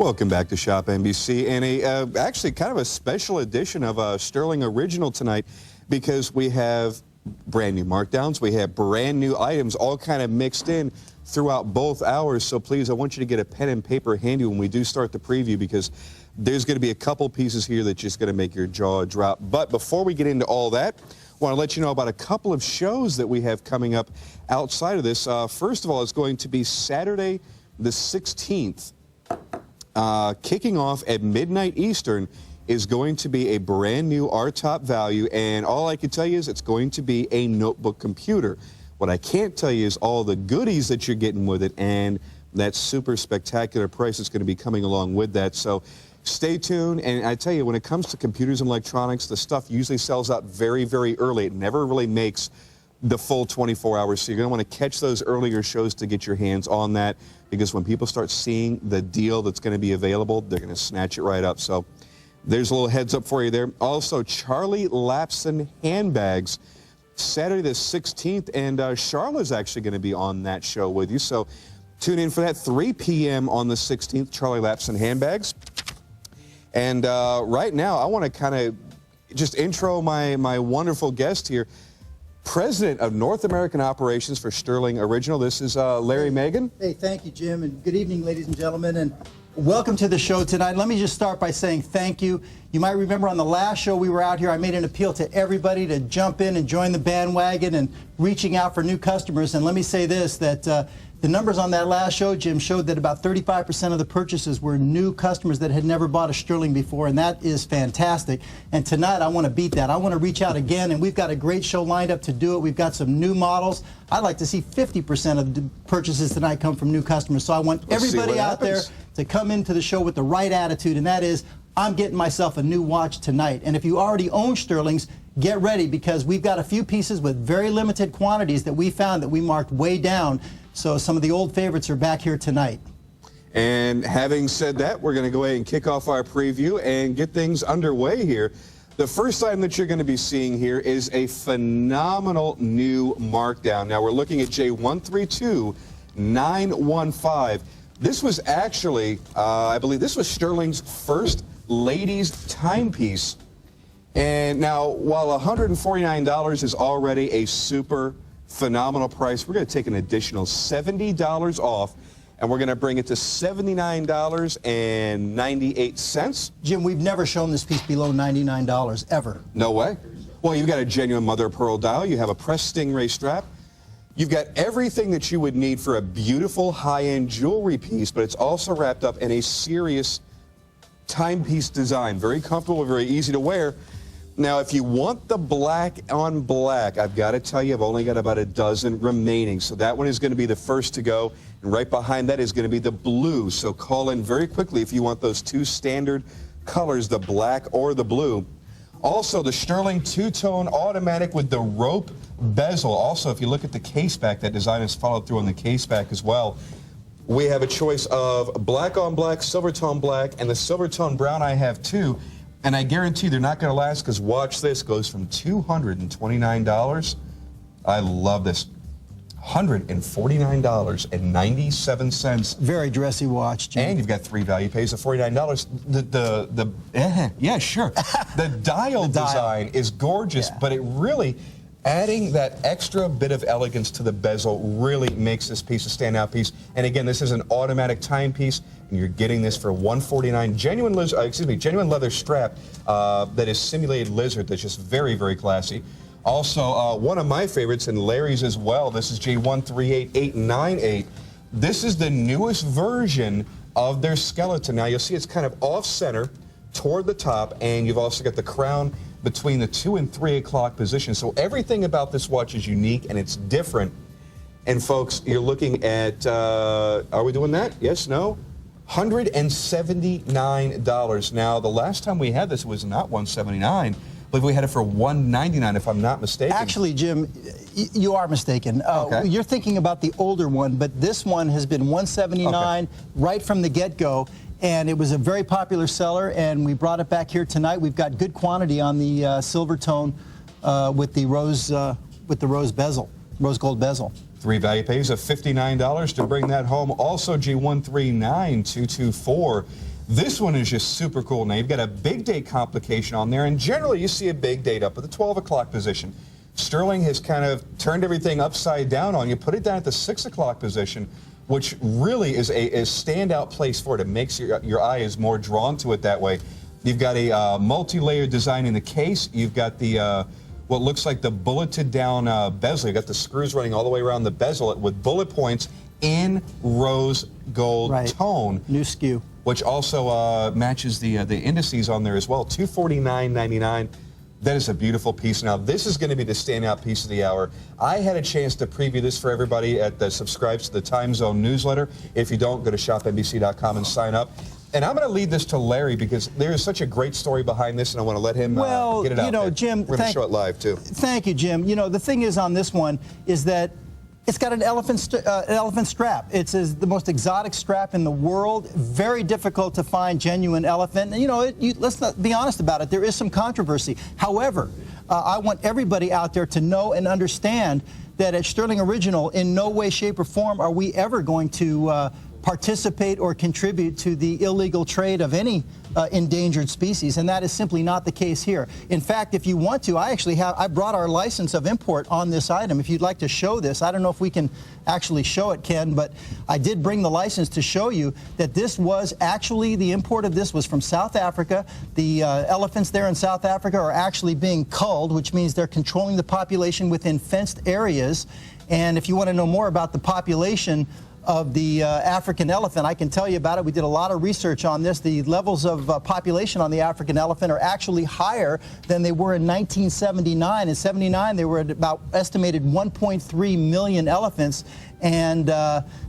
Welcome back to Shop NBC, and actually kind of a special edition of a Stuhrling Original tonight, because we have brand new markdowns, we have brand new items all kind of mixed in throughout both hours. So please, I want you to get a pen and paper handy when we do start the preview, because there's going to be a couple pieces here that's just going to make your jaw drop. But before we get into all that, I want to let you know about a couple of shows that we have coming up outside of this. First of all, it's going to be Saturday the 16th. Kicking off at midnight Eastern is going to be a brand new R-Top value, and all I can tell you is it's going to be a notebook computer. What I can't tell you is all the goodies that you're getting with it, and that super spectacular price that's going to be coming along with that. So stay tuned, and I tell you, when it comes to computers and electronics, the stuff usually sells out very, very early. It never really makes the full 24 hours, so you're going to want to catch those earlier shows to get your hands on that, because when people start seeing the deal that's going to be available, they're going to snatch it right up. So there's a little heads up for you there. Also, Charlie Lapson handbags, Saturday the 16th, and Charlotte's actually going to be on that show with you. So tune in for that, 3 p.m. on the 16th, Charlie Lapson handbags. And right now, I want to kind of just intro my wonderful guest here. President of North American Operations for Stuhrling Original. This is Larry Magen. Hey, thank you, Jim, and good evening, ladies and gentlemen, and welcome to the show tonight. Let me just start by saying thank you. You might remember on the last show we were out here, I made an appeal to everybody to jump in and join the bandwagon and reaching out for new customers. And let me say this, that the numbers on that last show, Jim, showed that about 35% of the purchases were new customers that had never bought a Stuhrling before, and that is fantastic. And tonight I want to beat that. I want to reach out again, and we've got a great show lined up to do it. We've got some new models. I'd like to see 50% of the purchases tonight come from new customers. So I want everybody out there to come into the show with the right attitude, and that is, I'm getting myself a new watch tonight. And if you already own Stuhrlings, get ready, because we've got a few pieces with very limited quantities that we found that we marked way down. So some of the old favorites are back here tonight. And having said that, we're going to go ahead and kick off our preview and get things underway here. The first item that you're going to be seeing here is a phenomenal new markdown. Now we're looking at J132915. This was actually, I believe this was Stuhrling's first ladies timepiece. And now, while $149 is already a super phenomenal price, we're going to take an additional $70 off, and we're going to bring it to $79.98. Jim, we've never shown this piece below $99 ever. No way. Well, you've got a genuine mother of pearl dial. You have a pressed stingray strap. You've got everything that you would need for a beautiful high-end jewelry piece, but it's also wrapped up in a serious timepiece design. Very comfortable, very easy to wear. Now, if you want the black on black, I've got to tell you, I've only got about a dozen remaining. So that one is going to be the first to go. And right behind that is going to be the blue. So call in very quickly if you want those two standard colors, the black or the blue. Also, the Stuhrling two-tone automatic with the rope bezel. Also, if you look at the case back, that design is followed through on the case back as well. We have a choice of black on black, silver tone black, and the silver tone brown I have too. And I guarantee they're not going to last, because watch this, goes from $229. I love this. $149.97. Very dressy watch, Jim. And you've got 3 value pays of $49. Yeah, sure. The dial design is gorgeous, but it really, adding that extra bit of elegance to the bezel really makes this piece a standout piece. And again, this is an automatic timepiece, and you're getting this for $149. Genuine leather strap that is simulated lizard. That's just very, very classy. Also, one of my favorites, and Larry's as well, this is J138898. This is the newest version of their skeleton. Now, you'll see it's kind of off-center toward the top, and you've also got the crown between the 2 and 3 o'clock position. So everything about this watch is unique, and it's different. And folks, you're looking at, are we doing that? Yes, no? $179. Now, the last time we had this, it was not $179. I believe we had it for $199, if I'm not mistaken. Actually, Jim, you are mistaken. Okay. You're thinking about the older one, but this one has been $179 right from the get-go. And it was a very popular seller, and we brought it back here tonight. We've got good quantity on the silver tone with the rose bezel, rose gold bezel. 3 value pays of $59 to bring that home. Also, G139224. This one is just super cool. Now, you've got a big date complication on there, and generally you see a big date up at the 12 o'clock position. Stuhrling has kind of turned everything upside down on you, put it down at the 6 o'clock position, which really is a standout place for it. It makes your eye is more drawn to it that way. You've got a multi-layer design in the case. You've got the what looks like the bulleted down bezel. You've got the screws running all the way around the bezel with bullet points in rose gold tone. New SKU. Which also matches the indices on there as well. $249.99. That is a beautiful piece. Now, this is going to be the standout piece of the hour. I had a chance to preview this for everybody that subscribes to the Time Zone newsletter. If you don't, go to ShopNBC.com and sign up. And I'm going to lead this to Larry because there is such a great story behind this, and I want to let him get it out there. Jim, we're going to show it live, too. Thank you, Jim. You know, the thing is on this one is that it's got an elephant strap. It's the most exotic strap in the world. Very difficult to find genuine elephant. And, you know, let's not be honest about it. There is some controversy. However, I want everybody out there to know and understand that at Stuhrling Original, in no way, shape, or form are we ever going to participate or contribute to the illegal trade of any endangered species, and that is simply not the case here. In fact, if you want to, I brought our license of import on this item. If you'd like to show this, I don't know if we can actually show it, Ken, but I did bring the license to show you that this was actually, the import of this was from South Africa. The elephants there in South Africa are actually being culled, which means they're controlling the population within fenced areas. And if you want to know more about the population of the African elephant, I can tell you about it. We did a lot of research on this. The levels of population on the African elephant are actually higher than they were in 1979. In 79, they were at about estimated 1.3 million elephants, and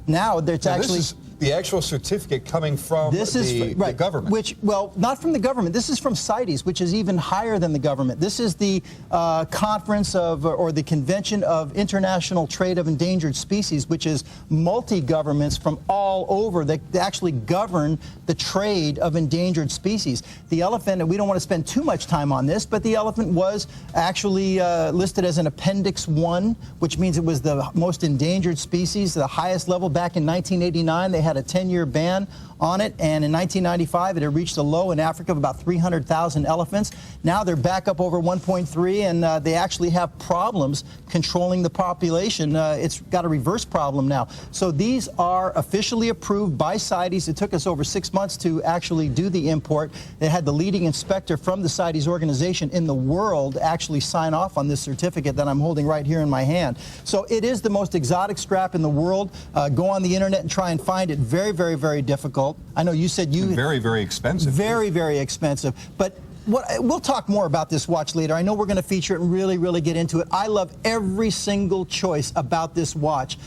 now there's actually... This is the actual certificate coming from the government. Which, well, not from the government. This is from CITES, which is even higher than the government. This is the conference of, or the Convention of International Trade of Endangered Species, which is multi-governments from all over that actually govern the trade of endangered species. The elephant, and we don't want to spend too much time on this, but the elephant was actually listed as an Appendix 1, which means it was the most endangered species, the highest level back in 1989. They had a 10-year ban on it, and in 1995 it had reached a low in Africa of about 300,000 elephants. Now they're back up over 1.3, and they actually have problems controlling the population. It's got a reverse problem now. So these are officially approved by CITES. It took us over 6 months to actually do the import. They had the leading inspector from the CITES organization in the world actually sign off on this certificate that I'm holding right here in my hand. So it is the most exotic strap in the world. Go on the internet and try and find it. Very, very, very difficult. I know you said you... Very, very expensive. Very, very expensive. But we'll talk more about this watch later. I know we're going to feature it and really, really get into it. I love every single choice about this watch.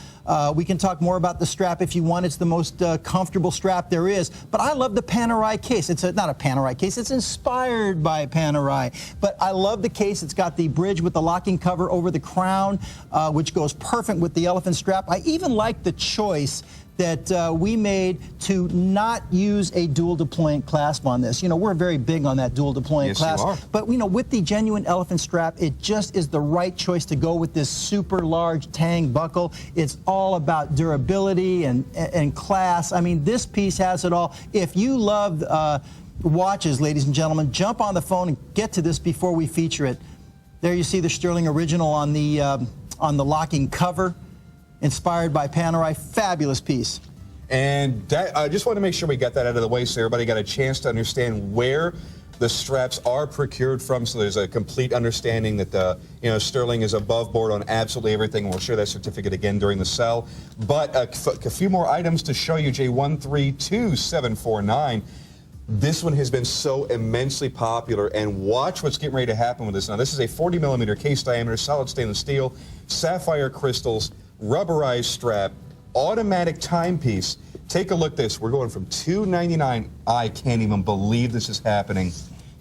We can talk more about the strap if you want. It's the most comfortable strap there is. But I love the Panerai case. It's not a Panerai case. It's inspired by Panerai. But I love the case. It's got the bridge with the locking cover over the crown, which goes perfect with the elephant strap. I even like the choice that we made to not use a dual deployant clasp on this. You know, we're very big on that dual deployant clasp. You are. But, you know, with the genuine elephant strap, it just is the right choice to go with this super large tang buckle. It's all about durability and class. I mean, this piece has it all. If you love watches, ladies and gentlemen, jump on the phone and get to this before we feature it. There you see the Stuhrling Original on the locking cover. Inspired by Panerai. Fabulous piece. And I just want to make sure we got that out of the way so everybody got a chance to understand where the straps are procured from, so there's a complete understanding that Stuhrling is above board on absolutely everything. We'll share that certificate again during the sell. But a few more items to show you, J132749. This one has been so immensely popular, and watch what's getting ready to happen with this. Now, this is a 40-millimeter case diameter, solid stainless steel, sapphire crystals, rubberized strap, automatic timepiece. Take a look at this. We're going from $299. I can't even believe this is happening.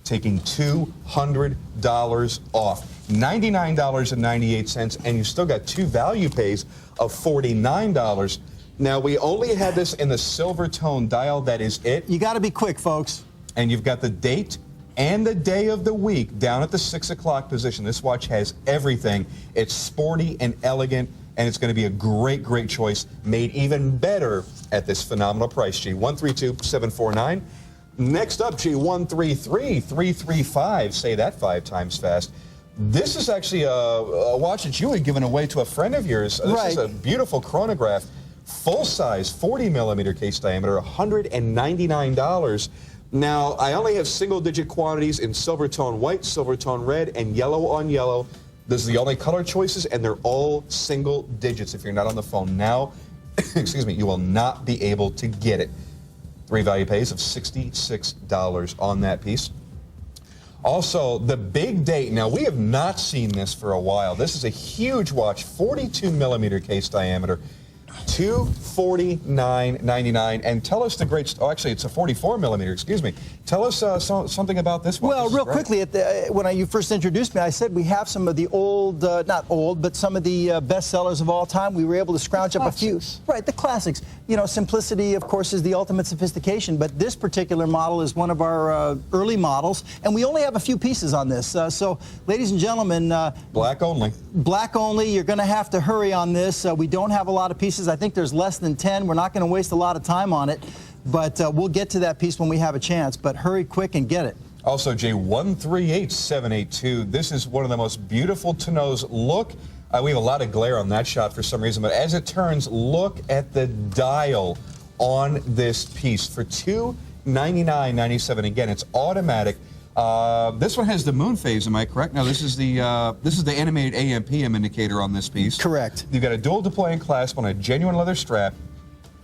Taking $200 off. $99.98, and you still got 2 value pays of $49. Now, we only had this in the silver tone dial. That is it. You got to be quick, folks. And you've got the date and the day of the week down at the 6 o'clock position. This watch has everything. It's sporty and elegant. and it's going to be a great, great choice, made even better at this phenomenal price. G132749. Next up, G133335. Say that 5 times fast. This is actually a watch that you had given away to a friend of yours. This is a beautiful chronograph, full size, 40 millimeter case diameter, $199. Now, I only have single-digit quantities in silver tone white, silver tone red, and yellow on yellow. Those are the only color choices, and they're all single digits. If you're not on the phone now, excuse me, you will not be able to get it. 3 value pays of $66 on that piece. Also, the big date. Now, we have not seen this for a while. This is a huge watch, 42 millimeter case diameter, $249.99. And tell us the great, oh, actually, it's a 44 millimeter, excuse me. Tell us something about this one. Well, real quickly, when you first introduced me, I said we have some of the old, not old, but some of the best sellers of all time. We were able to scrounge up a few. Right, the classics. You know, simplicity, of course, is the ultimate sophistication, but this particular model is one of our early models, and we only have a few pieces on this. So, ladies and gentlemen... black only. Black only. You're going to have to hurry on this. We don't have a lot of pieces. I think there's less than 10. We're not going to waste a lot of time on it, but we'll get to that piece when we have a chance. But hurry quick and get it. Also, J138782. This is one of the most beautiful to nose. Look, we have a lot of glare on that shot for some reason, but as it turns, look at the dial on this piece for $299.97. Again, it's automatic. This one has the moon phase, am I correct? Now, this is the animated AM/PM indicator on this piece. Correct. You've got a dual deploying clasp on a genuine leather strap.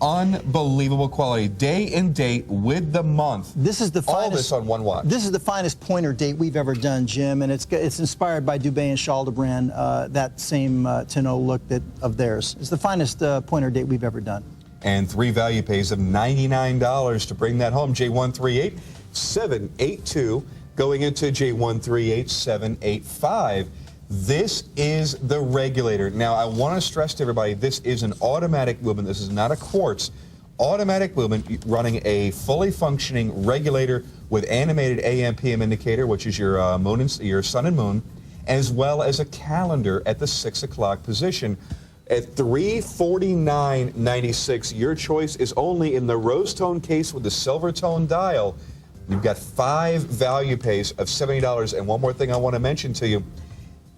Unbelievable quality, day and date with the month. This is the finest. All this on one watch. This is the finest pointer date we've ever done, Jim, and it's inspired by Dubé and Chaldebrand, that same tonneau look of theirs. It's the finest pointer date we've ever done. And 3 value pays of $99 to bring that home. J138782 going into J138785. This is the regulator. Now, I want to stress to everybody, this is an automatic movement. This is not a quartz. Automatic movement running a fully functioning regulator with animated AM/PM indicator, which is your moon and your sun and moon, as well as a calendar at the 6 o'clock position. At $349.96, your choice is only in the rose tone case with the silver tone dial. You've got 5 value pays of $70. And one more thing I want to mention to you.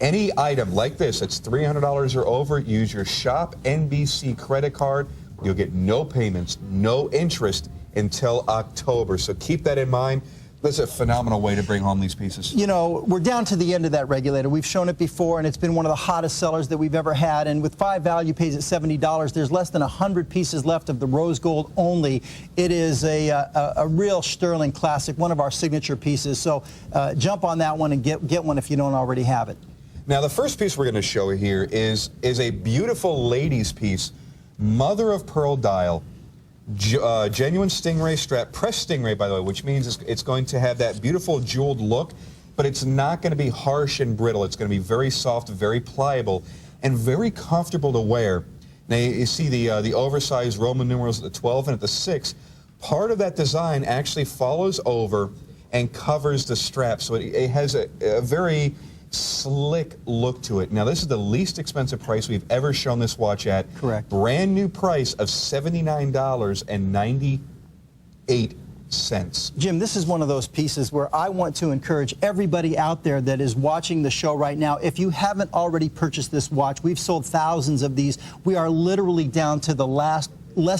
Any item like this that's $300 or over, use your ShopNBC credit card. You'll get no payments, no interest until October. So keep that in mind. That's a phenomenal way to bring home these pieces. You know, we're down to the end of that regulator. We've shown it before, and it's been one of the hottest sellers that we've ever had. And with 5 value pays at $70, there's less than 100 pieces left of the rose gold only. It is a real Stuhrling classic, one of our signature pieces. So jump on that one and get one if you don't already have it. Now, the first piece we're going to show you here is a beautiful ladies piece, mother of pearl dial, genuine stingray strap, pressed stingray, by the way, which means it's going to have that beautiful jeweled look, but it's not going to be harsh and brittle. It's going to be very soft, very pliable, and very comfortable to wear. Now, you see the oversized Roman numerals at the 12 and at the 6. Part of that design actually follows over and covers the strap, so it has a very slick look to it. Now, this is the least expensive price we've ever shown this watch at. Correct. Brand new price of $79.98. Jim, this is one of those pieces where I want to encourage everybody out there that is watching the show right now, if you haven't already purchased this watch, we've sold thousands of these. We are literally down to the less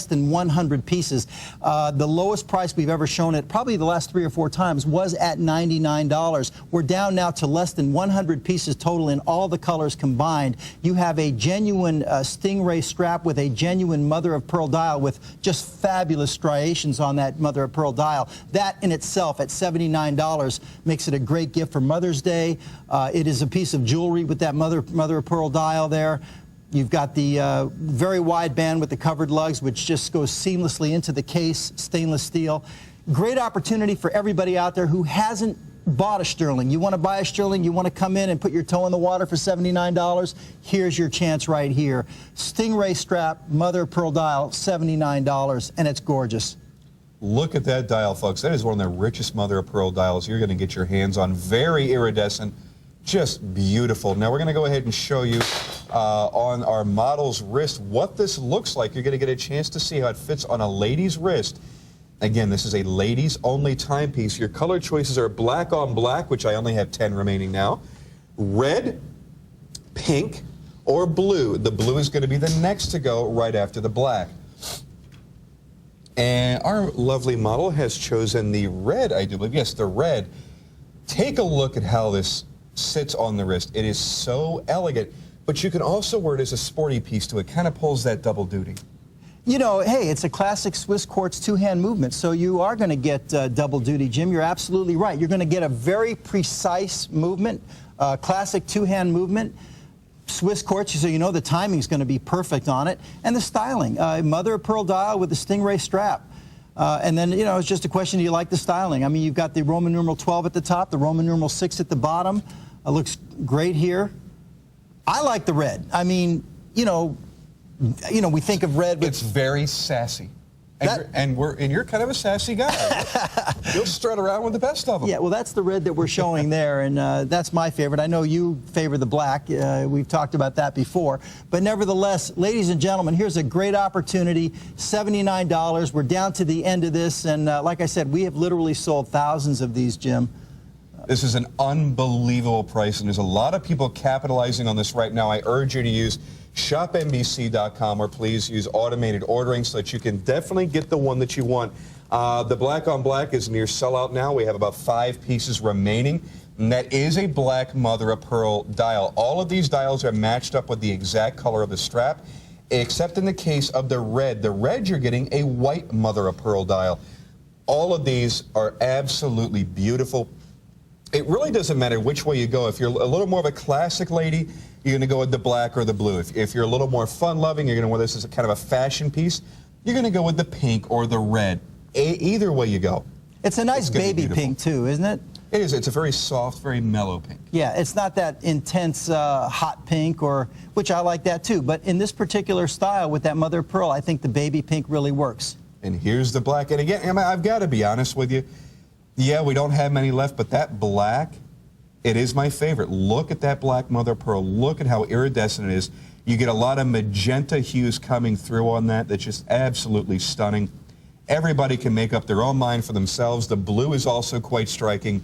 than 100 pieces. The lowest price we've ever shown it, probably the last 3 or 4 times, was at $99. We're down now to less than 100 pieces total in all the colors combined. You have a genuine stingray strap with a genuine mother of pearl dial with just fabulous striations on that mother of pearl dial. That in itself at $79 makes it a great gift for Mother's Day. It is a piece of jewelry with that mother of pearl dial there. You've got the very wide band with the covered lugs, which just goes seamlessly into the case, stainless steel. Great opportunity for everybody out there who hasn't bought a Stuhrling. You want to buy a Stuhrling, you want to come in and put your toe in the water for $79, here's your chance right here. Stingray strap, mother of pearl dial, $79, and it's gorgeous. Look at that dial, folks. That is one of the richest mother of pearl dials you're going to get your hands on. Very iridescent, Just beautiful. Now we're going to go ahead and show you on our model's wrist what this looks like. You're going to get a chance to see how it fits on a lady's wrist. Again, this is a ladies only timepiece. Your color choices are black on black, which I only have 10 remaining now, red, pink, or blue. The blue is going to be the next to go right after the black. And our lovely model has chosen the red, I do believe. Yes, the red. Take a look at how this sits on the wrist. It is so elegant, but you can also wear it as a sporty piece too. It kind of pulls that double duty. You know, hey, it's a classic Swiss quartz two-hand movement, so you are going to get double duty, Jim. You're absolutely right. You're going to get a very precise movement, classic two-hand movement. Swiss quartz, so you know the timing is going to be perfect on it, and the styling. Mother of pearl dial with the stingray strap. And then, you know, it's just a question, do you like the styling? I mean, you've got the Roman numeral 12 at the top, the Roman numeral 6 at the bottom. Looks great here. I like the red. I mean, you know, we think of red. It's very sassy. And you're kind of a sassy guy. You'll strut around with the best of them. Yeah, well, that's the red that we're showing there, and that's my favorite. I know you favor the black. We've talked about that before. But nevertheless, ladies and gentlemen, here's a great opportunity, $79. We're down to the end of this, and like I said, we have literally sold thousands of these, Jim. This is an unbelievable price, and there's a lot of people capitalizing on this right now. I urge you to use ShopNBC.com, or please use automated ordering so that you can definitely get the one that you want. The black on black is near sellout now. We have about 5 pieces remaining, and that is a black mother of pearl dial. All of these dials are matched up with the exact color of the strap, except in the case of the red. The red, you're getting a white mother of pearl dial. All of these are absolutely beautiful. It really doesn't matter which way you go. If you're a little more of a classic lady, you're going to go with the black or the blue. If you're a little more fun-loving, you're going to wear this as a kind of a fashion piece, you're going to go with the pink or the red. Either way you go. It's a nice baby pink, too, isn't it? It is. It's a very soft, very mellow pink. Yeah, it's not that intense hot pink, which I like that, too. But in this particular style with that mother of pearl, I think the baby pink really works. And here's the black. And again, I've got to be honest with you. Yeah, we don't have many left, but that black, it is my favorite. Look at that black mother of pearl. Look at how iridescent it is. You get a lot of magenta hues coming through on that. That's just absolutely stunning. Everybody can make up their own mind for themselves. The blue is also quite striking.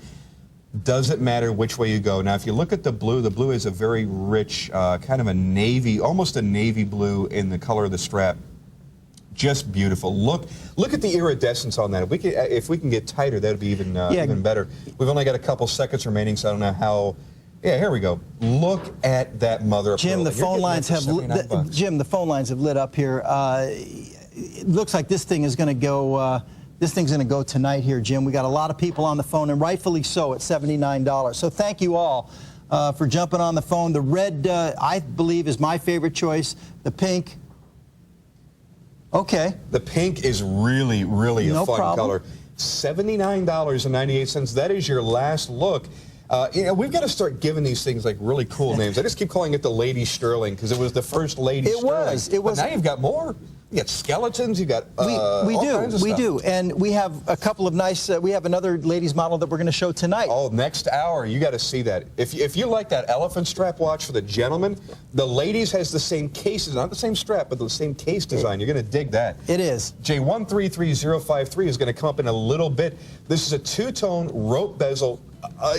Doesn't matter which way you go. Now, if you look at the blue is a very rich, kind of a navy, almost a navy blue in the color of the strap. Just beautiful. Look at the iridescence on that. If we can get tighter, that would be even better. We've only got a couple secones remaining, so I don't know how. Yeah, here we go. Look at that mother of pearl. Jim, the phone lines have Jim, the phone lines have lit up here. It looks like this thing is going to go. This thing's going to go tonight here, Jim. We got a lot of people on the phone, and rightfully so, at $79. So thank you all for jumping on the phone. The red, I believe, is my favorite choice. The pink. Okay. The pink is really, really a fun color. $79.98. That is your last look. We've got to start giving these things like really cool names. I just keep calling it the Lady Stuhrling because it was the first Lady Stuhrling. It was. But now you've got more. You got skeletons. You got all kinds of stuff. We do, and we have a couple of nice. We have another ladies model that we're going to show tonight. Oh, next hour, you got to see that. If you like that elephant strap watch for the gentleman, the ladies has the same cases, not the same strap, but the same case design. You're going to dig that. It is. J133053 is going to come up in a little bit. This is a two-tone rope bezel,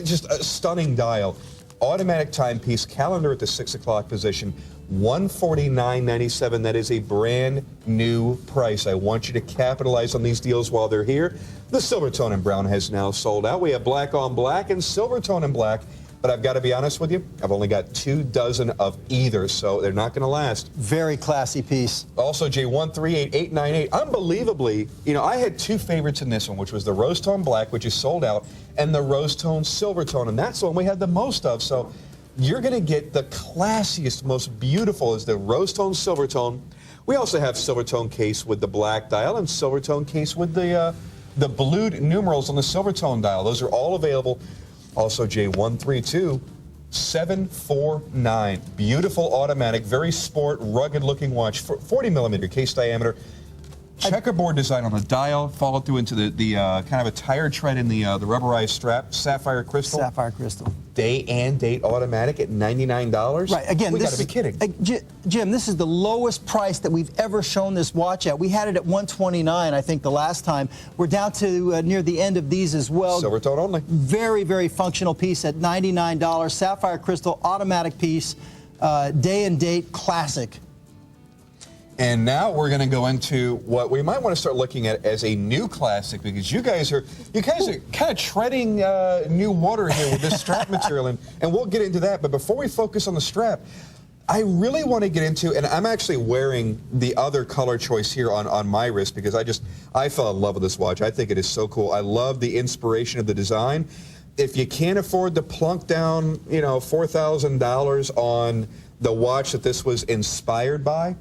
just a stunning dial. Automatic timepiece, calendar at the 6 o'clock position. $149.97. That is a brand new price. I want you to capitalize on these deals while they're here. The silver tone and brown has now sold out. We have black on black and silver tone and black, but I've got to be honest with you, I've only got 2 dozen of either, so they're not going to last. Very classy piece. Also, J138898. Unbelievably, I had 2 favorites in this one, which was the rose tone black, which is sold out, and the rose tone silver tone, and that's the one we had the most of. So you're going to get the classiest, most beautiful is the rose tone, silver tone. We also have silver tone case with the black dial and silver tone case with the blued numerals on the silver tone dial. Those are all available. Also, J132749. Beautiful automatic, very sport, rugged looking watch, 40 millimeter case diameter. checkerboard design on the dial, followed through into the kind of a tire tread in the rubberized strap, sapphire crystal. Sapphire crystal. Day and date automatic at $99. Right. Again, we got to be kidding. Jim, this is the lowest price that we've ever shown this watch at. We had it at $129, I think, the last time. We're down to near the end of these as well. Silver tone only. Very, very functional piece at $99. Sapphire crystal, automatic piece, day and date, classic. And now we're going to go into what we might want to start looking at as a new classic, because you guys are kind of treading new water here with this strap material, and we'll get into that. But before we focus on the strap, I really want to get into, and I'm actually wearing the other color choice here on my wrist because I fell in love with this watch. I think it is so cool. I love the inspiration of the design. If you can't afford to plunk down, $4,000 on the watch that this was inspired by,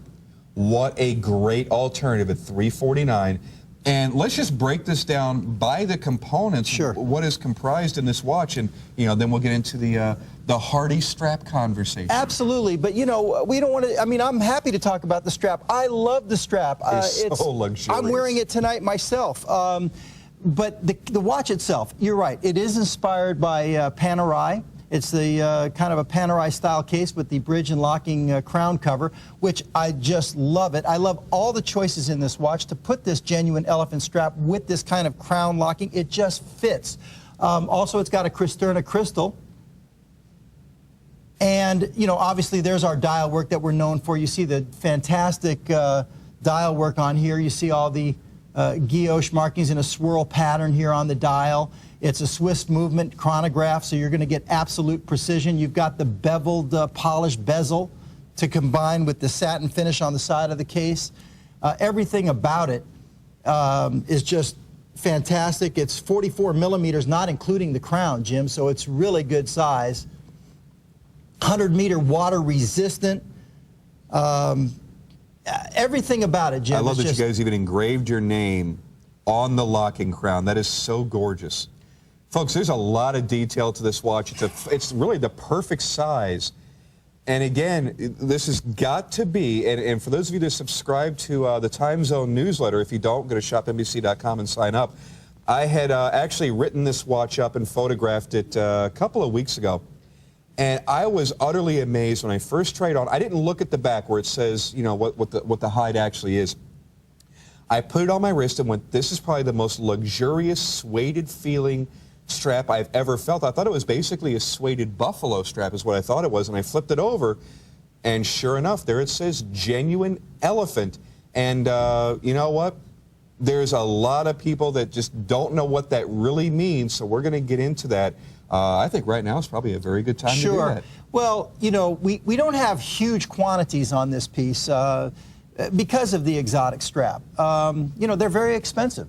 what a great alternative at $349. And let's just break this down by the components. Sure. What is comprised in this watch, and then we'll get into the hardy strap conversation. Absolutely, but we don't want to. I mean, I'm happy to talk about the strap. I love the strap. It's so luxurious. I'm wearing it tonight myself. But the watch itself, you're right. It is inspired by Panerai. It's the kind of a Panerai style case with the bridge and locking crown cover, which I just love it. I love all the choices in this watch to put this genuine elephant strap with this kind of crown locking. It just fits. Also, it's got a Cristerna crystal. And, obviously there's our dial work that we're known for. You see the fantastic dial work on here. You see all the guilloche markings in a swirl pattern here on the dial. It's a Swiss movement chronograph, so you're going to get absolute precision. You've got the beveled, polished bezel to combine with the satin finish on the side of the case. Everything about it is just fantastic. It's 44 millimeters, not including the crown, Jim, so it's really good size. 100-meter water resistant. Everything about it, Jim. I love that you guys even engraved your name on the locking crown. That is so gorgeous. Folks, there's a lot of detail to this watch. It's really the perfect size. And again, this has got to be, and for those of you that subscribe to the Time Zone newsletter, if you don't, go to ShopNBC.com and sign up. I had actually written this watch up and photographed it a couple of weeks ago. And I was utterly amazed when I first tried it on. I didn't look at the back where it says, what the hide actually is. I put it on my wrist and went, this is probably the most luxurious, suede feeling strap I've ever felt. I thought it was basically a suede buffalo strap is what I thought it was. And I flipped it over, and sure enough, there it says genuine elephant. And you know what? There's a lot of people that just don't know what that really means, so we're going to get into that. I think right now is probably a very good time to do that. Well, we don't have huge quantities on this piece because of the exotic strap. They're very expensive.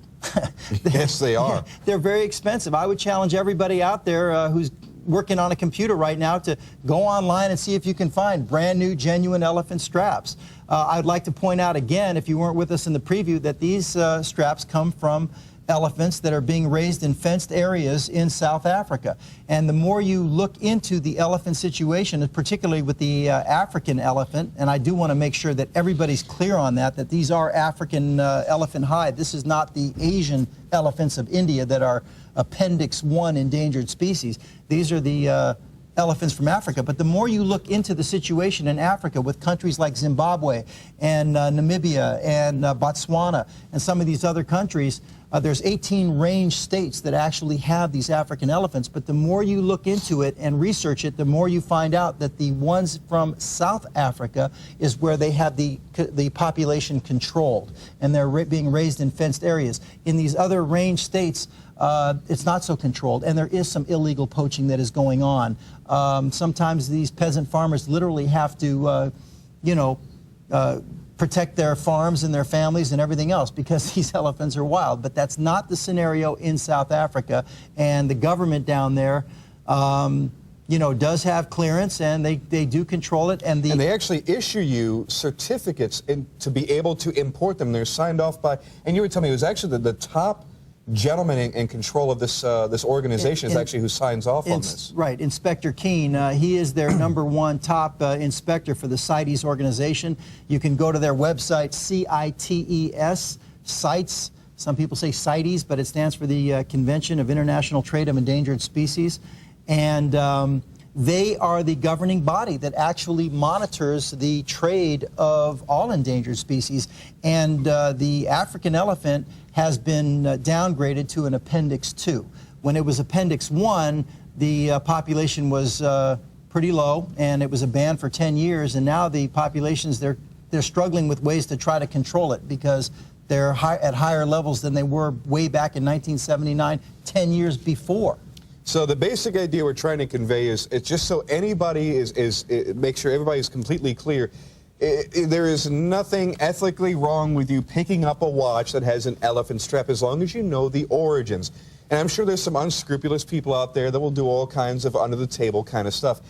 Yes, they are. They're very expensive. I would challenge everybody out there who's working on a computer right now to go online and see if you can find brand new, genuine elephant straps. I'd like to point out again, if you weren't with us in the preview, that these straps come from elephants that are being raised in fenced areas in South Africa. And the more you look into the elephant situation, particularly with the African elephant, and I do want to make sure that everybody's clear on that these are African elephant hide. This is not the Asian elephants of India that are Appendix 1 endangered species. These are the elephants from Africa. But the more you look into the situation in Africa with countries like Zimbabwe and Namibia and Botswana and some of these other countries, there's 18 range states that actually have these African elephants. But the more you look into it and research it, the more you find out that the ones from South Africa is where they have the population controlled, and they're being raised in fenced areas. In these other range states, it's not so controlled, and there is some illegal poaching that is going on. Sometimes these peasant farmers literally have to, protect their farms and their families and everything else because these elephants are wild. But that's not the scenario in South Africa, and the government down there, does have clearance, and they do control it. And they actually issue you certificates to be able to import them. They're signed off by, and you were telling me it was actually the top gentleman in control of this organization is actually who signs off on this. Right, Inspector Keene. He is their #1 top inspector for the CITES organization. You can go to their website, CITES. Some people say CITES, but it stands for the Convention of International Trade of Endangered Species. And they are the governing body that actually monitors the trade of all endangered species. And the African elephant has been downgraded to an Appendix 2. When it was Appendix 1, the population was pretty low, and it was a ban for 10 years. And now the populations, they're struggling with ways to try to control it because they're at higher levels than they were way back in 1979, 10 years before. So the basic idea we're trying to convey is, it's just so anybody make sure everybody is completely clear. There is nothing ethically wrong with you picking up a watch that has an elephant strap as long as you know the origins. And I'm sure there's some unscrupulous people out there that will do all kinds of under-the-table kind of stuff.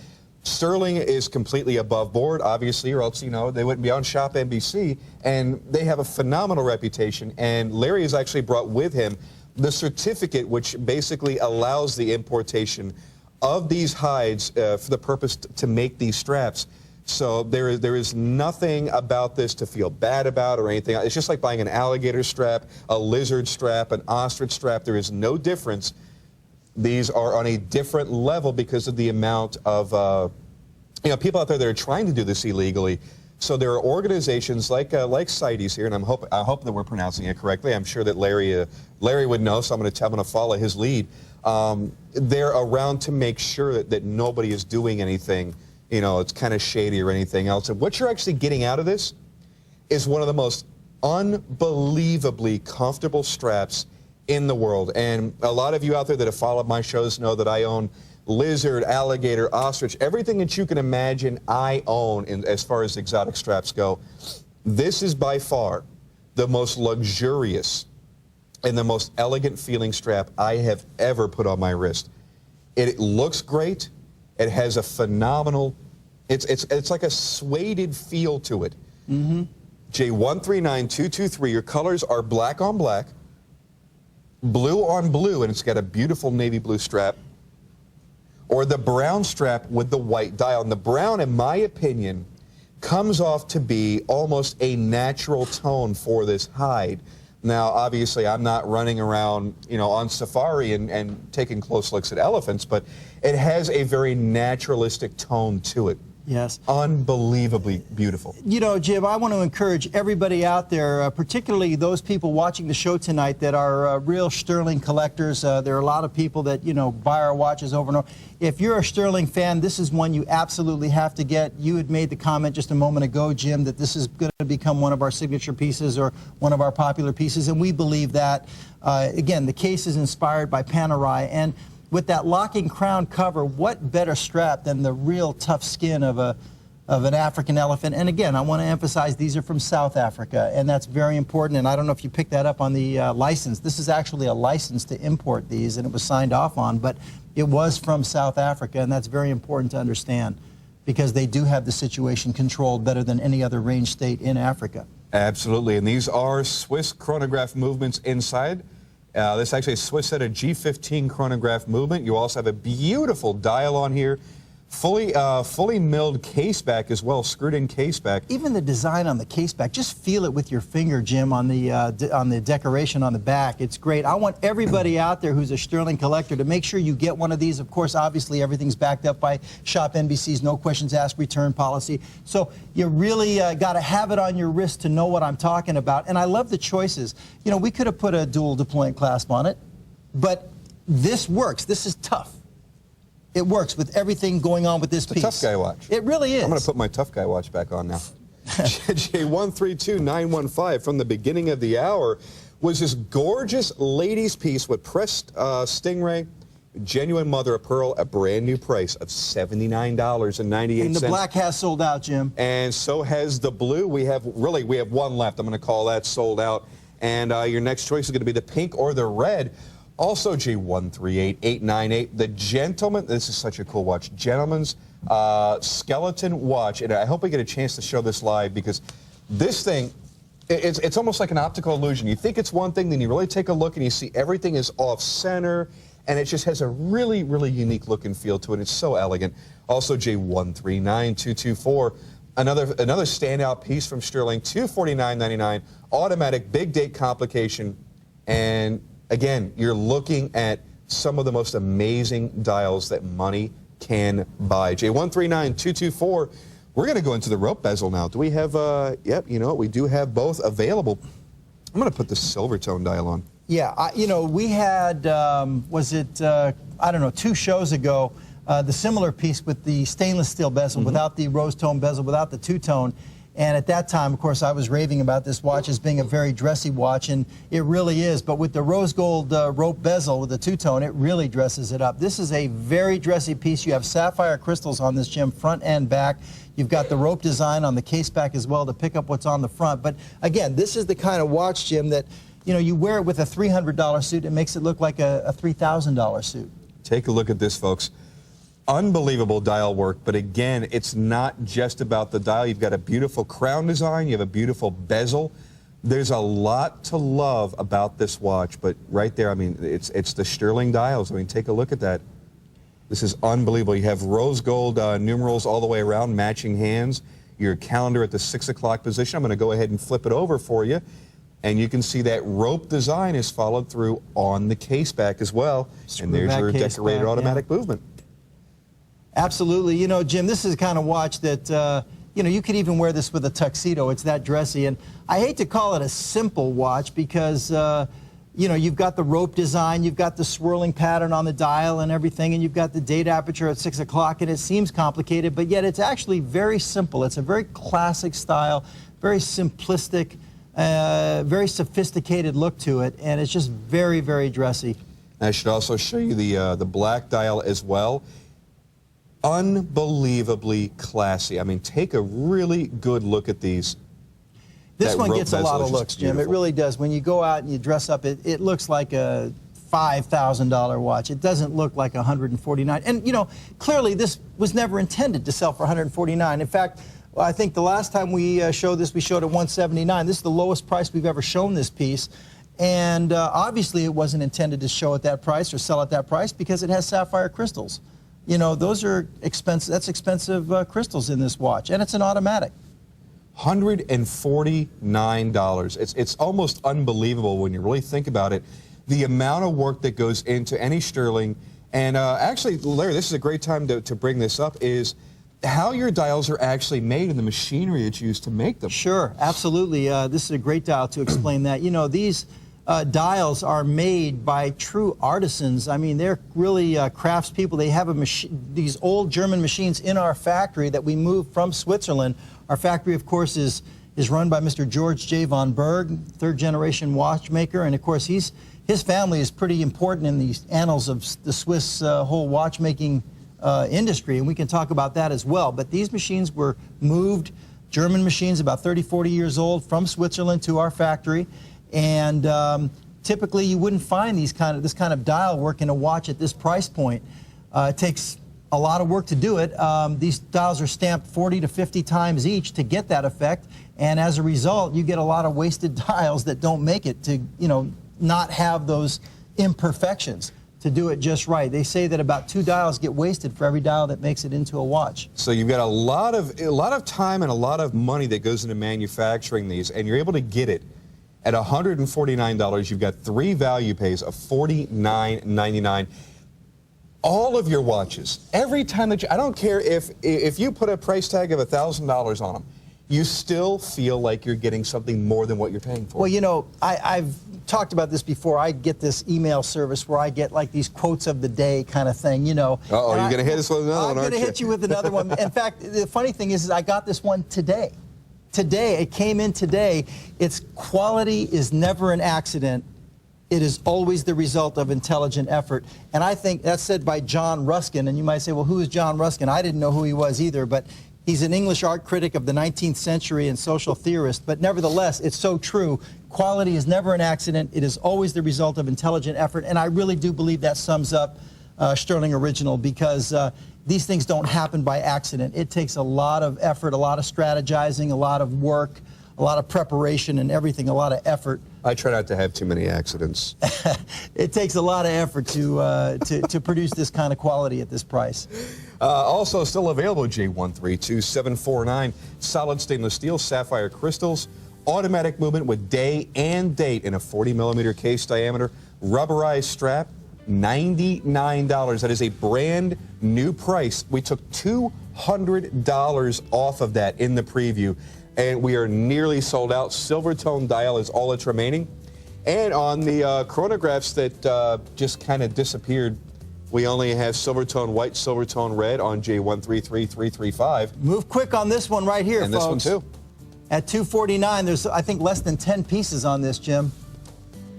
Stuhrling is completely above board, obviously, or else, they wouldn't be on ShopNBC, and they have a phenomenal reputation. And Larry has actually brought with him the certificate which basically allows the importation of these hides for the purpose to make these straps. So there is nothing about this to feel bad about or anything. It's just like buying an alligator strap, a lizard strap, an ostrich strap. There is no difference. These are on a different level because of the amount of people out there that are trying to do this illegally. So there are organizations like CITES here, and I hope that we're pronouncing it correctly. I'm sure that Larry would know, so I'm going to follow his lead. They're around to make sure that nobody is doing anything, it's kind of shady or anything else. And what you're actually getting out of this is one of the most unbelievably comfortable straps in the world. And a lot of you out there that have followed my shows know that I own lizard, alligator, ostrich, everything that you can imagine I own as far as exotic straps go. This is by far the most luxurious and the most elegant feeling strap I have ever put on my wrist. It looks great. It has a phenomenal, it's like a suede feel to it. Mm-hmm. J139223, your colors are black on black, blue on blue, and it's got a beautiful navy blue strap, or the brown strap with the white dial. And the brown, in my opinion, comes off to be almost a natural tone for this hide. Now, obviously, I'm not running around, on safari and taking close looks at elephants, but it has a very naturalistic tone to it. Yes. Unbelievably beautiful. Jim, I want to encourage everybody out there, particularly those people watching the show tonight that are real Stuhrling collectors. There are a lot of people that, buy our watches over and over. If you're a Stuhrling fan, this is one you absolutely have to get. You had made the comment just a moment ago, Jim, that this is going to become one of our signature pieces or one of our popular pieces, and we believe that. Again, the case is inspired by Panerai, and with that locking crown cover, what better strap than the real tough skin of an African elephant? And again, I want to emphasize these are from South Africa, and that's very important. And I don't know if you picked that up on the license. This is actually a license to import these, and it was signed off on, but it was from South Africa, and that's very important to understand because they do have the situation controlled better than any other range state in Africa. Absolutely, and these are Swiss chronograph movements inside. This is actually a Swiss set of G15 chronograph movement. You also have a beautiful dial on here. Fully milled case back as well, screwed in case back. Even the design on the case back, just feel it with your finger, Jim, on the decoration on the back. It's great. I want everybody out there who's a Stuhrling collector to make sure you get one of these. Of course, obviously, everything's backed up by ShopNBC's no questions asked return policy. So you really got to have it on your wrist to know what I'm talking about. And I love the choices. We could have put a dual deployment clasp on it, but this works. This is tough. It works with everything going on with this piece. It's a tough guy watch. It really is. I'm going to put my tough guy watch back on now. J132915 from the beginning of the hour was this gorgeous ladies piece with pressed stingray, genuine mother of pearl, a brand new price of $79.98. And the black has sold out, Jim. And so has the blue. We have one left. I'm going to call that sold out. And your next choice is going to be the pink or the red. Also, J138898, the gentleman, this is such a cool watch, gentleman's skeleton watch. And I hope we get a chance to show this live because this thing, it's almost like an optical illusion. You think it's one thing, then you really take a look and you see everything is off center, and it just has a really, really unique look and feel to it. It's so elegant. Also, J139224, Another standout piece from Stuhrling, $249.99, automatic big date complication. And again, you're looking at some of the most amazing dials that money can buy. J139224, we're going to go into the rope bezel now. Do we have, yep, you know what, we do have both available. I'm going to put the silver tone dial on. Yeah, you know, we had, was it, I don't know, 2 shows ago, the similar piece with the stainless steel bezel, without the rose tone bezel, without the two-tone. And at that time, of course, I was raving about this watch as being a very dressy watch, and it really is. But with the rose gold rope bezel with the two-tone, it really dresses it up. This is a very dressy piece. You have sapphire crystals on this, Jim, front and back. You've got the rope design on the case back as well to pick up what's on the front. But again, this is the kind of watch, Jim, that, you know, you wear it with a $300 suit, it makes it look like a $3,000 suit. Take a look at this, folks. Unbelievable dial work, but again, it's not just about the dial. You've got a beautiful crown design, you have a beautiful bezel. There's a lot to love about this watch, but right there, I mean, it's the Stuhrling dials. I mean, take a look at that. This is unbelievable. You have rose gold numerals all the way around, matching hands. Your calendar at the 6 o'clock position. I'm going to go ahead and flip it over for you, and you can see that rope design is followed through on the case back as well. And there's your decorated automatic movement. Absolutely. You know, Jim, this is the kind of watch that, you know, you could even wear this with a tuxedo. It's that dressy. And I hate to call it a simple watch because, you know, you've got the rope design, you've got the swirling pattern on the dial and everything, and you've got the date aperture at 6 o'clock, and it seems complicated, but yet it's actually very simple. It's a very classic style, very simplistic, very sophisticated look to it, and it's just very, very dressy. I should also show you the black dial as well. Unbelievably classy. I mean, take a really good look at these. This one gets a lot of looks, Jim. It really does. When you go out and you dress up, it looks like a $5,000 watch. It doesn't look like $149. And, you know, clearly this was never intended to sell for $149. In fact, I think the last time we showed this, we showed at $179. This is the lowest price we've ever shown this piece. And obviously it wasn't intended to show at that price or sell at that price because it has sapphire crystals. You know, those are expensive. That's expensive crystals in this watch, and it's an automatic. $149. It's almost unbelievable when you really think about it. The amount of work that goes into any Stuhrling, and actually, Larry, this is a great time to bring this up, is how your dials are actually made and the machinery that's used to make them. Sure, absolutely. This is a great dial to explain that. You know, these dials are made by true artisans. I mean, they're really craftspeople. They have these old German machines in our factory that we moved from Switzerland. Our factory, of course, is run by Mr. George J. von Berg, third-generation watchmaker, and of course, his family is pretty important in the annals of the Swiss whole watchmaking industry, and we can talk about that as well. But these machines were moved, German machines, about 30, 40 years old, from Switzerland to our factory. And typically you wouldn't find this kind of dial work in a watch at this price point. It takes a lot of work to do it. These dials are stamped 40 to 50 times each to get that effect, and as a result you get a lot of wasted dials that don't make it to, you know, not have those imperfections to do it just right. They say that about 2 dials get wasted for every dial that makes it into a watch. So you've got a lot of time and a lot of money that goes into manufacturing these, and you're able to get it at $149. You've got 3 value pays of $49.99. All of your watches, every time that I don't care if you put a price tag of $1,000 on them, you still feel like you're getting something more than what you're paying for. Well, you know, I've talked about this before. I get this email service where I get like these quotes of the day kind of thing, you know. Uh-oh, you're going to hit us with another one, aren't you? I'm going to hit you with another one. In fact, the funny thing is I got this one today. Today, it came in today. Its quality is never an accident. It is always the result of intelligent effort. And I think that's said by John Ruskin. And you might say, well, who is John Ruskin? I didn't know who he was either, but he's an English art critic of the 19th century and social theorist. But nevertheless, it's so true. Quality is never an accident. It is always the result of intelligent effort. And I really do believe that sums up Stuhrling Original, because these things don't happen by accident. It takes a lot of effort, a lot of strategizing, a lot of work, a lot of preparation and everything, a lot of effort I try not to have too many accidents. It takes a lot of effort to produce this kind of quality at this price. Also still available, J132749, solid stainless steel, sapphire crystals, automatic movement with day and date in a 40mm case diameter, rubberized strap, $99. That is a brand new price. We took $200 off of that in the preview, and we are nearly sold out. Silver tone dial is all that's remaining. And on the chronographs that just kind of disappeared, we only have silver tone white, silver tone red on J133335. Move quick on this one right here, and folks. this one too. At $249, there's, I think, less than 10 pieces on this, Jim.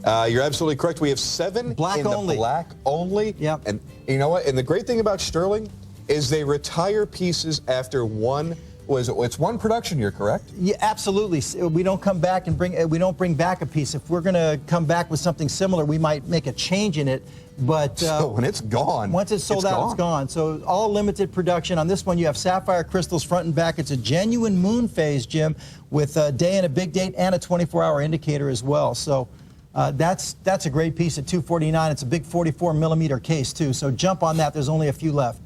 You're absolutely correct. We have 7 black in only. The black only. Yep. And you know what? And the great thing about Stuhrling is they retire pieces after one. It's one production year, correct? Yeah, absolutely. We don't come back and bring back a piece. If we're going to come back with something similar, we might make a change in it. But so when it's gone, once it's sold out, it's gone. So all limited production. On this one, you have sapphire crystals front and back. It's a genuine moon phase, Jim, with a day and a big date and a 24-hour indicator as well. So that's a great piece at $249. It's a big 44mm case too. So jump on that. There's only a few left.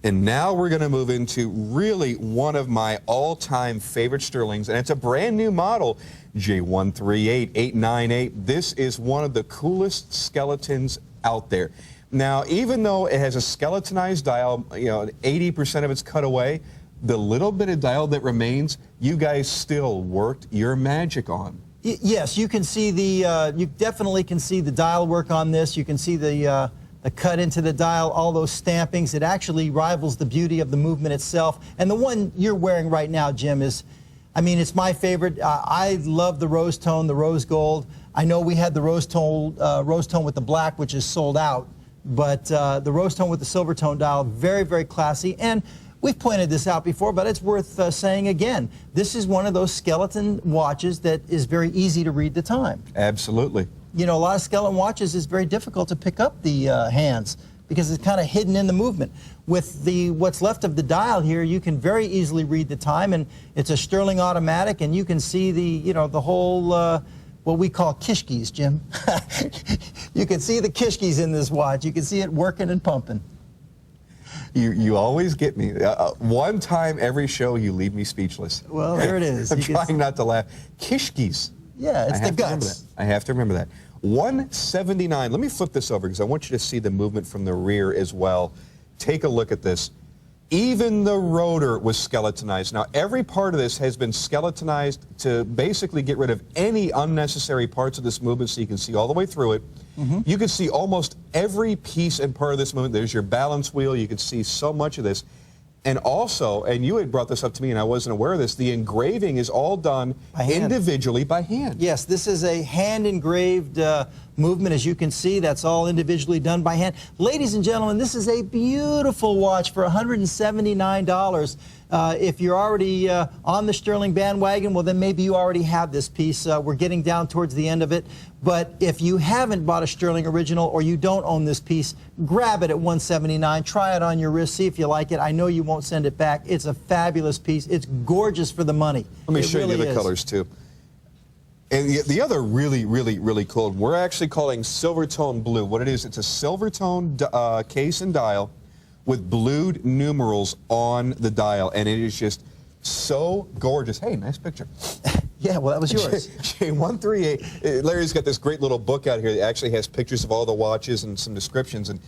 And now we're going to move into really one of my all-time favorite Stuhrlings, and it's a brand new model, J138898. This is one of the coolest skeletons out there. Now, even though it has a skeletonized dial, 80% of it's cut away, the little bit of dial that remains, you guys still worked your magic on. Yes, you can see you definitely can see the dial work on this. You can see the cut into the dial, all those stampings. It actually rivals the beauty of the movement itself. And the one you're wearing right now, Jim, is, I mean, it's my favorite. I love the rose tone, the rose gold. I know we had the rose tone with the black, which is sold out, but the rose tone with the silver tone dial, very, very classy. And we've pointed this out before, but it's worth saying again. This is one of those skeleton watches that is very easy to read the time. Absolutely. You know, a lot of skeleton watches is very difficult to pick up the hands because it's kind of hidden in the movement. With what's left of the dial here, you can very easily read the time, and it's a Stuhrling automatic, and you can see the whole what we call kishkis, Jim. You can see the kishkis in this watch. You can see it working and pumping. You always get me. One time every show, you leave me speechless. Well, there it is. I'm trying not to laugh. Kishkis. Yeah, it's the guts. I have to remember that. 179. Let me flip this over because I want you to see the movement from the rear as well. Take a look at this. Even the rotor was skeletonized. Now, every part of this has been skeletonized to basically get rid of any unnecessary parts of this movement so you can see all the way through it. Mm-hmm. You can see almost every piece and part of this movement. There's your balance wheel. You can see so much of this. And also, and you had brought this up to me and I wasn't aware of this, the engraving is all done individually by hand. Yes, this is a hand-engraved movement, as you can see. That's all individually done by hand. Ladies and gentlemen, this is a beautiful watch for $179. If you're already on the Stuhrling bandwagon, well, then maybe you already have this piece. We're getting down towards the end of it. But if you haven't bought a Stuhrling original or you don't own this piece, grab it at $179. Try it on your wrist. See if you like it. I know you won't send it back. It's a fabulous piece. It's gorgeous for the money. Let me show you the colors, too. And the other really, really, really cool, we're actually calling silver tone blue. What it is, it's a silver tone case and dial with blued numerals on the dial, and it is just so gorgeous. Hey, nice picture. Yeah, well, that was yours. J138. Larry's got this great little book out here that actually has pictures of all the watches and some descriptions, and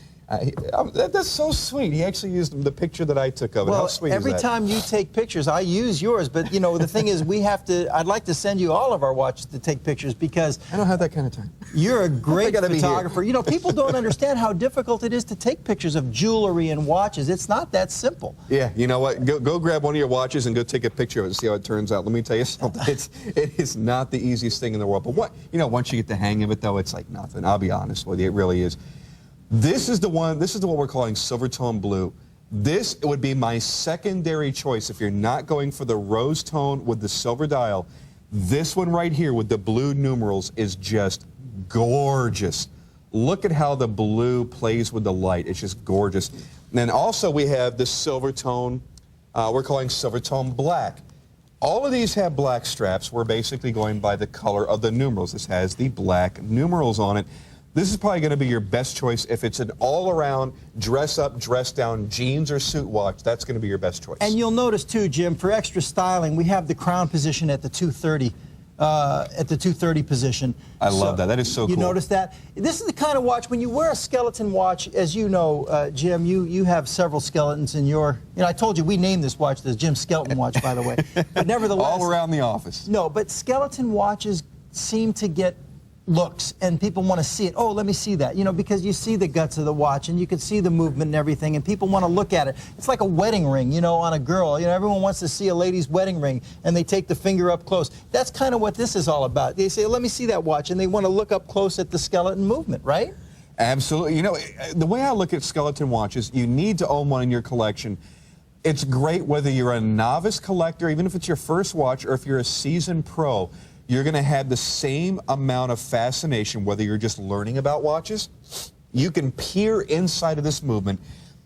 that's so sweet. He actually used the picture that I took of it. Well, how sweet is that? Every time you take pictures, I use yours, but you know, the thing is, I'd like to send you all of our watches to take pictures because I don't have that kind of time. You're a great photographer. You know, people don't understand how difficult it is to take pictures of jewelry and watches. It's not that simple. Yeah, you know what? Go grab one of your watches and go take a picture of it and see how it turns out. Let me tell you something. It is not the easiest thing in the world. But once you get the hang of it, though, it's like nothing. I'll be honest with you. It really is. This is the one we're calling silver tone blue. This would be my secondary choice if you're not going for the rose tone with the silver dial. This one right here with the blue numerals is just gorgeous. Look at how the blue plays with the light. It's just gorgeous. And then also we have the silver tone, we're calling silver tone black. All of these have black straps. We're basically going by the color of the numerals. This has the black numerals on it. This is probably going to be your best choice. If it's an all-around dress-up, dress-down jeans or suit watch, that's going to be your best choice. And you'll notice too, Jim, for extra styling, we have the crown position at the 230. At the 230 position. I love that. That is so cool. You notice that? This is the kind of watch, when you wear a skeleton watch, as you know, Jim, you have several skeletons in your, I told you we named this watch the Jim Skelton watch, by the way. But nevertheless. All around the office. No, but skeleton watches seem to get looks, and people want to see it. Oh, let me see that. Because you see the guts of the watch, and you can see the movement and everything, and people want to look at it. It's like a wedding ring, on a girl. Everyone wants to see a lady's wedding ring, and they take the finger up close. That's kind of what this is all about. They say, let me see that watch, and they want to look up close at the skeleton movement, right? Absolutely. The way I look at skeleton watches, you need to own one in your collection. It's great whether you're a novice collector, even if it's your first watch, or if you're a seasoned pro. You're going to have the same amount of fascination whether you're just learning about watches. You can peer inside of this movement.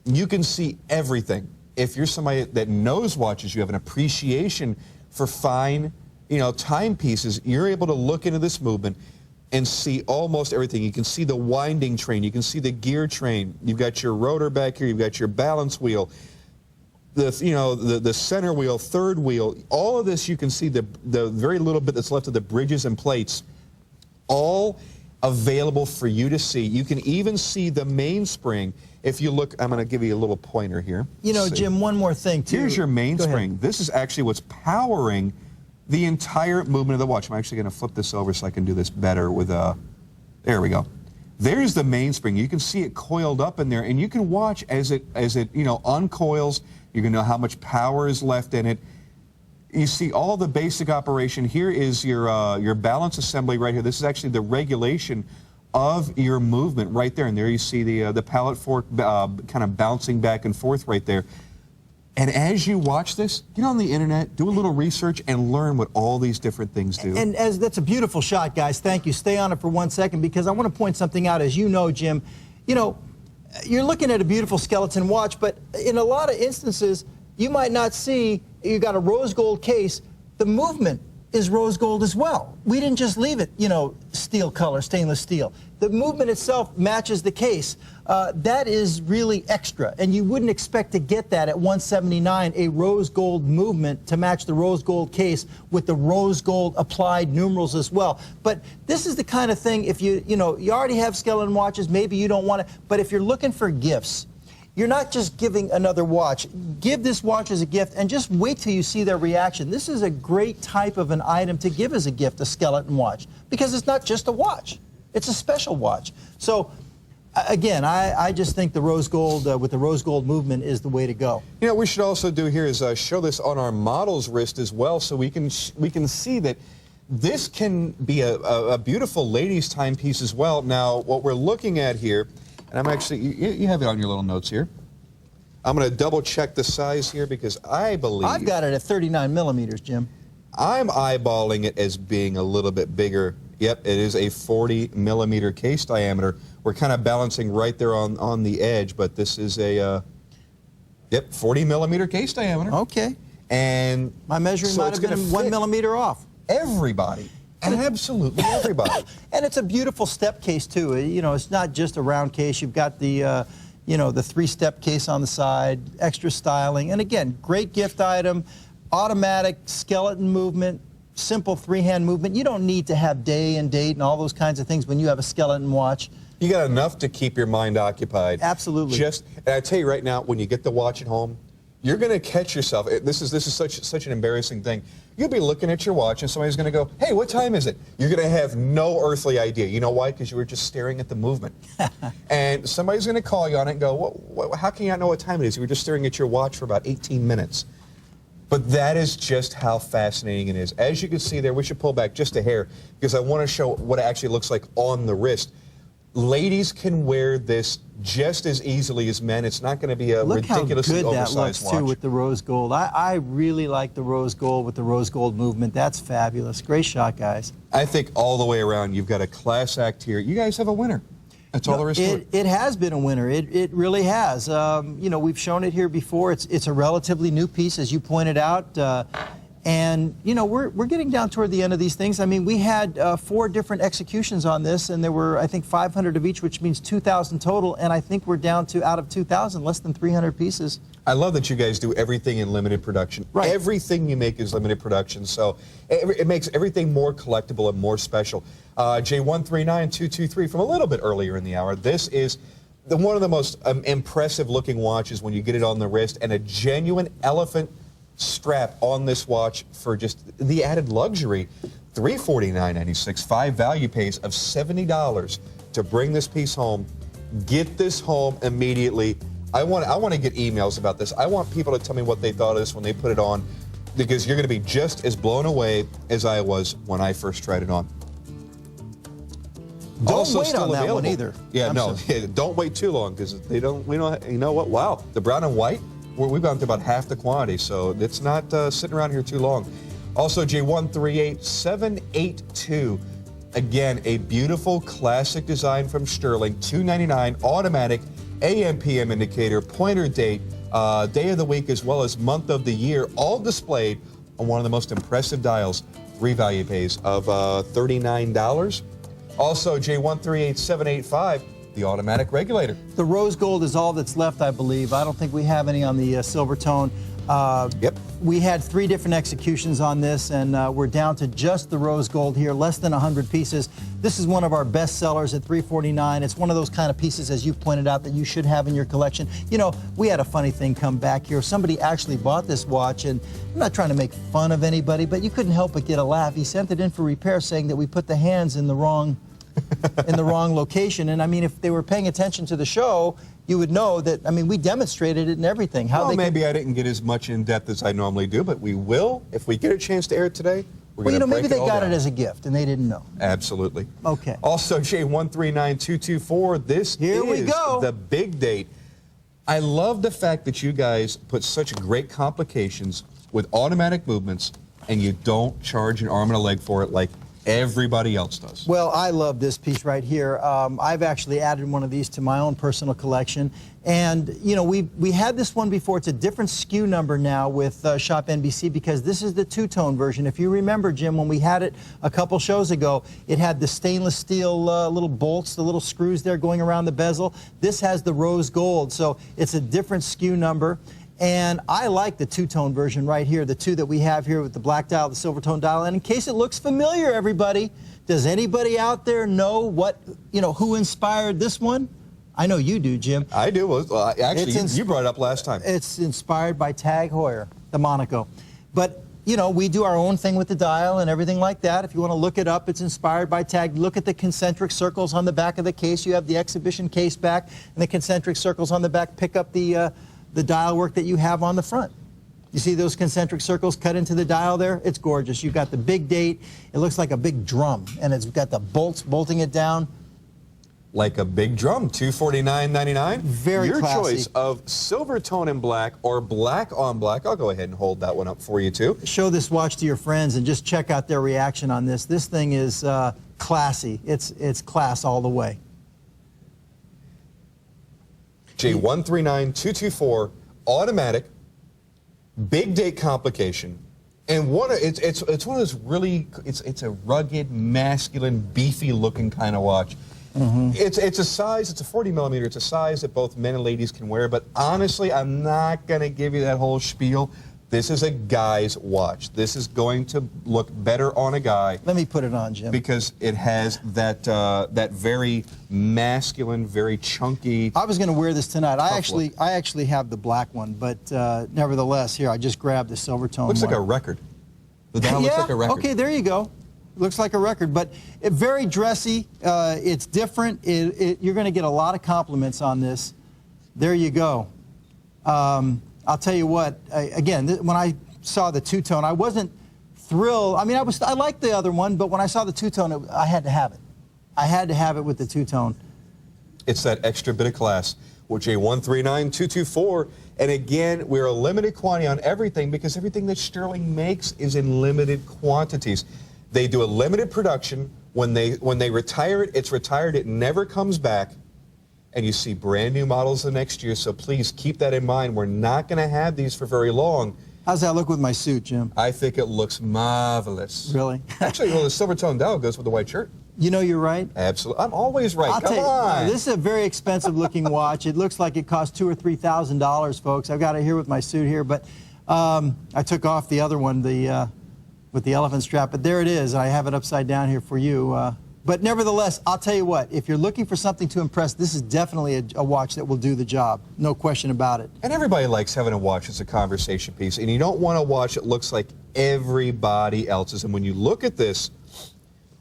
You can see everything. If you're somebody that knows watches, you have an appreciation for fine, timepieces, you're able to look into this movement and see almost everything. You can see the winding train. You can see the gear train. You've got your rotor back here. You've got your balance wheel. The center wheel, third wheel, all of this you can see the very little bit that's left of the bridges and plates, all available for you to see. You can even see the mainspring. If you look, I'm going to give you a little pointer here. Jim, one more thing too. Here's your mainspring. This is actually what's powering the entire movement of the watch. I'm actually going to flip this over so I can do this better with there we go. There's the mainspring. You can see it coiled up in there, and you can watch as it uncoils. You're going to know how much power is left in it. You see all the basic operation. Here is your balance assembly right here. This is actually the regulation of your movement right there. And there you see the pallet fork kind of bouncing back and forth right there. And as you watch this, get on the internet, do a little research, and learn what all these different things do. And as that's a beautiful shot, guys. Thank you. Stay on it for 1 second, because I want to point something out. As you know, Jim, you're looking at a beautiful skeleton watch, but in a lot of instances, you might not see, you got a rose gold case, the movement is rose gold as well. We didn't just leave it, steel color, stainless steel. The movement itself matches the case. That is really extra, and you wouldn't expect to get that at $179, a rose gold movement to match the rose gold case with the rose gold applied numerals as well. But this is the kind of thing, if you already have skeleton watches, maybe you don't want it, but if you're looking for gifts, you're not just giving another watch. Give this watch as a gift and just wait till you see their reaction. This is a great type of an item to give as a gift, a skeleton watch, because it's not just a watch. It's a special watch. So, again, I just think the rose gold, with the rose gold movement, is the way to go. What we should also do here is show this on our model's wrist as well, so we can see that this can be a beautiful ladies' timepiece as well. Now, what we're looking at here, and I'm actually, you have it on your little notes here. I'm going to double check the size here because I believe... I've got it at 39 millimeters, Jim. I'm eyeballing it as being a little bit bigger. Yep, it is a 40 millimeter case diameter. We're kind of balancing right there on the edge, but this is a, 40 millimeter case diameter. Okay. And my measuring might have been 1 millimeter off. Everybody. And absolutely everybody. And it's a beautiful step case too. It's not just a round case. You've got the, the 3-step case on the side, extra styling, and again, great gift item, automatic skeleton movement, simple 3-hand movement. You don't need to have day and date and all those kinds of things when you have a skeleton watch. You got enough to keep your mind occupied. Absolutely. And I tell you right now, when you get the watch at home, you're going to catch yourself. This is such an embarrassing thing. You'll be looking at your watch and somebody's going to go, hey, what time is it? You're going to have no earthly idea. You know why? Because you were just staring at the movement. And somebody's going to call you on it and go, how can you not know what time it is? You were just staring at your watch for about 18 minutes. But that is just how fascinating it is. As you can see there, we should pull back just a hair because I want to show what it actually looks like on the wrist. Ladies can wear this just as easily as men. It's not going to be a ridiculously oversized watch. Look how good that looks, too, with the rose gold. I really like the rose gold with the rose gold movement. That's fabulous. Great shot, guys. I think all the way around, you've got a class act here. You guys have a winner. That's all there is to it. It has been a winner. It really has. We've shown it here before. It's a relatively new piece, as you pointed out. And, you know, we're getting down toward the end of these things. I mean, we had 4 different executions on this, and there were, I think, 500 of each, which means 2,000 total. And I think we're down to, out of 2,000, less than 300 pieces. I love that you guys do everything in limited production. Right. Everything you make is limited production, so it makes everything more collectible and more special. J139223 from a little bit earlier in the hour. This is one of the most impressive looking watches when you get it on the wrist, and a genuine elephant strap on this watch for just the added luxury. $349.96, 5 value pays of $70 to bring this piece home. Get this home immediately. I want to get emails about this. I want people to tell me what they thought of this when they put it on, because you're going to be just as blown away as I was when I first tried it on. Don't also wait still on that available. one either. Yeah, don't wait too long, because we don't, you know what, wow, the brown and white, we've gone through about half the quantity, so it's not sitting around here too long. Also, J138782, again, a beautiful classic design from Stuhrling, $299, automatic, AM, PM indicator, pointer date, day of the week, as well as month of the year, all displayed on one of the most impressive dials. 3 value pays of $39. Also, J138785, the automatic regulator. The rose gold is all that's left, I believe. I don't think we have any on the silver tone. Yep. We had 3 different executions on this, and we're down to just the rose gold here, less than 100 pieces. This is one of our best sellers at $349. It's one of those kind of pieces, as you pointed out, that you should have in your collection. You know, we had a funny thing come back here. Somebody actually bought this watch, and I'm not trying to make fun of anybody, but you couldn't help but get a laugh. He sent it in for repair, saying that we put the hands in the wrong location. And I mean, if they were paying attention to the show, you would know that, I mean, we demonstrated it and everything. Well, maybe I didn't get as much in depth as I normally do, but we will. If we get a chance to air it today, we're going to break it all down. Maybe they got it as a gift and they didn't know. Absolutely. Okay. Also, J139224, this Here we is go. the big date. I love the fact that you guys put such great complications with automatic movements, and you don't charge an arm and a leg for it like everybody else does. Well, I love this piece right here. I've actually added one of these to my own personal collection. And, you know, we had this one before. It's a different SKU number now with ShopNBC, because this is the 2-tone version. If you remember, Jim, when we had it a couple shows ago, it had the stainless steel little bolts, the little screws there going around the bezel. This has the rose gold, so it's a different SKU number. And I like the 2-tone version right here, the 2 that we have here with the black dial, the silver tone dial. And in case it looks familiar, everybody, does anybody out there know what, you know, who inspired this one? I know you do, Jim. I do. Well, actually, you brought it up last time. It's inspired by Tag Heuer, the Monaco. But, you know, we do our own thing with the dial and everything like that. If you want to look it up, it's inspired by Tag. Look at the concentric circles on the back of the case. You have the exhibition case back, and the concentric circles on the back pick up the dial work that you have on the front. You see those concentric circles cut into the dial there? It's gorgeous. You've got the big date. It looks like a big drum, and it's got the bolts bolting it down. Like a big drum, $249.99. Very Your classy. choice of silver tone and black or black on black. I'll go ahead and hold that one up for you, too. Show this watch to your friends and just check out their reaction on this. This thing is classy. It's class all the way. J139224, automatic, big date complication, and it's one of those really, it's a rugged, masculine, beefy looking kind of watch. Mm-hmm. It's a size, it's a 40 millimeter, it's a size that both men and ladies can wear, but honestly, I'm not going to give you that whole spiel. This is a guy's watch. This is going to look better on a guy. Let me put it on, Jim. Because it has that very masculine, very chunky. I was going to wear this tonight. I actually have the black one, but nevertheless, here I just grabbed the silver tone. Looks like a record. The dial looks like a record. Okay, there you go. Looks like a record, but very dressy. It's different. You're going to get a lot of compliments on this. There you go. I'll tell you what, again, when I saw the 2-tone, I wasn't thrilled. I mean, I liked the other one, but when I saw the 2-tone, I had to have it. I had to have it with the 2-tone. It's that extra bit of class, with J139224. And again, we're a limited quantity on everything, because everything that Stuhrling makes is in limited quantities. They do a limited production. When they retire it, it's retired. It never comes back. And you see brand new models the next year, so please keep that in mind. We're not going to have these for very long. How's that look with my suit, Jim? I think it looks marvelous. Really? Actually, well, the silver tone dial goes with the white shirt. You know you're right. Absolutely. I'm always right. I'll Come tell you, on. this is a very expensive looking watch. It looks like it cost $2,000 or $3,000, folks. I've got it here with my suit here, but I took off the other one, with the elephant strap, but there it is. I have it upside down here for you. But nevertheless, I'll tell you what, if you're looking for something to impress, this is definitely a watch that will do the job. No question about it. And everybody likes having a watch as a conversation piece, and you don't want a watch that looks like everybody else's. And when you look at this,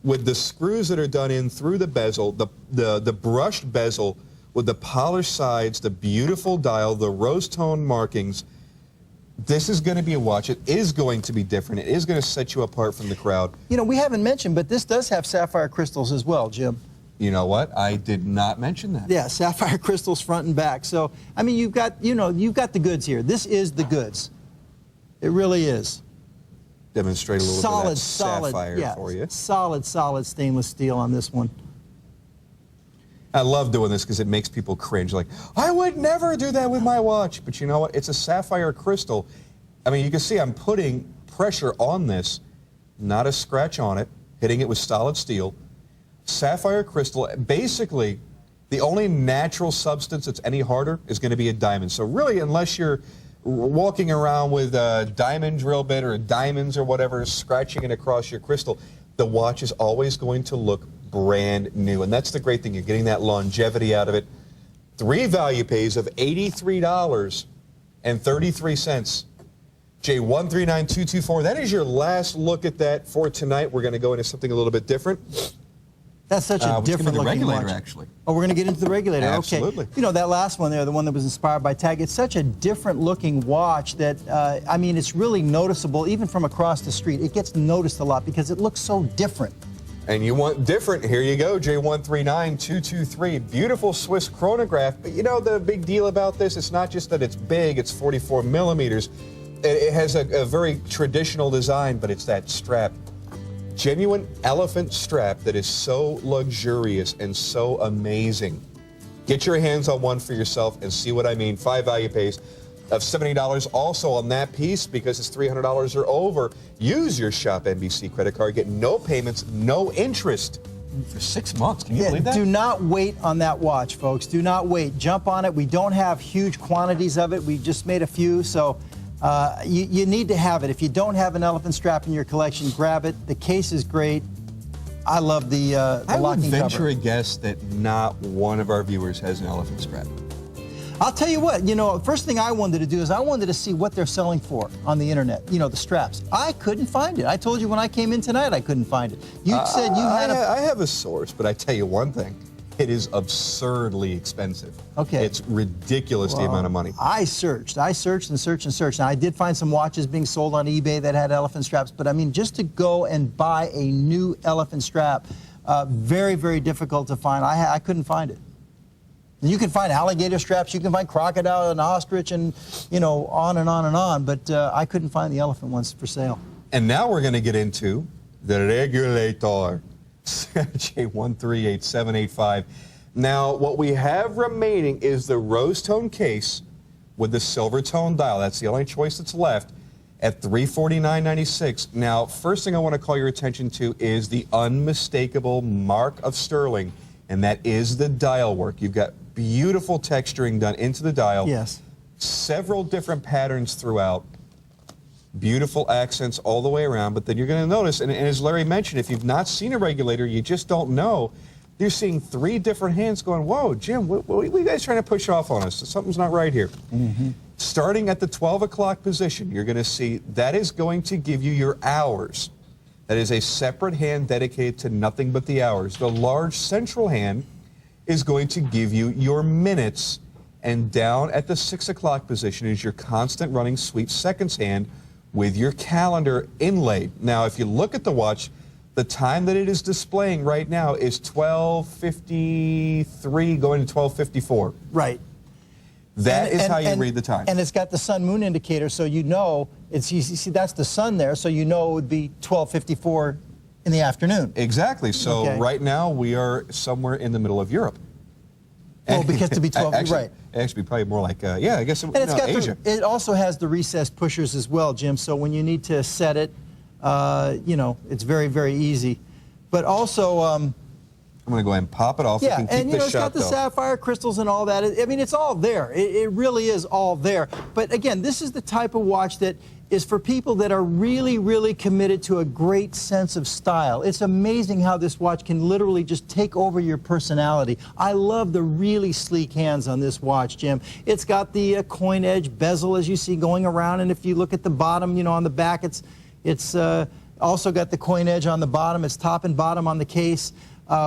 with the screws that are done in through the bezel, the brushed bezel with the polished sides, the beautiful dial, the rose tone markings, this is going to be a watch. It is going to be different. It is going to set you apart from the crowd. You know, we haven't mentioned, but this does have sapphire crystals as well, Jim. You know what? I did not mention that. Yeah, sapphire crystals front and back. So, I mean, you've got the goods here. This is the goods. It really is. Demonstrate a little bit of that sapphire for you. Solid stainless steel on this one. I love doing this because it makes people cringe. Like, I would never do that with my watch. But you know what? It's a sapphire crystal. I mean, you can see I'm putting pressure on this, not a scratch on it, hitting it with solid steel. Sapphire crystal, basically, the only natural substance that's any harder is going to be a diamond. So really, unless you're walking around with a diamond drill bit or diamonds or whatever, scratching it across your crystal, the watch is always going to look brand new. And that's the great thing. You're getting that longevity out of it. 3 value pays of $83.33. J139224. That is your last look at that for tonight. We're going to go into something a little bit different. That's such a different looking regulator, watch. actually. Oh, we're going to get into the regulator. Absolutely. Okay. You know, that last one there, the one that was inspired by Tag, it's such a different looking watch that, I mean, it's really noticeable, even from across the street. It gets noticed a lot because it looks so different. And you want different, here you go, J139223. Beautiful Swiss chronograph. But you know the big deal about this, it's not just that it's big, it's 44 millimeters. It has a very traditional design, but it's that strap. Genuine elephant strap that is so luxurious and so amazing. Get your hands on one for yourself and see what I mean. 5 value pays of $70 also on that piece because it's $300 or over. Use your ShopNBC credit card. Get no payments, no interest for 6 months. Can you believe that? Do not wait on that watch, folks. Do not wait. Jump on it. We don't have huge quantities of it. We just made a few, so you need to have it. If you don't have an elephant strap in your collection, grab it. The case is great. I love the locking cover. I would venture a guess that not one of our viewers has an elephant strap. I'll tell you what, you know, first thing I wanted to do is I wanted to see what they're selling for on the internet, you know, the straps. I couldn't find it. I told you when I came in tonight I couldn't find it. You said you had I have a source, but I tell you one thing. It is absurdly expensive. Okay. It's ridiculous, the amount of money. I searched and searched. Now, I did find some watches being sold on eBay that had elephant straps, but I mean, just to go and buy a new elephant strap, very, very difficult to find. I couldn't find it. You can find alligator straps, you can find crocodile and ostrich and, you know, on and on and on, but I couldn't find the elephant ones for sale. And now we're going to get into the regulator. J138785. Now, what we have remaining is the rose tone case with the silver tone dial. That's the only choice that's left at $349.96. Now, first thing I want to call your attention to is the unmistakable mark of Stuhrling, and that is the dial work. You've got beautiful texturing done into the dial. Yes. Several different patterns throughout. Beautiful accents all the way around, but then you're going to notice, and as Larry mentioned, if you've not seen a regulator, you just don't know. You're seeing 3 different hands going, whoa, Jim, what are you guys trying to push off on us? Something's not right here. Mm-hmm. Starting at the 12 o'clock position, you're going to see that is going to give you your hours. That is a separate hand dedicated to nothing but the hours. The large central hand is going to give you your minutes, and down at the 6 o'clock position is your constant running sweep seconds hand with your calendar inlaid. Now, if you look at the watch, the time that it is displaying right now is 12:53 going to 12:54. Right. That is how you read the time. And it's got the sun-moon indicator, so you know, you see that's the sun there, so you know it would be 12:54 in the afternoon. Exactly. So right now we are somewhere in the middle of Europe. Well, because to be 12, actually, right. Actually, probably more like, yeah, I guess And it's got Asia. it also has the recessed pushers as well, Jim. So when you need to set it, you know, it's very, very easy. But also, I'm going to go ahead and pop it off. yeah, We can keep and you know, this it's got shot, the though. sapphire crystals and all that. I mean, it's all there. It really is all there. But again, this is the type of watch that is for people that are really, really committed to a great sense of style. It's amazing how this watch can literally just take over your personality. I love the really sleek hands on this watch, Jim. It's got the coin edge bezel, as you see, going around, and if you look at the bottom, you know, on the back, it's also got the coin edge on the bottom. It's top and bottom on the case.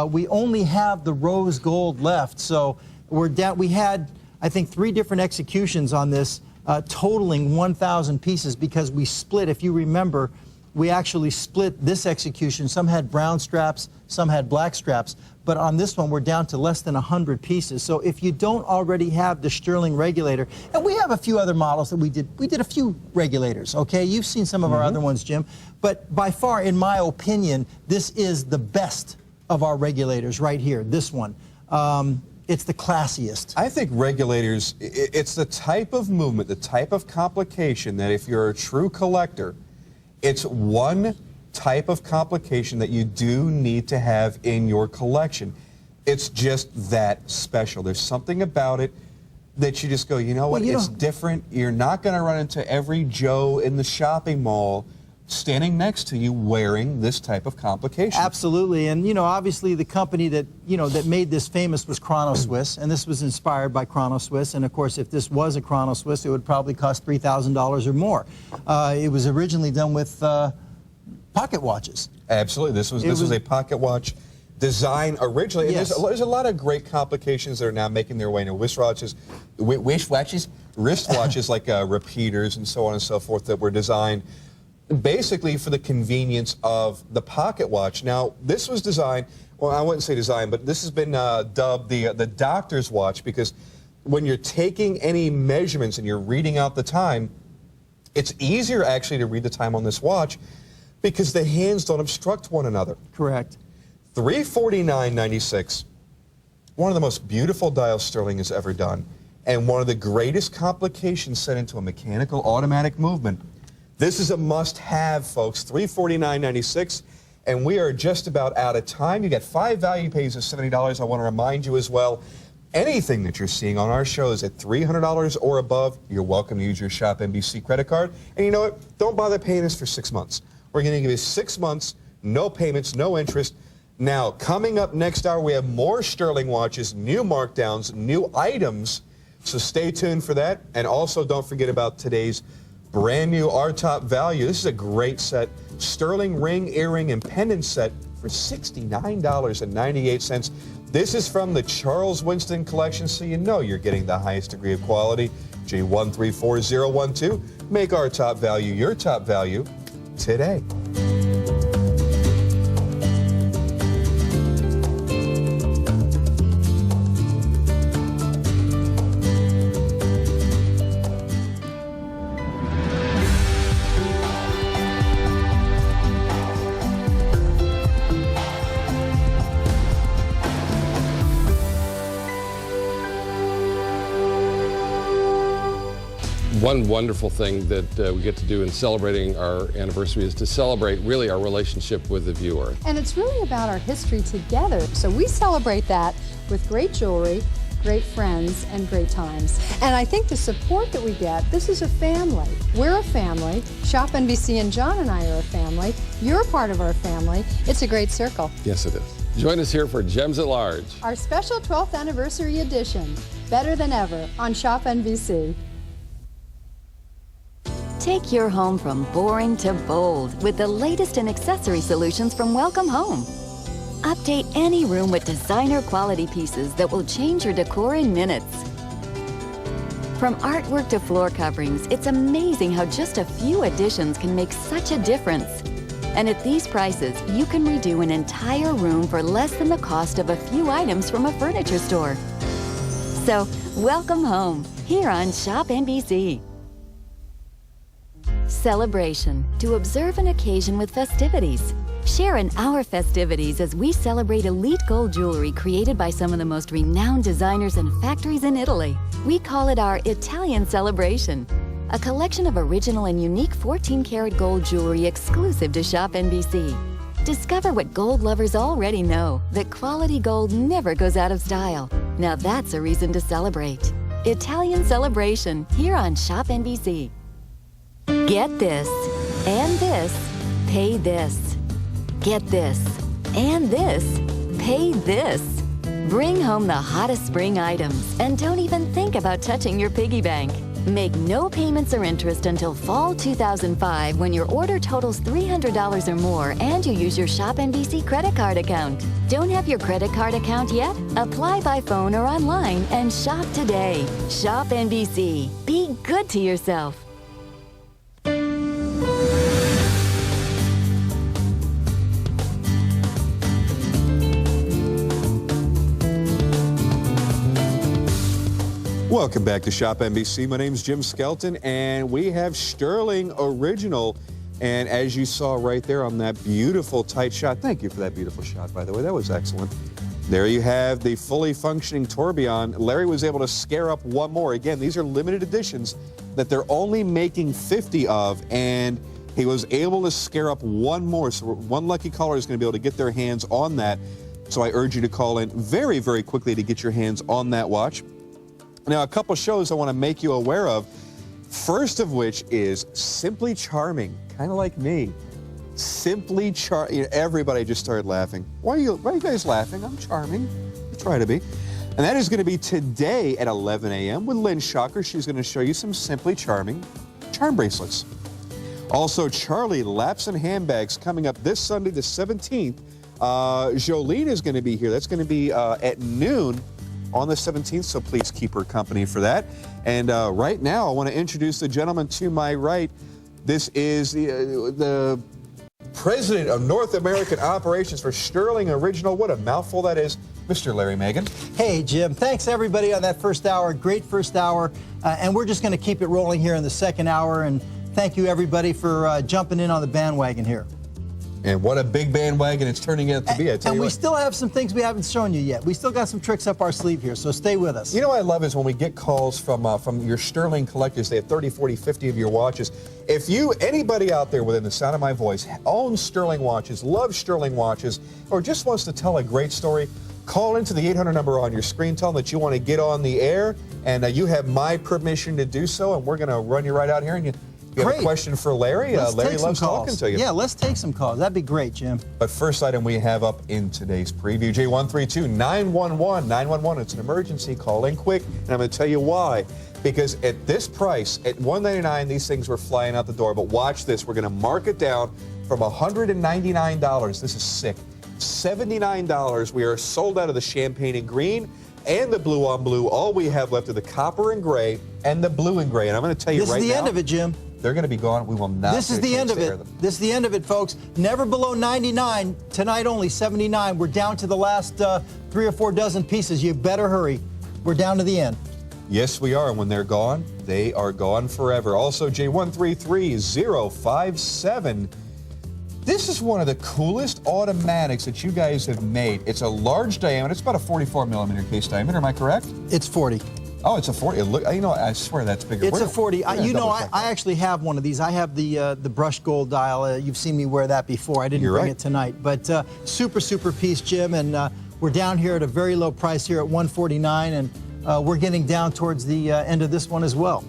We only have the rose gold left, so we're down. We had, I think, 3 different executions on this, totaling 1,000 pieces because we split. If you remember, we actually split this execution. Some had brown straps, some had black straps, but on this one we're down to less than 100 pieces. So if you don't already have the Stuhrling regulator, and we have a few other models that we did a few regulators, okay? You've seen some of our other ones, Jim, but by far, in my opinion, this is the best of our regulators right here, this one. It's the classiest. I think regulators, it's the type of movement, the type of complication that if you're a true collector, it's one type of complication that you do need to have in your collection. It's just that special. There's something about it that you just go, you know what, it's different. You're not going to run into every Joe in the shopping mall standing next to you wearing this type of complication. Absolutely, and you know, obviously the company that, you know, that made this famous was Chrono Swiss, and this was inspired by Chrono Swiss, and of course if this was a Chrono Swiss, it would probably cost $3,000 or more. It was originally done with pocket watches. Absolutely, this was a pocket watch design originally, and Yes. there's a lot of great complications that are now making their way into wristwatches like repeaters and so on and so forth that were designed basically for the convenience of the pocket watch. Now, this was designed, well, I wouldn't say designed, but this has been dubbed the doctor's watch because when you're taking any measurements and you're reading out the time, it's easier actually to read the time on this watch because the hands don't obstruct one another. Correct. $349.96, one of the most beautiful dials Stuhrling has ever done, and one of the greatest complications set into a mechanical automatic movement. This is a must-have, folks. $349.96, and we are just about out of time. You get 5 value pays of $70. I want to remind you as well, anything that you're seeing on our shows at $300 or above, you're welcome to use your ShopNBC credit card. And you know what? Don't bother paying us for 6 months. We're going to give you 6 months, no payments, no interest. Now, coming up next hour, we have more Stuhrling watches, new markdowns, new items. So stay tuned for that. And also, don't forget about today's brand new Our Top Value. This is a great set. Stuhrling ring, earring, and pendant set for $69.98. This is from the Charles Winston collection, so you know you're getting the highest degree of quality. G134012. Make Our Top Value your top value today. One wonderful thing that we get to do in celebrating our anniversary is to celebrate really our relationship with the viewer. And it's really about our history together. So we celebrate that with great jewelry, great friends, and great times. And I think the support that we get, this is a family. We're a family. ShopNBC and John and I are a family. You're a part of our family. It's a great circle. Yes, it is. Join us here for Gems at Large. Our special 12th anniversary edition, Better Than Ever, on ShopNBC. Take your home from boring to bold with the latest in accessory solutions from Welcome Home. Update any room with designer quality pieces that will change your decor in minutes. From artwork to floor coverings, it's amazing how just a few additions can make such a difference. And at these prices, you can redo an entire room for less than the cost of a few items from a furniture store. So, welcome home, here on ShopNBC. Celebration, to observe an occasion with festivities. Share in our festivities as we celebrate elite gold jewelry created by some of the most renowned designers and factories in Italy. We call it our Italian Celebration, a collection of original and unique 14-karat gold jewelry exclusive to ShopNBC. Discover what gold lovers already know, that quality gold never goes out of style. Now that's a reason to celebrate. Italian Celebration, here on ShopNBC. Get this, and this, pay this. Get this, and this, pay this. Bring home the hottest spring items and don't even think about touching your piggy bank. Make no payments or interest until fall 2005 when your order totals $300 or more and you use your ShopNBC credit card account. Don't have your credit card account yet? Apply by phone or online and shop today. ShopNBC. Be good to yourself. Welcome back to Shop NBC. My name's Jim Skelton, and we have Stuhrling Original. And as you saw right there on that beautiful tight shot, thank you for that beautiful shot, by the way. That was excellent. There you have the fully functioning tourbillon. Larry was able to scare up one more. Again, these are limited editions that they're only making 50 of, and he was able to scare up one more. So one lucky caller is going to be able to get their hands on that. So I urge you to call in very, very quickly to get your hands on that watch. Now, a couple shows I want to make you aware of. First of which is Simply Charming, kind of like me. Simply Charming. You know, everybody just started laughing. Why are you guys laughing? I'm charming. I try to be. And that is going to be today at 11 a.m. with Lynn Shocker. She's going to show you some Simply Charming charm bracelets. Also, Charlie Laps and Handbags coming up this Sunday, the 17th. Jolene is going to be here. That's going to be at noon on the 17th, so please keep her company for that. And right now, I want to introduce the gentleman to my right. This is the president of North American Operations for Stuhrling Original. What a mouthful that is, Mr. Larry Magen. Hey, Jim. Thanks, everybody, on that first hour. Great first hour. And we're just going to keep it rolling here in the second hour. And thank you, everybody, for jumping in on the bandwagon here. And what a big bandwagon it's turning out to be, I tell you what. We still have some things we haven't shown you yet. We still got some tricks up our sleeve here, so stay with us. You know what I love is when we get calls from your Stuhrling collectors. They have 30, 40, 50 of your watches. If anybody out there within the sound of my voice owns Stuhrling watches, loves Stuhrling watches, or just wants to tell a great story, call into the 800 number on your screen. Tell them that you want to get on the air, and you have my permission to do so, and we're going to run you right out here. And you have a question for Larry? Larry loves talking to you. Yeah, let's take some calls. That'd be great, Jim. But first item we have up in today's preview, J132-911. 911, it's an emergency. Call in quick, and I'm going to tell you why. Because at this price, at $199, these things were flying out the door. But watch this. We're going to mark it down from $199. This is sick. $79. We are sold out of the champagne and green and the blue on blue. All we have left are the copper and gray and the blue and gray. And I'm going to tell you right now. This is the end of it, Jim. They're going to be gone. We will not. This is the end of it. This is the end of it, folks. Never below 99. Tonight only 79. We're down to the last 3 or 4 dozen pieces. You better hurry. We're down to the end. Yes, we are. And when they're gone, they are gone forever. Also, J133057. This is one of the coolest automatics that you guys have made. It's a large diameter. It's about a 44 millimeter case diameter. Am I correct? It's 40. Oh, it's a 40. Look, you know, I swear that's bigger. It's a 40. I actually have one of these. I have the brushed gold dial. You've seen me wear that before. I didn't bring it tonight. But super piece, Jim. And we're down here at a very low price here at $149. And we're getting down towards the end of this one as well.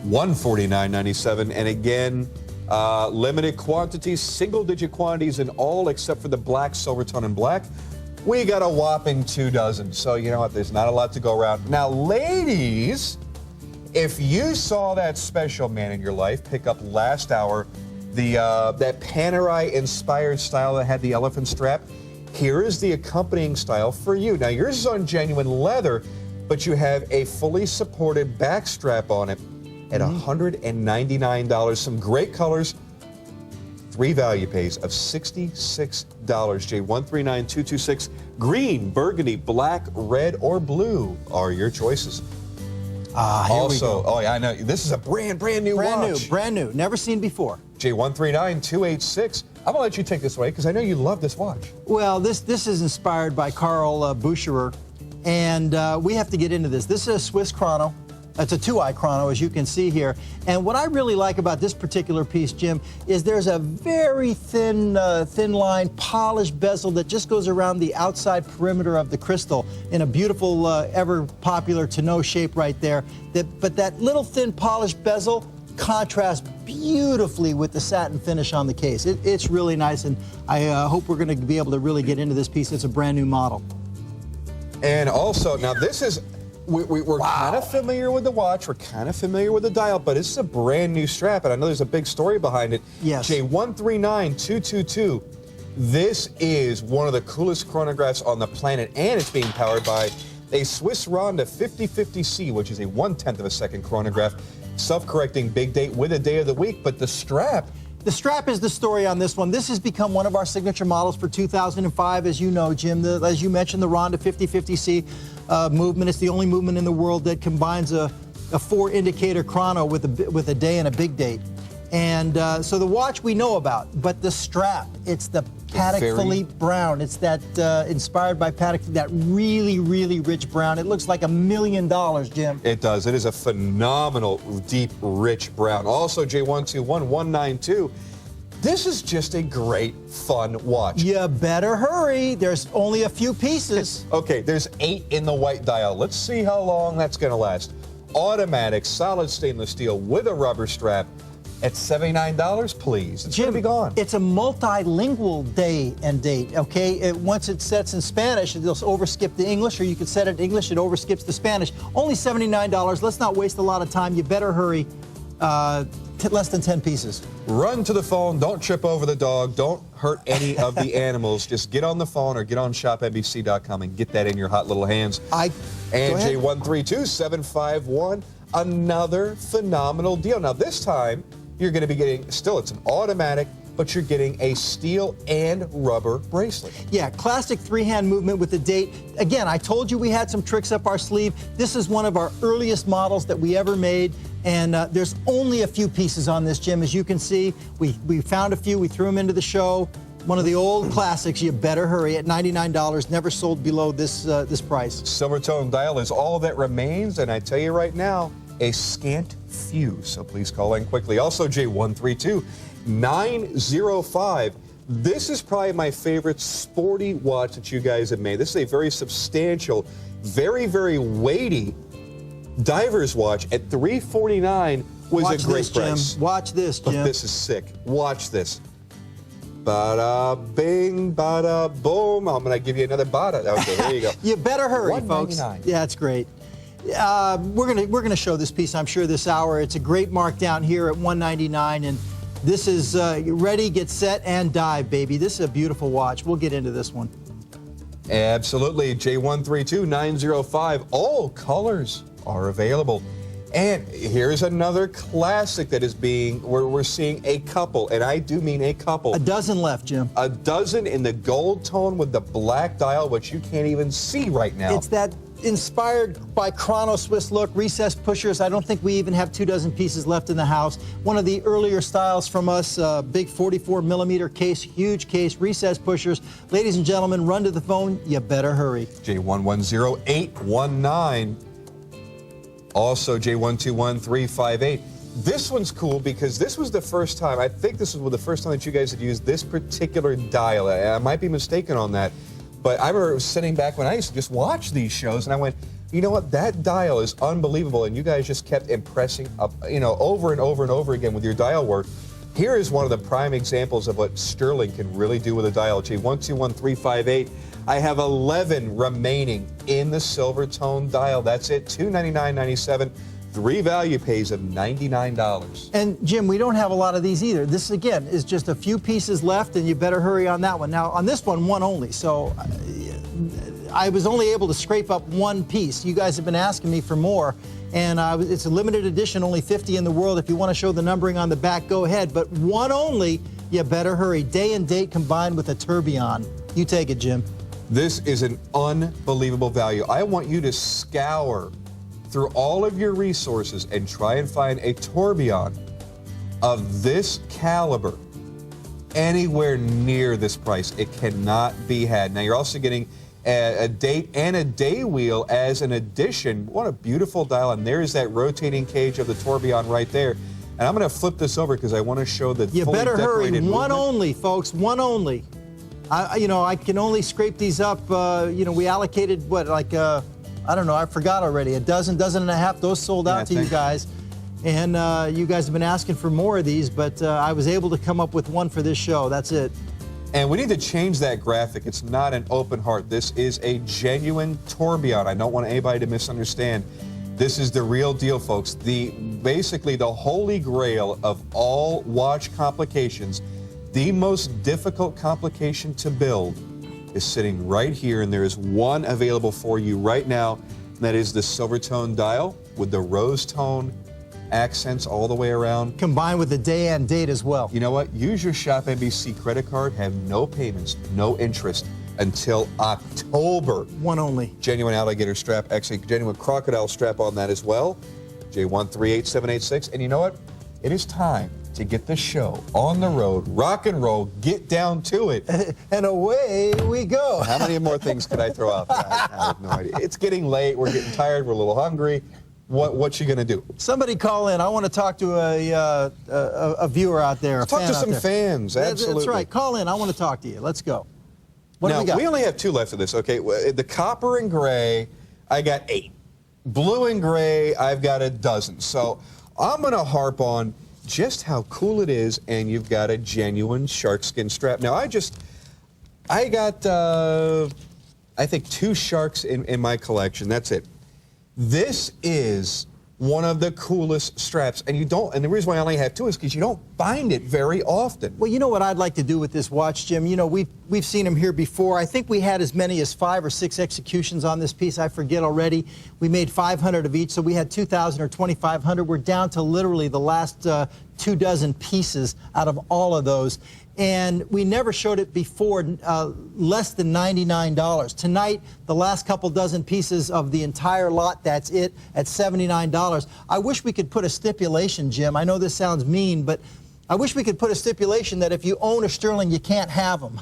$149.97. And again, limited quantities, single-digit quantities in all except for the black, Silvertone, and black. We got a whopping 2 dozen, so you know what, there's not a lot to go around. Now, ladies, if you saw that special man in your life pick up last hour, that Panerai-inspired style that had the elephant strap, here is the accompanying style for you. Now, yours is on genuine leather, but you have a fully supported back strap on it at $199. Some great colors. 3 value pays of $66. J139226. Green, burgundy, black, red, or blue are your choices. Here we go. Oh yeah, I know. This is a brand new watch. Brand new. Never seen before. J139286. I'm gonna let you take this away because I know you love this watch. Well, this is inspired by Carl Bucherer. And we have to get into this. This is a Swiss chrono. It's a 2-eye chrono, as you can see here. And what I really like about this particular piece, Jim, is there's a very thin line, polished bezel that just goes around the outside perimeter of the crystal in a beautiful, ever popular to-know shape right there. But that little thin polished bezel contrasts beautifully with the satin finish on the case. It's really nice, and I hope we're going to be able to really get into this piece. It's a brand new model. And also, now this is, we're kind of familiar with the watch, we're kind of familiar with the dial, but it's a brand new strap, and I know there's a big story behind it. Yes. J139222. This is one of the coolest chronographs on the planet, and it's being powered by a Swiss Ronda 5050C, which is a 1/10 of a second chronograph, self-correcting big date with a day of the week, but the strap. The strap is the story on this one. This has become one of our signature models for 2005, as you know, Jim. As you mentioned, the Ronda 5050C movement. It's the only movement in the world that combines a 4-indicator chrono with a day and a big date. And so the watch we know about, but the strap, it's the Patek Philippe brown. It's that inspired by Patek, that really, really rich brown. It looks like $1 million, Jim. It does. It is a phenomenal, deep, rich brown. Also, J121192. This is just a great, fun watch. You better hurry. There's only a few pieces. Okay, there's 8 in the white dial. Let's see how long that's going to last. Automatic, solid stainless steel with a rubber strap. At $79, please. It's going to be gone. It's a multilingual day and date, okay? Once it sets in Spanish, it'll overskip the English, or you can set it in English, it overskips the Spanish. Only $79. Let's not waste a lot of time. You better hurry. Less than 10 pieces. Run to the phone. Don't trip over the dog. Don't hurt any of the animals. Just get on the phone or get on ShopNBC.com and get that in your hot little hands. And J132751, another phenomenal deal. Now, this time, you're going to be getting, still, it's an automatic, but you're getting a steel and rubber bracelet. Yeah, classic 3-hand movement with the date. Again, I told you we had some tricks up our sleeve. This is one of our earliest models that we ever made, and there's only a few pieces on this, Jim. As you can see, we found a few, we threw them into the show. One of the old classics. You better hurry. At $99, never sold below this price. Silvertone dial is all that remains, and I tell you right now, a scant few, so please call in quickly. Also, J132905. This is probably my favorite sporty watch that you guys have made. This is a very substantial, very, very weighty diver's watch at $349 was a great price. Watch this, Jim. But this is sick. Watch this. Bada bing, bada boom. I'm going to give you another bada. Okay, there you go. You better hurry, folks. $199. Yeah, it's great. We're gonna show this piece, I'm sure, this hour. It's a great markdown here at $199, and this is ready, get set, and dive, baby. This is a beautiful watch. We'll get into this one. Absolutely. J132905. All colors are available. And here's another classic that is we're seeing a couple, and I do mean a couple. A dozen left, Jim. A dozen in the gold tone with the black dial, which you can't even see right now. It's that inspired by Chrono Swiss look, recessed pushers. I don't think we even have 24 pieces left in the house. One of the earlier styles from us, big 44-millimeter case, huge case, recessed pushers. Ladies and gentlemen, run to the phone. You better hurry. J110819. Also, J121358. This one's cool because this was the first time, I think this was the first time that you guys had used this particular dial. I might be mistaken on that, but I remember sitting back when I used to just watch these shows, and I went, you know what, that dial is unbelievable, and you guys just kept impressing up, over and over and over again with your dial work. Here is one of the prime examples of what Stuhrling can really do with a dial. J121358. I have 11 remaining in the silver tone dial. That's it, $299.97. 3 value pays of $99. And Jim, we don't have a lot of these either. This, again, is just a few pieces left, and you better hurry on that one. Now, on this one only, so I was only able to scrape up one piece. You guys have been asking me for more, and it's a limited edition, only 50 in the world. If you want to show the numbering on the back, go ahead. But one only, you better hurry. Day and date combined with a tourbillon. You take it, Jim. This is an unbelievable value. I want you to scour through all of your resources and try and find a tourbillon of this caliber anywhere near this price. It cannot be had. Now, you're also getting a date and a day wheel as an addition. What a beautiful dial. And there's that rotating cage of the tourbillon right there. And I'm going to flip this over because I want to show the You fully better hurry. decorated One movement. only, folks. One only. I can only scrape these up. We allocated what, like, I don't know. I forgot already. A dozen and a half. Those sold out to you guys. And you guys have been asking for more of these, but I was able to come up with one for this show. That's it. And we need to change that graphic. It's not an open heart. This is a genuine tourbillon. I don't want anybody to misunderstand. This is the real deal, folks. Basically the holy grail of all watch complications. The most difficult complication to build is sitting right here, and there is one available for you right now, and that is the silver tone dial with the rose tone accents all the way around. Combined with the day and date as well. You know what? Use your ShopNBC credit card, have no payments, no interest until October. One only. Genuine alligator strap, actually genuine crocodile strap on that as well. J138786. And you know what? It is time to get the show on the road, rock and roll, get down to it. And away we go. How many more things could I throw out there? I have no idea. It's getting late. We're getting tired. We're a little hungry. What you gonna do? Somebody call in. I want to talk to a viewer out there. Talk to some fans. Absolutely. That's right. Call in. I want to talk to you. Let's go. What do Now, we got? we only have 2 left of this, okay? The copper and gray, I got 8. Blue and gray, I've got a dozen. So I'm going to harp on just how cool it is, and you've got a genuine shark skin strap. Now, I got, I think, 2 sharks in my collection. That's it. This is one of the coolest straps, and the reason why I only have 2 is because you don't find it very often. Well, you know what I'd like to do with this watch, Jim? You know, we've seen them here before. I think we had as many as 5 or 6 executions on this piece. I forget already. We made 500 of each, so we had 2,000 or 2,500. We're down to literally the last 2 dozen pieces out of all of those. And we never showed it before less than $99. Tonight, the last couple dozen pieces of the entire lot, that's it, at $79. I wish we could put a stipulation, Jim. I know this sounds mean, but I wish we could put a stipulation that if you own a Stuhrling, you can't have them.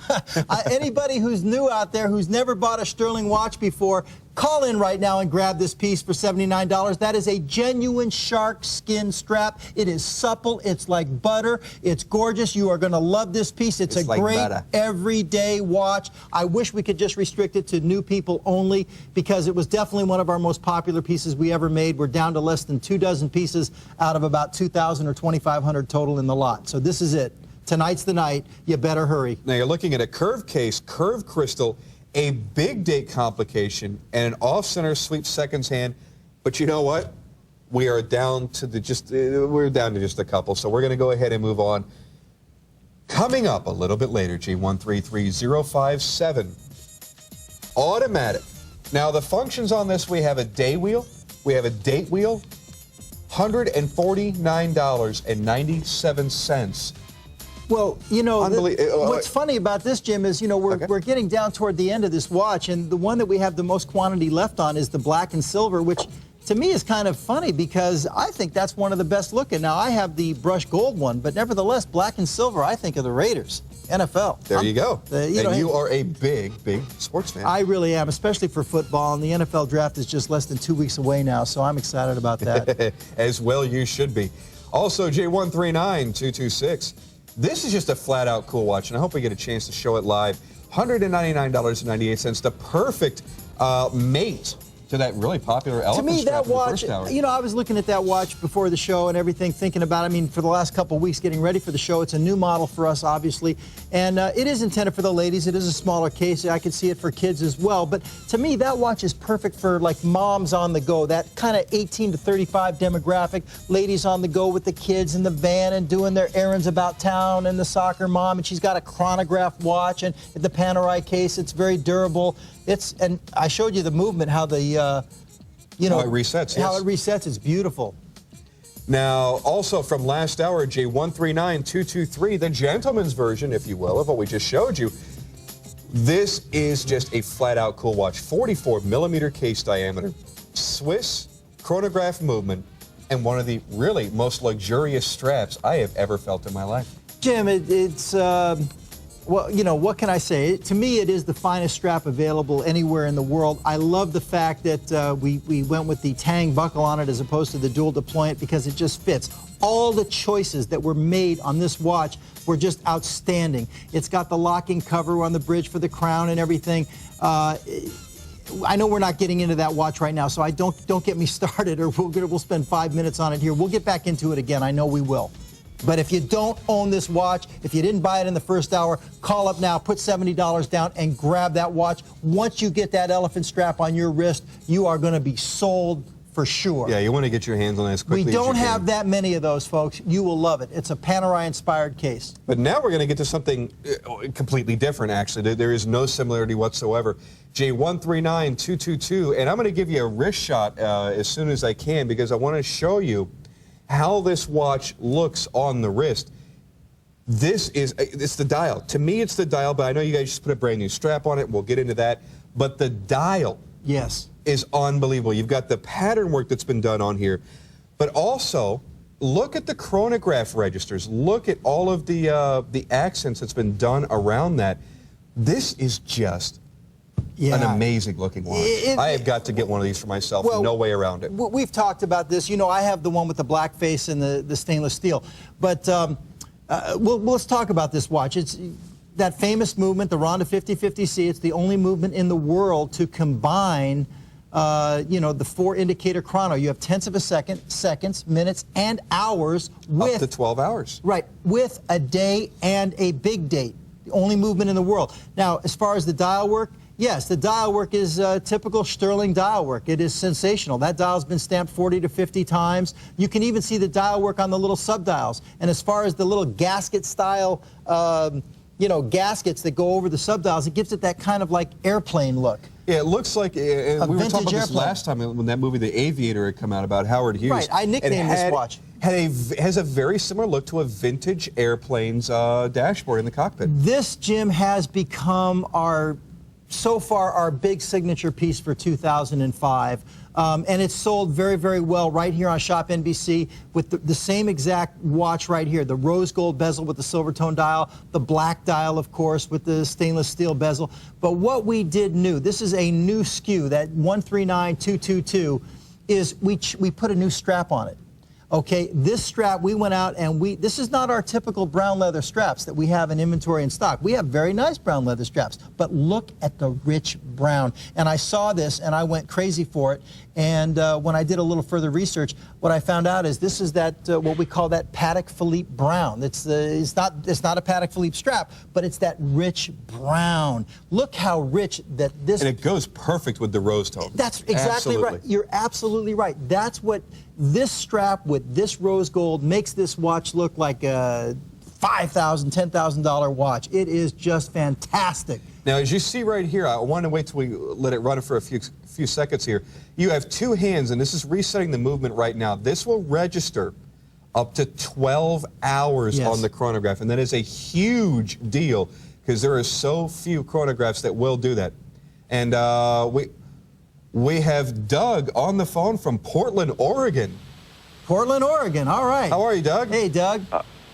Anybody who's new out there, who's never bought a Stuhrling watch before, call in right now and grab this piece for $79. That is a genuine shark skin strap. It is supple. It's like butter. It's gorgeous. You are going to love this piece. It's a like great butter. Everyday watch. I wish we could just restrict it to new people only because it was definitely one of our most popular pieces we ever made. We're down to less than 2 dozen pieces out of about 2,000 or 2,500 total in the lot. So this is it. Tonight's the night. You better hurry. Now you're looking at a curved case, curved crystal, a big date complication, and an off-center sweep seconds hand. But you know what? We are down to just a couple. So we're going to go ahead and move on. Coming up a little bit later, G133057, automatic. Now the functions on this: we have a day wheel, we have a date wheel, $149.97. Well, you know, what's funny about this, Jim, is, you know, we're getting down toward the end of this watch, and the one that we have the most quantity left on is the black and silver, which to me is kind of funny because I think that's one of the best looking. Now, I have the brushed gold one, but nevertheless, black and silver, I think of the Raiders, NFL. There you go. You are a big sports fan. I really am, especially for football, and the NFL draft is just less than 2 weeks away now, so I'm excited about that. As well you should be. Also, J139226. This is just a flat-out cool watch, and I hope we get a chance to show it live. $199.98, the perfect mate to that really popular elephant to me, strap that watch, you know, I was looking at that watch before the show and everything, thinking about it. I mean, for the last couple of weeks, getting ready for the show. It's a new model for us, obviously, and it is intended for the ladies. It is a smaller case. I could see it for kids as well. But to me, that watch is perfect for, like, moms on the go, that kind of 18 to 35 demographic, ladies on the go with the kids in the van and doing their errands about town, and the soccer mom, and she's got a chronograph watch, and the Panerai case. It's very durable. And I showed you the movement, how the, how it resets. How it resets. It's beautiful. Now, also from last hour, J139223, the gentleman's version, if you will, of what we just showed you. This is just a flat-out cool watch. 44-millimeter case diameter, Swiss chronograph movement, and one of the really most luxurious straps I have ever felt in my life. Jim, it's Well, you know, what can I say? To me, it is the finest strap available anywhere in the world. I love the fact that we went with the tang buckle on it as opposed to the dual deployment because it just fits. All the choices that were made on this watch were just outstanding. It's got the locking cover on the bridge for the crown and everything. I know we're not getting into that watch right now, so don't get me started, or we'll spend 5 minutes on it here. We'll get back into it again. I know we will. But if you don't own this watch, if you didn't buy it in the first hour, call up now, put $70 down, and grab that watch. Once you get that elephant strap on your wrist, you are going to be sold for sure. Yeah, you want to get your hands on it as quickly as you can. We don't have that many of those, folks. You will love it. It's a Panerai-inspired case. But now we're going to get to something completely different, actually. There is no similarity whatsoever. J139222, and I'm going to give you a wrist shot as soon as I can because I want to show you how this watch looks on the wrist. It's the dial. To me, it's the dial, but I know you guys just put a brand new strap on it. We'll get into that. But the dial is unbelievable. You've got the pattern work that's been done on here, but also look at the chronograph registers. Look at all of the accents that's been done around that. This is just an amazing looking watch. I have got to get one of these for myself. Well, no way around it. We've talked about this. You know, I have the one with the black face and the stainless steel. But let's talk about this watch. It's that famous movement, the Ronda 50-50C. It's the only movement in the world to combine, you know, the 4 indicator chrono. You have tenths of a second, seconds, minutes, and hours with up to 12 hours. Right, with a day and a big date. The only movement in the world. Now, as far as the dial work, yes, the dial work is typical Stuhrling dial work. It is sensational. That dial's been stamped 40 to 50 times. You can even see the dial work on the little subdials. And as far as the little gasket style, you know, gaskets that go over the subdials, it gives it that kind of like airplane look. Yeah, it looks like, we were talking about this last time when that movie, The Aviator, had come out about Howard Hughes. Right, I nicknamed this watch. Has a very similar look to a vintage airplane's dashboard in the cockpit. This, Jim, has become so far our big signature piece for 2005. And it's sold very, very well right here on ShopNBC with the same exact watch right here, the rose gold bezel with the silver tone dial, the black dial, of course, with the stainless steel bezel. But what we did new, this is a new SKU, that 139222, is we put a new strap on it. Okay, this strap, we went out and this is not our typical brown leather straps that we have in inventory in stock. We have very nice brown leather straps, but look at the rich brown. And I saw this and I went crazy for it. And when I did a little further research, what I found out is this is that, what we call that Patek Philippe brown. It's not a Patek Philippe strap, but it's that rich brown. Look how rich that this. And it goes perfect with the rose tone. That's exactly right. You're absolutely right. That's what this strap with this rose gold makes this watch look like a $5,000, $10,000 watch. It is just fantastic. Now, as you see right here, I want to wait till we let it run for a few seconds here. You have 2 hands, and this is resetting the movement right now. This will register up to 12 hours on the chronograph, and that is a huge deal because there are so few chronographs that will do that. And we have Doug on the phone from Portland, Oregon. Portland, Oregon. All right. How are you, Doug? Hey, Doug.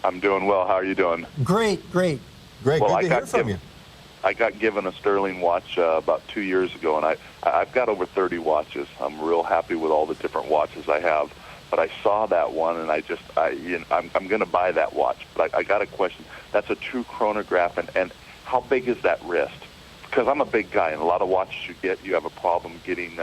I'm doing well. How are you doing? Great, great. Great. Well, Good to hear from you. I got given a Stuhrling watch about 2 years ago, and I've got over 30 watches. I'm real happy with all the different watches I have. But I saw that one, and I'm going to buy that watch. But I got a question. That's a true chronograph, and how big is that wrist? Because I'm a big guy, and a lot of watches you have a problem getting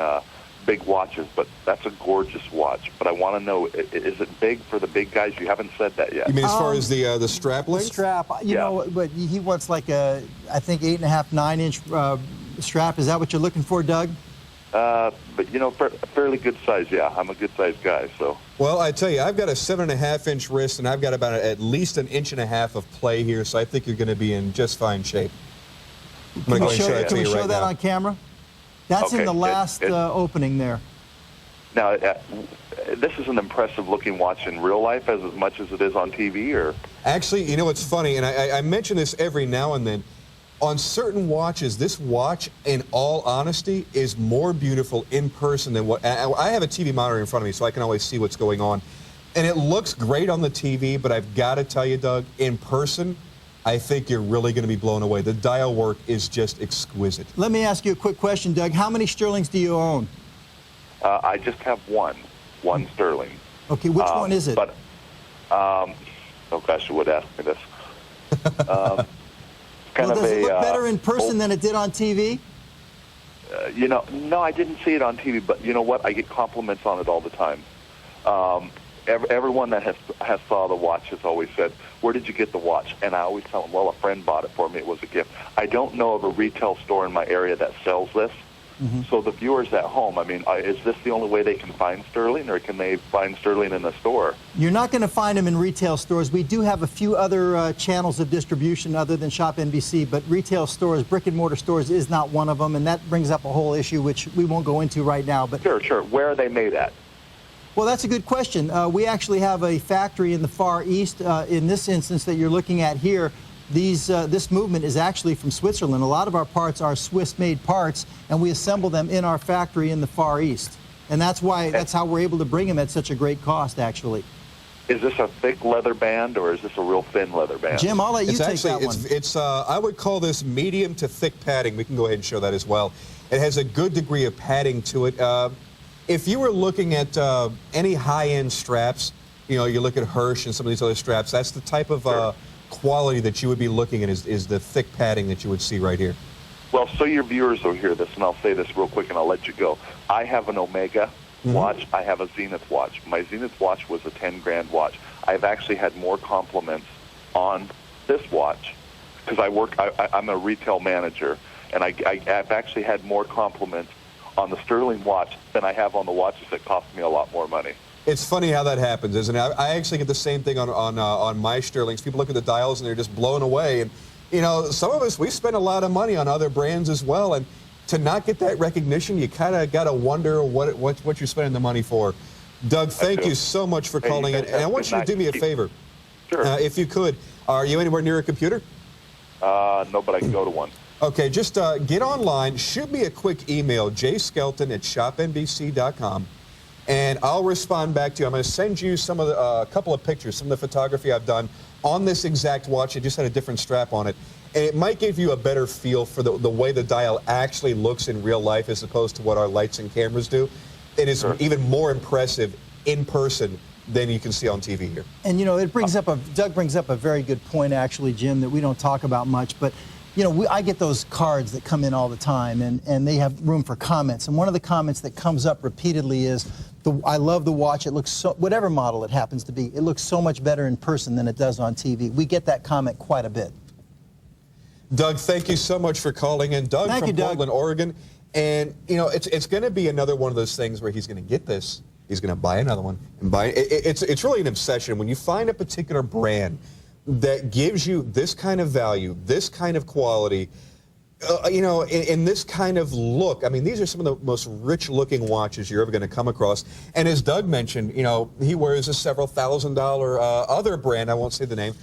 big watches, but that's a gorgeous watch. But I want to know, is it big for the big guys? You haven't said that yet. You mean as far as the strap length? The strap, you know, but he wants like a, I think, 8.5, 9-inch strap. Is that what you're looking for, Doug? But, you know, fairly good size, yeah. I'm a good size guy, so. Well, I tell you, I've got a 7.5-inch wrist, and I've got about at least 1.5 inches of play here, so I think you're going to be in just fine shape. Can we show that on camera? That's in the last opening there. Now, this is an impressive-looking watch in real life as much as it is on TV, or? Actually, you know, it's funny, and I mention this every now and then. On certain watches, this watch, in all honesty, is more beautiful in person than what... I have a TV monitor in front of me, so I can always see what's going on. And it looks great on the TV, but I've got to tell you, Doug, in person, I think you're really going to be blown away. The dial work is just exquisite. Let me ask you a quick question, Doug. How many Stuhrlings do you own? I just have one Stuhrling. Okay, which one is it? But, oh gosh, you would ask me this. Well, does it look better in person than it did on TV? You know, no, I didn't see it on TV, but you know what? I get compliments on it all the time. Everyone that has saw the watch has always said, "Where did you get the watch?" And I always tell them, "Well, a friend bought it for me. It was a gift." I don't know of a retail store in my area that sells this. So the viewers at home, I mean, is this the only way they can find Stuhrling, or can they find Stuhrling in the store? You're not going to find them in retail stores. We do have a few other channels of distribution other than ShopNBC, but retail stores, brick and mortar stores, is not one of them, and that brings up a whole issue which we won't go into right now. But Sure. Where are they made at? well, that's a good question. We actually have a factory in the Far East. In this instance that you're looking at here, this movement is actually from Switzerland. A lot of our parts are Swiss-made parts, and we assemble them in our factory in the Far East. And that's how we're able to bring them at such a great cost, actually. Is this a thick leather band, or is this a real thin leather band? Jim, I'll let you take that one. It's I would call this medium to thick padding. We can go ahead and show that as well. It has a good degree of padding to it. If you were looking at any high-end straps, you know, you look at Hirsch and some of these other straps, that's the type of quality that you would be looking at is the thick padding that you would see right here. Well, so your viewers will hear this, and I'll say this real quick, and I'll let you go. I have an Omega watch. I have a Zenith watch. My Zenith watch was a 10-grand watch. I've actually had more compliments on this watch because I'm a retail manager, and I've actually had more compliments on the Stuhrling watch than I have on the watches that cost me a lot more money. It's funny how that happens, isn't it? I actually get the same thing on my Stuhrlings. People look at the dials and they're just blown away. And, you know, some of us, we spend a lot of money on other brands as well. And to not get that recognition, you kind of got to wonder what you're spending the money for. Doug, thank you so much for calling in. And I want you to do me a favor. Sure. If you could. Are you anywhere near a computer? No, but I can go to one. Okay, just get online, shoot me a quick email, jskelton@shopnbc.com. And I'll respond back to you. I'm going to send you some of a couple of pictures, some of the photography I've done on this exact watch. It just had a different strap on it. And it might give you a better feel for the way the dial actually looks in real life as opposed to what our lights and cameras do. It is even more impressive in person than you can see on TV here. And, you know, Doug brings up a very good point, actually, Jim, that we don't talk about much. But, you know, I get those cards that come in all the time, and they have room for comments. And one of the comments that comes up repeatedly is, I love the watch. It looks so, whatever model it happens to be, it looks so much better in person than it does on TV. We get that comment quite a bit. Doug, thank you so much for calling in. Doug from Portland, Oregon. And, you know, it's going to be another one of those things where he's going to get this, he's going to buy another one, and buy it. It's really an obsession. When you find a particular brand that gives you this kind of value, this kind of quality, you know, in this kind of look. I mean, these are some of the most rich-looking watches you're ever going to come across. And as Doug mentioned, you know, he wears a several $1,000 other brand, I won't say the name,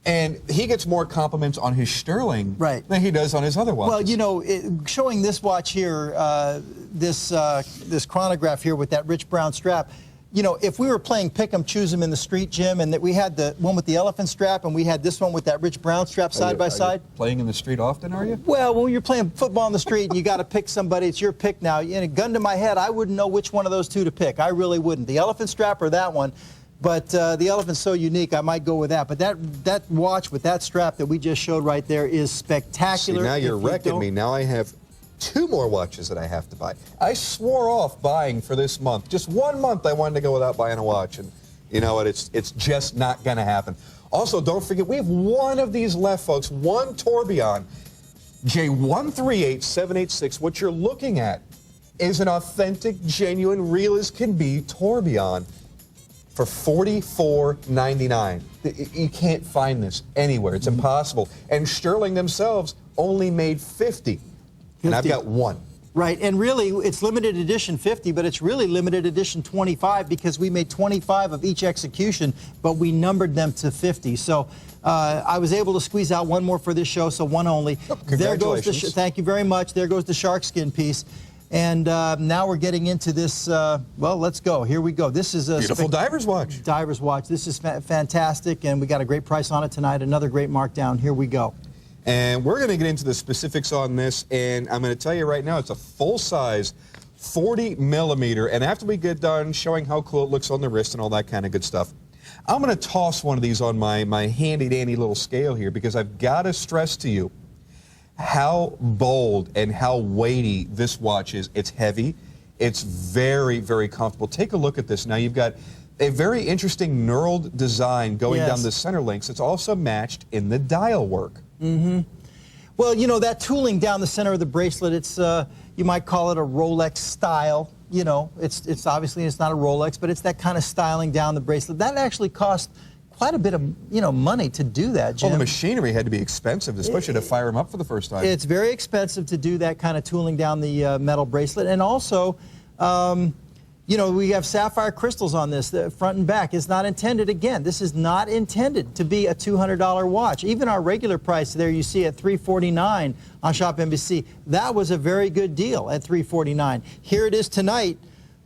and he gets more compliments on his Stuhrling than he does on his other watches. Well, you know, showing this watch here, this chronograph here with that rich brown strap, you know, if we were playing pick 'em, choose 'em in the street, Jim, and that we had the one with the elephant strap and we had this one with that rich brown strap side by side. Playing in the street often, are you? Well, when you're playing football in the street, you got to pick somebody. It's your pick now. And a gun to my head, I wouldn't know which one of those two to pick. I really wouldn't. The elephant strap or that one. But the elephant's so unique, I might go with that. But that watch with that strap that we just showed right there is spectacular. See, now you're wrecking me. Now I have 2 more watches that I have to buy. I swore off buying for this month. Just 1 month I wanted to go without buying a watch. And you know what? It's just not going to happen. Also, don't forget, we have one of these left, folks. One Tourbillon J138786. What you're looking at is an authentic, genuine, real as can be Tourbillon for $44.99. You can't find this anywhere. It's impossible. And Stuhrling themselves only made 50. And I've got 1. Right, and really, it's limited edition 50, but it's really limited edition 25 because we made 25 of each execution, but we numbered them to 50. So I was able to squeeze out 1 more for this show, so 1 only. Oh, congratulations. Thank you very much. There goes the shark skin piece. And now we're getting into this, well, let's go. Here we go. This is a Beautiful diver's watch. Diver's watch. This is fantastic, and we got a great price on it tonight. Another great markdown. Here we go. And we're going to get into the specifics on this, and I'm going to tell you right now, it's a full-size 40 millimeter, and after we get done showing how cool it looks on the wrist and all that kind of good stuff, I'm going to toss one of these on my handy-dandy little scale here, because I've got to stress to you how bold and how weighty this watch is. It's heavy. It's very, very comfortable. Take a look at this. Now, you've got a very interesting knurled design going down the center links. It's also matched in the dial work. Mm-hmm. Well, you know, that tooling down the center of the bracelet, it's, you might call it a Rolex style. You know, it's obviously it's not a Rolex, but it's that kind of styling down the bracelet. That actually cost quite a bit of, you know, money to do that, Jim. Well, the machinery had to be expensive, especially to fire them up for the first time. It's very expensive to do that kind of tooling down the metal bracelet. And also, you know, we have sapphire crystals on this, the front and back. It's not intended, again, this is not intended to be a $200 watch. Even our regular price there you see at $349 on ShopNBC. That was a very good deal at $349. Here it is tonight.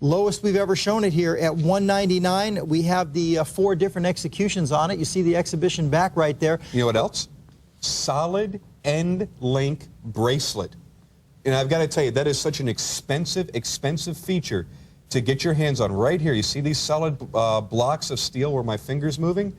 Lowest we've ever shown it here at $199. We have the 4 different executions on it. You see the exhibition back right there. You know what else? Solid end link bracelet. And I've got to tell you, that is such an expensive feature to get your hands on. Right here, you see these solid blocks of steel where my finger's moving?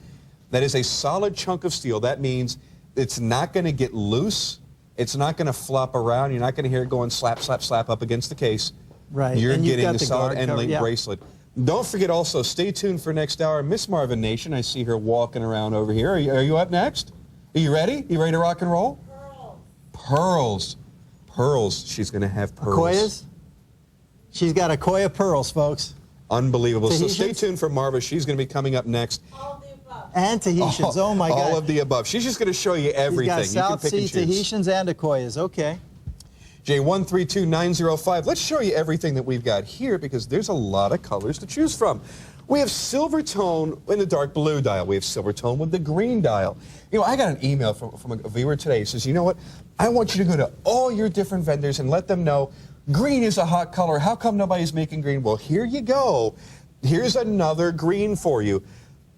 That is a solid chunk of steel. That means it's not going to get loose. It's not going to flop around. You're not going to hear it going slap, slap, slap up against the case. Right. You're and getting got the solid end link yeah. bracelet. Don't forget also, stay tuned for next hour. Miss Marvin Nation, I see her walking around over here. Are you up next? Are you ready? You ready to rock and roll? Pearls. Pearls. She's going to have pearls. Akoyas? She's got Akoya pearls, folks. Unbelievable. Tahitians? So stay tuned for Marva. She's going to be coming up next. All of the above. And Tahitians. Oh, my God. All of the above. She's just going to show you everything. She's got South Sea Tahitians and Akoyas. Okay. J132905. Let's show you everything that we've got here, because there's a lot of colors to choose from. We have silver tone in the dark blue dial. We have silver tone with the green dial. You know, I got an email from a viewer today. He says, you know what? I want you to go to all your different vendors and let them know green is a hot color. How come nobody's making green? Well, here you go. Here's another green for you.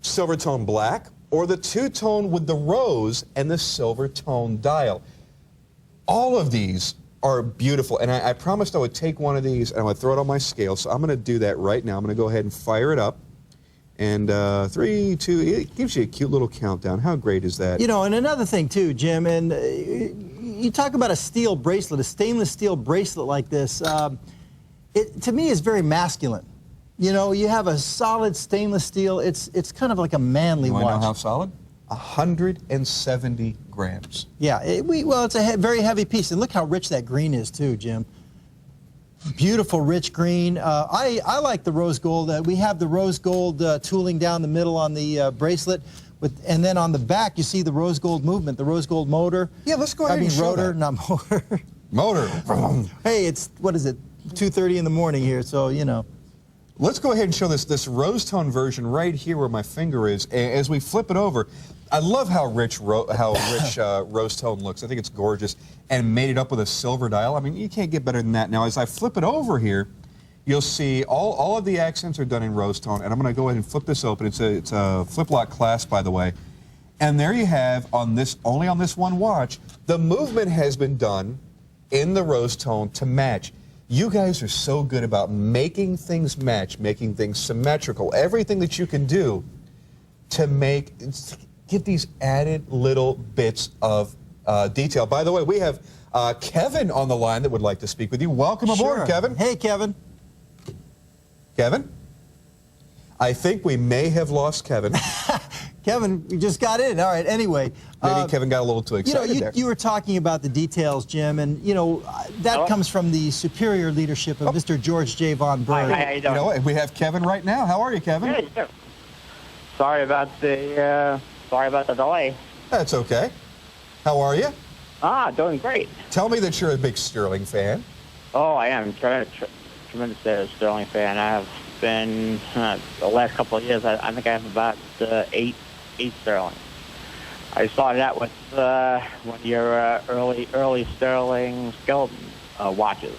Silver tone black, or the two-tone with the rose and the silver tone dial. All of these are beautiful, and I promised I would take one of these and I would throw it on my scale, so I'm going to do that right now. I'm going to go ahead and fire it up. And 3, 2, it gives you a cute little countdown. How great is that? You know, and another thing too, Jim, and you talk about a steel bracelet, a stainless steel bracelet like this, it to me is very masculine. You know, you have a solid stainless steel, it's kind of like a manly watch. You want to know how solid? 170 grams. Yeah, well, it's a very heavy piece, and look how rich that green is too, Jim. Beautiful, rich green. I like the rose gold. We have the rose gold tooling down the middle on the bracelet, and then on the back you see the rose gold movement, the rose gold motor. Yeah, let's go ahead and show rotor, that. not motor. Motor. Hey, it's, what is it, 2:30 in the morning here, so, you know. Let's go ahead and show this rose tone version right here where my finger is. As we flip it over, I love how rich rose tone looks. I think it's gorgeous, and made it up with a silver dial. I mean, you can't get better than that. Now, as I flip it over here, you'll see all of the accents are done in rose tone, and I'm going to go ahead and flip this open. It's a flip lock clasp, by the way. And there you have, only on this one watch, the movement has been done in the rose tone to match. You guys are so good about making things match, making things symmetrical, everything that you can do to get these added little bits of detail. By the way, we have Kevin on the line that would like to speak with you. Welcome aboard, Sure. Kevin. Hey, Kevin. Kevin? I think we may have lost Kevin. Kevin, you just got in. All right, anyway. Maybe Kevin got a little too excited there. You were talking about the details, Jim, and, you know, that comes from the superior leadership of Mr. George J. Von Berg. Hi, how you doing? You know what? We have Kevin right now. How are you, Kevin? Good, good. Sorry about the delay. That's okay. How are you? Doing great. Tell me that you're a big Stuhrling fan. Oh, I am. Tremendous Stuhrling fan. I have been, the last couple of years, I think I have about eight Stuhrling. I started out with one of your early Stuhrling Skelton watches.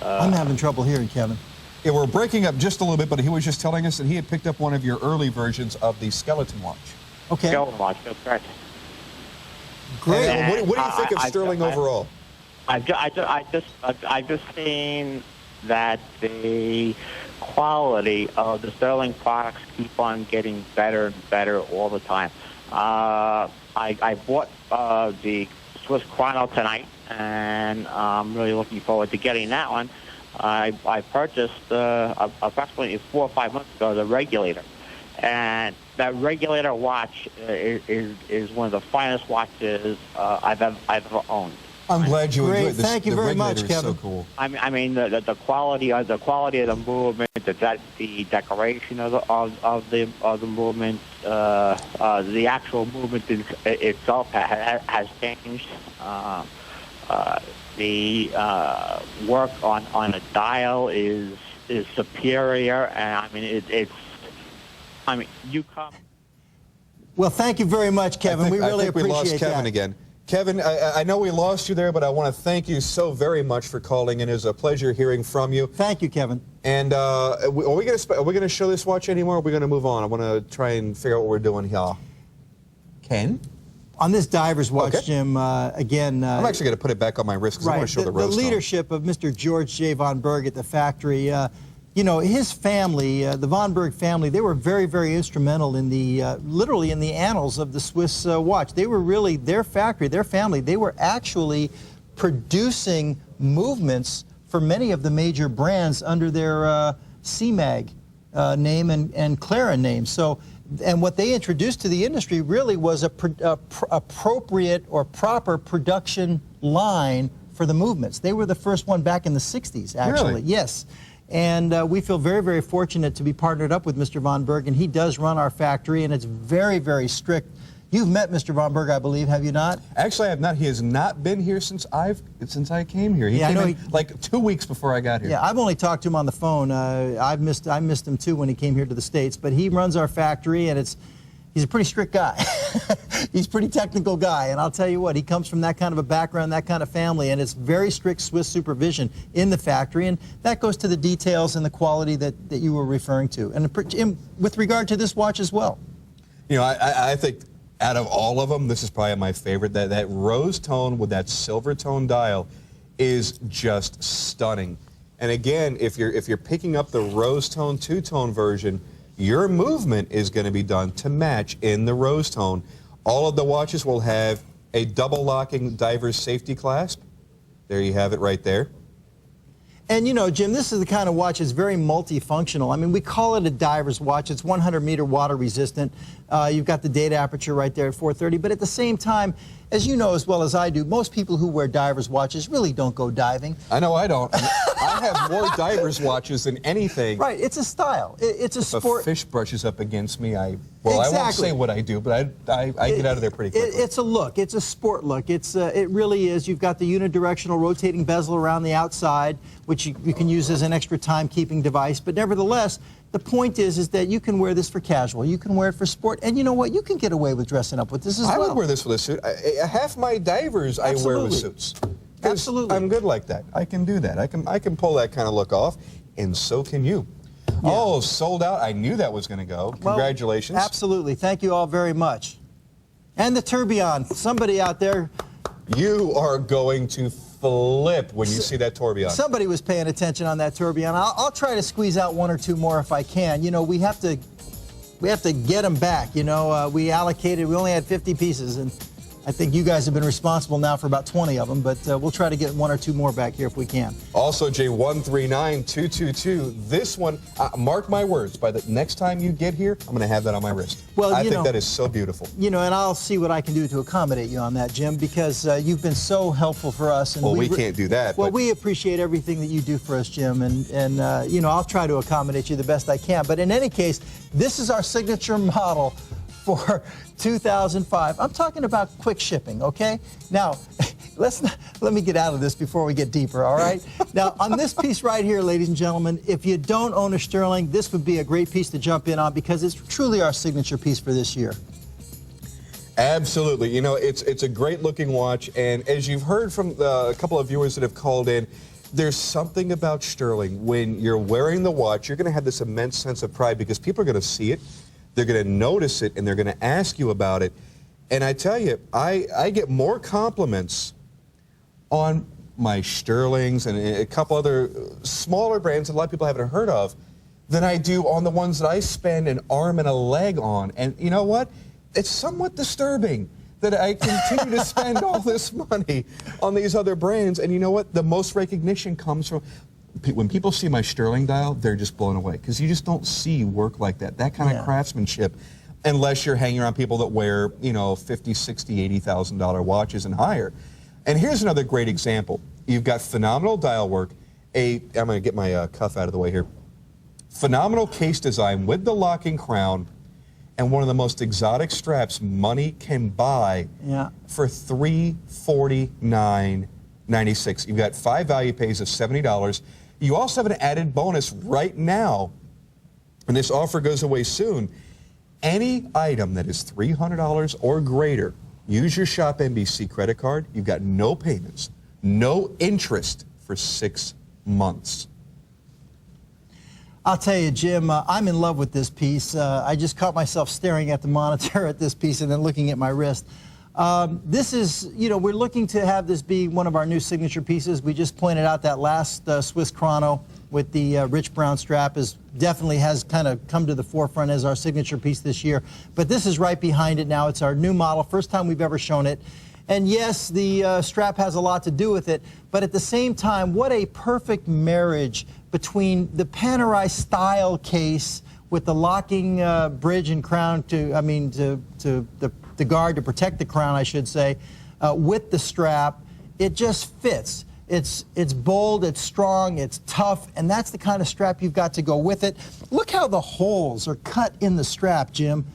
I'm having trouble hearing, Kevin. Yeah, we're breaking up just a little bit, but he was just telling us that he had picked up one of your early versions of the Skelton watch. Okay. Skelton watch, that's correct. Great. And what do you think of Stuhrling overall? I've just seen that the quality of the Stuhrling products keep on getting better and better all the time. I bought the Swiss Chrono tonight, and I'm really looking forward to getting that one. I purchased approximately 4 or 5 months ago the Regulator, and that Regulator watch is one of the finest watches I've ever owned. I'm glad you enjoyed this. Thank you very much, Kevin. So cool. I mean the quality of the movement, the decoration of the movement, the actual movement itself has changed. The work on a dial is superior, and I mean you come. Well, thank you very much, Kevin. We really appreciate that. We lost Kevin again. Kevin, I know we lost you there, but I want to thank you so very much for calling in. It was a pleasure hearing from you. Thank you, Kevin. And are we going to show this watch anymore, or are we going to move on? I want to try and figure out what we're doing here. Ken? On this diver's watch, Okay. Jim, again... I'm actually going to put it back on my wrist because I want to show the rose The tone. leadership of Mr. George J. von Berg at the factory, you know, his family, the von Berg family, they were very, very instrumental in the, literally in the annals of the Swiss watch. They were really, their factory, their family, they were actually producing movements for many of the major brands under their CMAG name and Clara name. So, and what they introduced to the industry really was appropriate or proper production line for the movements. They were the first one back in the 60s, actually. Really? Yes. And we feel very, very fortunate to be partnered up with Mr. von Berg, and he does run our factory, and it's very, very strict. You've met Mr. von Berg, I believe, have you not? Actually, I have not. He has not been here since I came here. He came in like 2 weeks before I got here. Yeah, I've only talked to him on the phone. I missed him too when he came here to the States. But he runs our factory, and he's a pretty strict guy. He's a pretty technical guy, and I'll tell you what, he comes from that kind of a background, that kind of family, and it's very strict Swiss supervision in the factory, and that goes to the details and the quality that you were referring to. And with regard to this watch as well. You know, I think out of all of them, this is probably my favorite. That rose tone with that silver tone dial is just stunning. And again, if you're picking up the rose tone two-tone version, your movement is going to be done to match in the rose tone. All of the watches will have a double locking diver's safety clasp. There you have it right there. And you know, Jim, this is the kind of watch that's very multifunctional. I mean, we call it a diver's watch. It's 100-meter water resistant. You've got the data aperture right there at 430. But at the same time, as you know as well as I do, most people who wear diver's watches really don't go diving. I know I don't. I have more diver's watches than anything. Right, it's a style. It's a if sport. a fish brushes up against me, I won't say what I do, but I get out of there pretty quickly. It's a look. It's a sport look. It really is. You've got the unidirectional rotating bezel around the outside, which you can use as an extra time-keeping device. But nevertheless, the point is that you can wear this for casual. You can wear it for sport. And you know what? You can get away with dressing up with this as well. I would wear this with a suit. Half my divers I wear with suits. Absolutely. I'm good like that. I can do that. I can pull that kind of look off, and so can you. Yeah. Oh, sold out. I knew that was going to go. Congratulations. Well, absolutely. Thank you all very much. And the tourbillon. Somebody out there. You are going to flip when you see that tourbillon. Somebody was paying attention on that tourbillon. I'll try to squeeze out one or two more if I can. You know, we have to get them back. You know, we only had 50 pieces, and I think you guys have been responsible now for about 20 of them, but we'll try to get one or two more back here if we can. Also, J139222, this one, mark my words, by the next time you get here, I'm going to have that on my wrist. Well, I think that is so beautiful. You know, and I'll see what I can do to accommodate you on that, Jim, because you've been so helpful for us. And well, we can't do that. Well, we appreciate everything that you do for us, Jim, and you know, I'll try to accommodate you the best I can. But in any case, this is our signature model for 2005. I'm talking about quick shipping, okay? Now, let me get out of this before we get deeper, all right? Now, on this piece right here, ladies and gentlemen, if you don't own a Stuhrling, this would be a great piece to jump in on because it's truly our signature piece for this year. Absolutely. You know, it's a great looking watch, and as you've heard from a couple of viewers that have called in, There's something about Stuhrling. When you're wearing the watch, you're going to have this immense sense of pride because people are going to see it, they're going to notice it, and they're going to ask you about it. And I tell you, I get more compliments on my Stuhrlings and a couple other smaller brands that a lot of people haven't heard of than I do on the ones that I spend an arm and a leg on. And you know what? It's somewhat disturbing that I continue to spend all this money on these other brands. And you know what? The most recognition comes from when people see my Stuhrling dial, they're just blown away because you just don't see work like that, that kind of craftsmanship, unless you're hanging around people that wear, you know, $50,000, $60,000, $80,000 watches and higher. And here's another great example. You've got phenomenal dial work. I'm going to get my cuff out of the way here. Phenomenal case design with the locking crown and one of the most exotic straps money can buy for $349.96. You've got 5 value pays of $70. You also have an added bonus right now, and this offer goes away soon. Any item that is $300 or greater, use your ShopNBC credit card. You've got no payments, no interest for 6 months. I'll tell you, Jim, I'm in love with this piece. I just caught myself staring at the monitor at this piece and then looking at my wrist. This is, you know, we're looking to have this be one of our new signature pieces. We just pointed out that last Swiss chrono with the rich brown strap definitely has kind of come to the forefront as our signature piece this year. But this is right behind it now. It's our new model, first time we've ever shown it. And yes, the strap has a lot to do with it, but at the same time, what a perfect marriage between the Panerai style case with the locking bridge and crown the guard to protect the crown, I should say, with the strap. It just fits. It's bold, it's strong, it's tough, and that's the kind of strap you've got to go with it. Look how the holes are cut in the strap, Jim.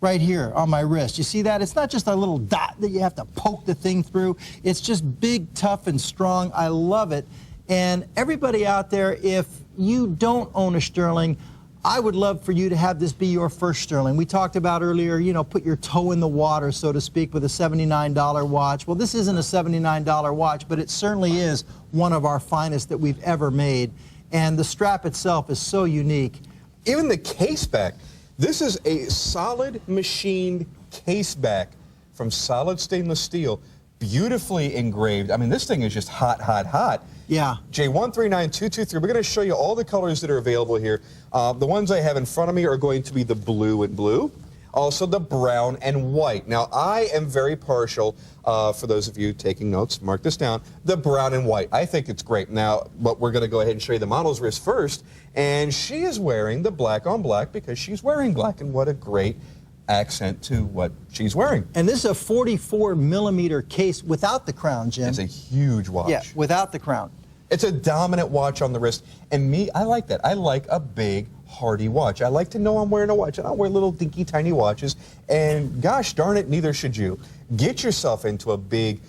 Right here on my wrist. You see that? It's not just a little dot that you have to poke the thing through. It's just big, tough, and strong. I love it. And everybody out there, if you don't own a Stuhrling, I would love for you to have this be your first Stuhrling. We talked about earlier, you know, put your toe in the water, so to speak, with a $79 watch. Well, this isn't a $79 watch, but it certainly is one of our finest that we've ever made. And the strap itself is so unique. Even the case back. This is a solid machined case back from solid stainless steel, beautifully engraved. I mean, this thing is just hot, hot, hot. Yeah. J139223. We're going to show you all the colors that are available here. The ones I have in front of me are going to be the blue and blue, also the brown and white. Now, I am very partial, for those of you taking notes, mark this down, the brown and white. I think it's great. Now, but we're going to go ahead and show you the model's wrist first. And she is wearing the black on black because she's wearing black, and what a great accent to what she's wearing. And this is a 44-millimeter case without the crown, Jim. It's a huge watch. Yeah, without the crown. It's a dominant watch on the wrist. And me, I like that. I like a big, hardy watch. I like to know I'm wearing a watch. I don't wear little dinky, tiny watches. And gosh darn it, neither should you. Get yourself into a big,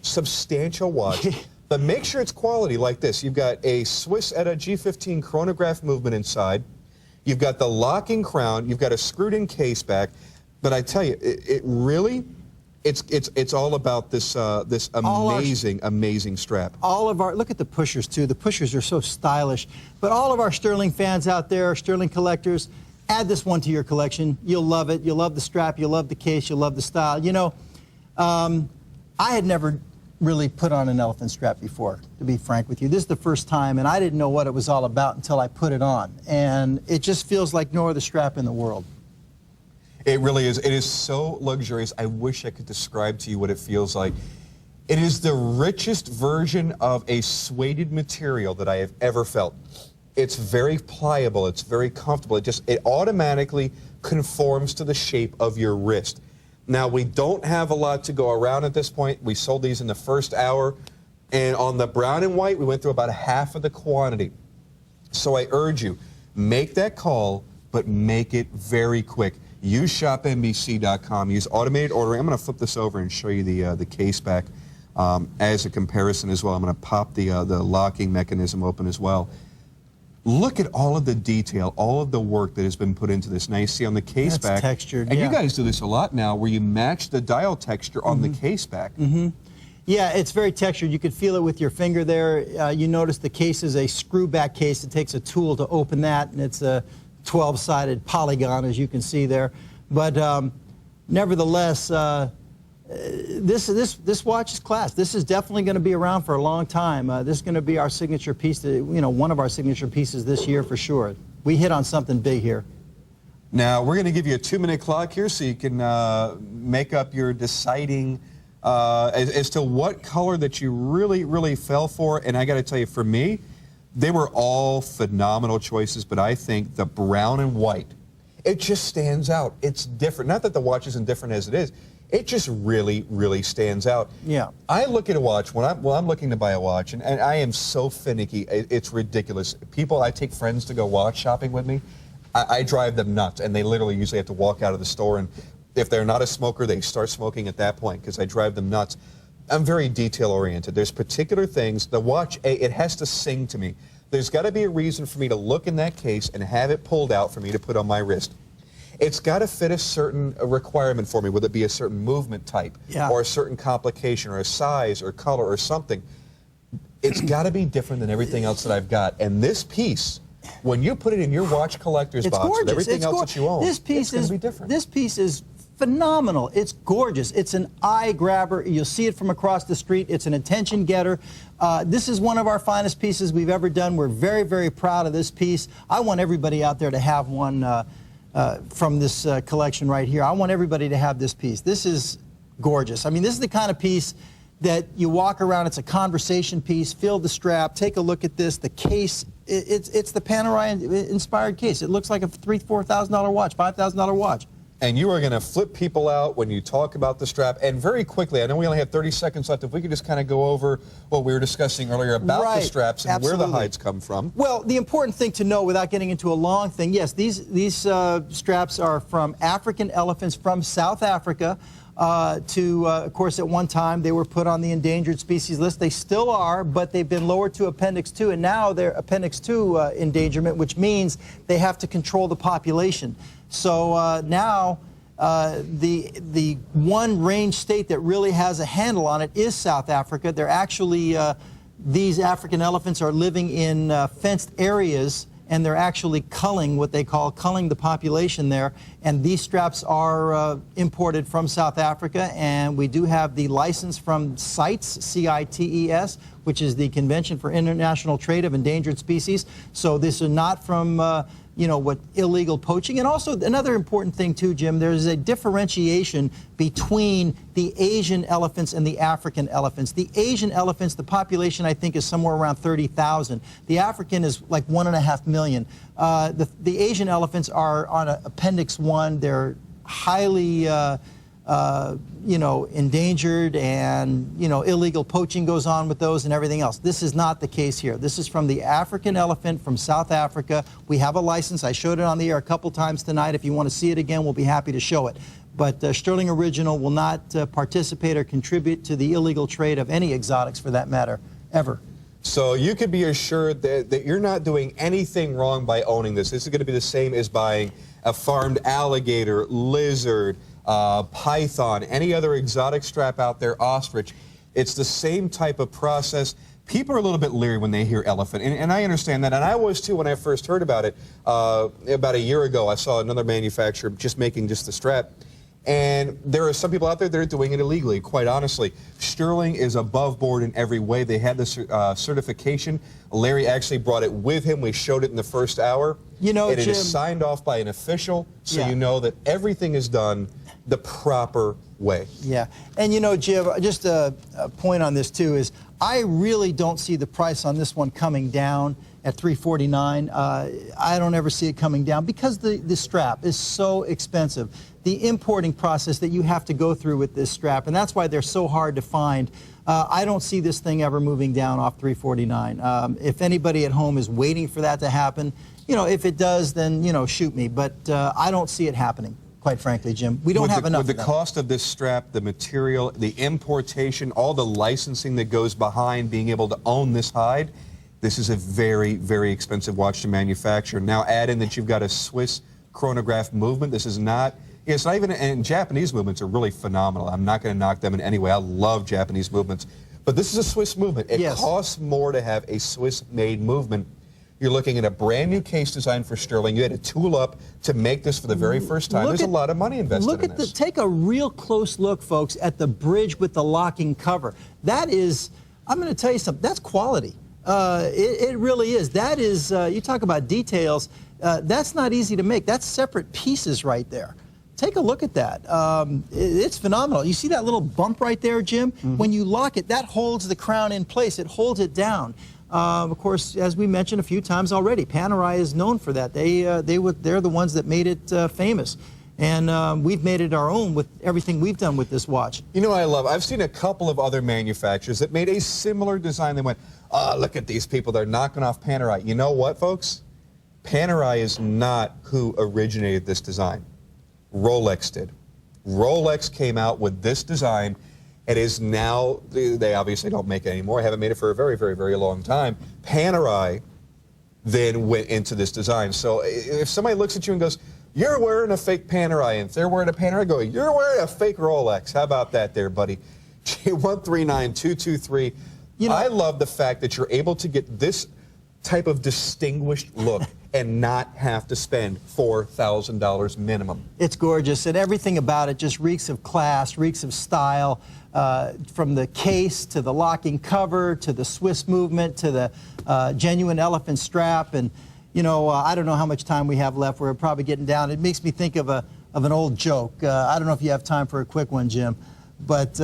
substantial watch. But make sure it's quality like this. You've got a Swiss Etta G15 chronograph movement inside. You've got the locking crown. You've got a screwed-in case back. But I tell you, it really, it's all about this this amazing strap. All of our, look at the pushers too. The pushers are so stylish. But all of our Stuhrling fans out there, Stuhrling collectors, add this one to your collection. You'll love it. You'll love the strap. You'll love the case. You'll love the style. You know, I had never really put on an elephant strap before, to be frank with you. This is the first time, and I didn't know what it was all about until I put it on. And it just feels like no other strap in the world. It really is. It is so luxurious. I wish I could describe to you what it feels like. It is the richest version of a suede material that I have ever felt. It's very pliable. It's very comfortable. It automatically conforms to the shape of your wrist. Now, we don't have a lot to go around at this point. We sold these in the first hour. And on the brown and white, we went through about half of the quantity. So I urge you, make that call, but make it very quick. Use ShopNBC.com. Use automated ordering. I'm going to flip this over and show you the case back as a comparison as well. I'm going to pop the locking mechanism open as well. Look at all of the detail, all of the work that has been put into this. Now you see on the case back. Textured, and yeah. you guys do this a lot now where you match the dial texture on the case back. You Yeah, it's very textured. You could feel it with your finger there. You notice the case is a screw-back case. It takes a tool to open that, and it's a 12-sided polygon, as you can see there. But nevertheless, this watch is class. This is definitely going to be around for a long time. This is going to be our signature piece, one of our signature pieces this year for sure. We hit on something big here. Now, we're going to give you a 2-minute clock here so you can make up your deciding as to what color that you really, really fell for. And I got to tell you, for me, they were all phenomenal choices, but I think the brown and white, it just stands out. It's different. Not that the watch isn't different as it is. It just really, really stands out. Yeah. I look at a watch when I'm looking to buy a watch, and I am so finicky. It's ridiculous. I take friends to go watch shopping with me. I drive them nuts, and they literally usually have to walk out of the store, and if they're not a smoker, they start smoking at that point because I drive them nuts. I'm very detail-oriented. There's particular things. The watch, it has to sing to me. There's got to be a reason for me to look in that case and have it pulled out for me to put on my wrist. It's got to fit a certain requirement for me, whether it be a certain movement type or a certain complication or a size or color or something. It's got to be different than everything else that I've got. And this piece, when you put it in your watch collector's box gorgeous. with everything else that you own, it's going to be different. This piece is phenomenal. It's gorgeous. It's an eye grabber. You'll see it from across the street. It's an attention getter. This is one of our finest pieces we've ever done. We're very, very proud of this piece. I want everybody out there to have one from this collection right here. I want everybody to have this piece. This is gorgeous. I mean, this is the kind of piece that you walk around. It's a conversation piece. Feel the strap. Take a look at this. The case. It's the Panerai inspired case. It looks like a $3,000-$4,000 watch, $5,000 watch. And you are going to flip people out when you talk about the strap. And very quickly, I know we only have 30 seconds left, if we could just kind of go over what we were discussing earlier about the straps and where the hides come from. Well, the important thing to know without getting into a long thing, yes, these straps are from African elephants from South Africa. Of course, at one time they were put on the endangered species list. They still are, but they've been lowered to Appendix 2, and now they're Appendix 2 endangerment, which means they have to control the population. So now the one range state that really has a handle on it is South Africa. They're actually, these African elephants are living in fenced areas, and they're actually culling, what they call culling the population there. And these straps are imported from South Africa, and we do have the license from CITES, C-I-T-E-S, which is the Convention for International Trade of Endangered Species. So this is not from what illegal poaching. And also another important thing too, Jim, there's a differentiation between the Asian elephants and the African elephants. The Asian elephants, the population I think is somewhere around 30,000. The African is like 1.5 million. The Asian elephants are on Appendix 1. They're highly endangered, and illegal poaching goes on with those and everything else. This is not the case here. This is from the African elephant from South Africa. We have a license. I showed it on the air a couple times tonight. If you want to see it again, we'll be happy to show it. But Stuhrling Original will not participate or contribute to the illegal trade of any exotics, for that matter, ever. So you can be assured that you're not doing anything wrong by owning this. This is going to be the same as buying a farmed alligator, lizard, python, any other exotic strap out there, ostrich. It's the same type of process. People are a little bit leery when they hear elephant, and I understand that, and I was too when I first heard about it. About a year ago, I saw another manufacturer making the strap, and there are some people out there that are doing it illegally, quite honestly. Stuhrling is above board in every way. They had this certification. Larry actually brought it with him. We showed it in the first hour. Jim, it is signed off by an official, so you know that everything is done the proper way. Yeah, and Jim, just a point on this too is I really don't see the price on this one coming down at $349. I don't ever see it coming down because the strap is so expensive. The importing process that you have to go through with this strap, and that's why they're so hard to find. I don't see this thing ever moving down off $349. If anybody at home is waiting for that to happen, if it does, then shoot me. But I don't see it happening, quite frankly, Jim. We don't have enough. With the cost of this strap, the material, the importation, all the licensing that goes behind being able to own this hide, this is a very, very expensive watch to manufacture. Now add in that you've got a Swiss chronograph movement. This is not It's not even, and Japanese movements are really phenomenal. I'm not going to knock them in any way. I love Japanese movements. But this is a Swiss movement. It costs more to have a Swiss-made movement. You're looking at a brand new case design for Stuhrling. You had to tool up to make this for the very first time. There's a lot of money invested in this. Take a real close look, folks, at the bridge with the locking cover. That is, I'm going to tell you something, that's quality. It really is. That is, you talk about details, that's not easy to make. That's separate pieces right there. Take a look at that. It's phenomenal. You see that little bump right there, Jim? When you lock it, that holds the crown in place. It holds it down. Of course, as we mentioned a few times already, Panerai is known for that. They're the ones that made it famous. And we've made it our own with everything we've done with this watch. You know what I love? I've seen a couple of other manufacturers that made a similar design. They went, oh, look at these people. They're knocking off Panerai. You know what, folks? Panerai is not who originated this design. Rolex did. Rolex came out with this design. It is now, they obviously don't make it anymore. I haven't made it for a very, very, very long time. Panerai then went into this design. So if somebody looks at you and goes, you're wearing a fake Panerai, and if they're wearing a Panerai, go, you're wearing a fake Rolex. How about that there, buddy? G139223. You know, I love the fact that you're able to get this type of distinguished look and not have to spend $4,000 minimum. It's gorgeous, and everything about it just reeks of class, reeks of style, from the case to the locking cover to the Swiss movement to the genuine elephant strap. And you know, I don't know how much time we have left. We're probably getting down. It makes me think of an old joke. I don't know if you have time for a quick one, Jim, but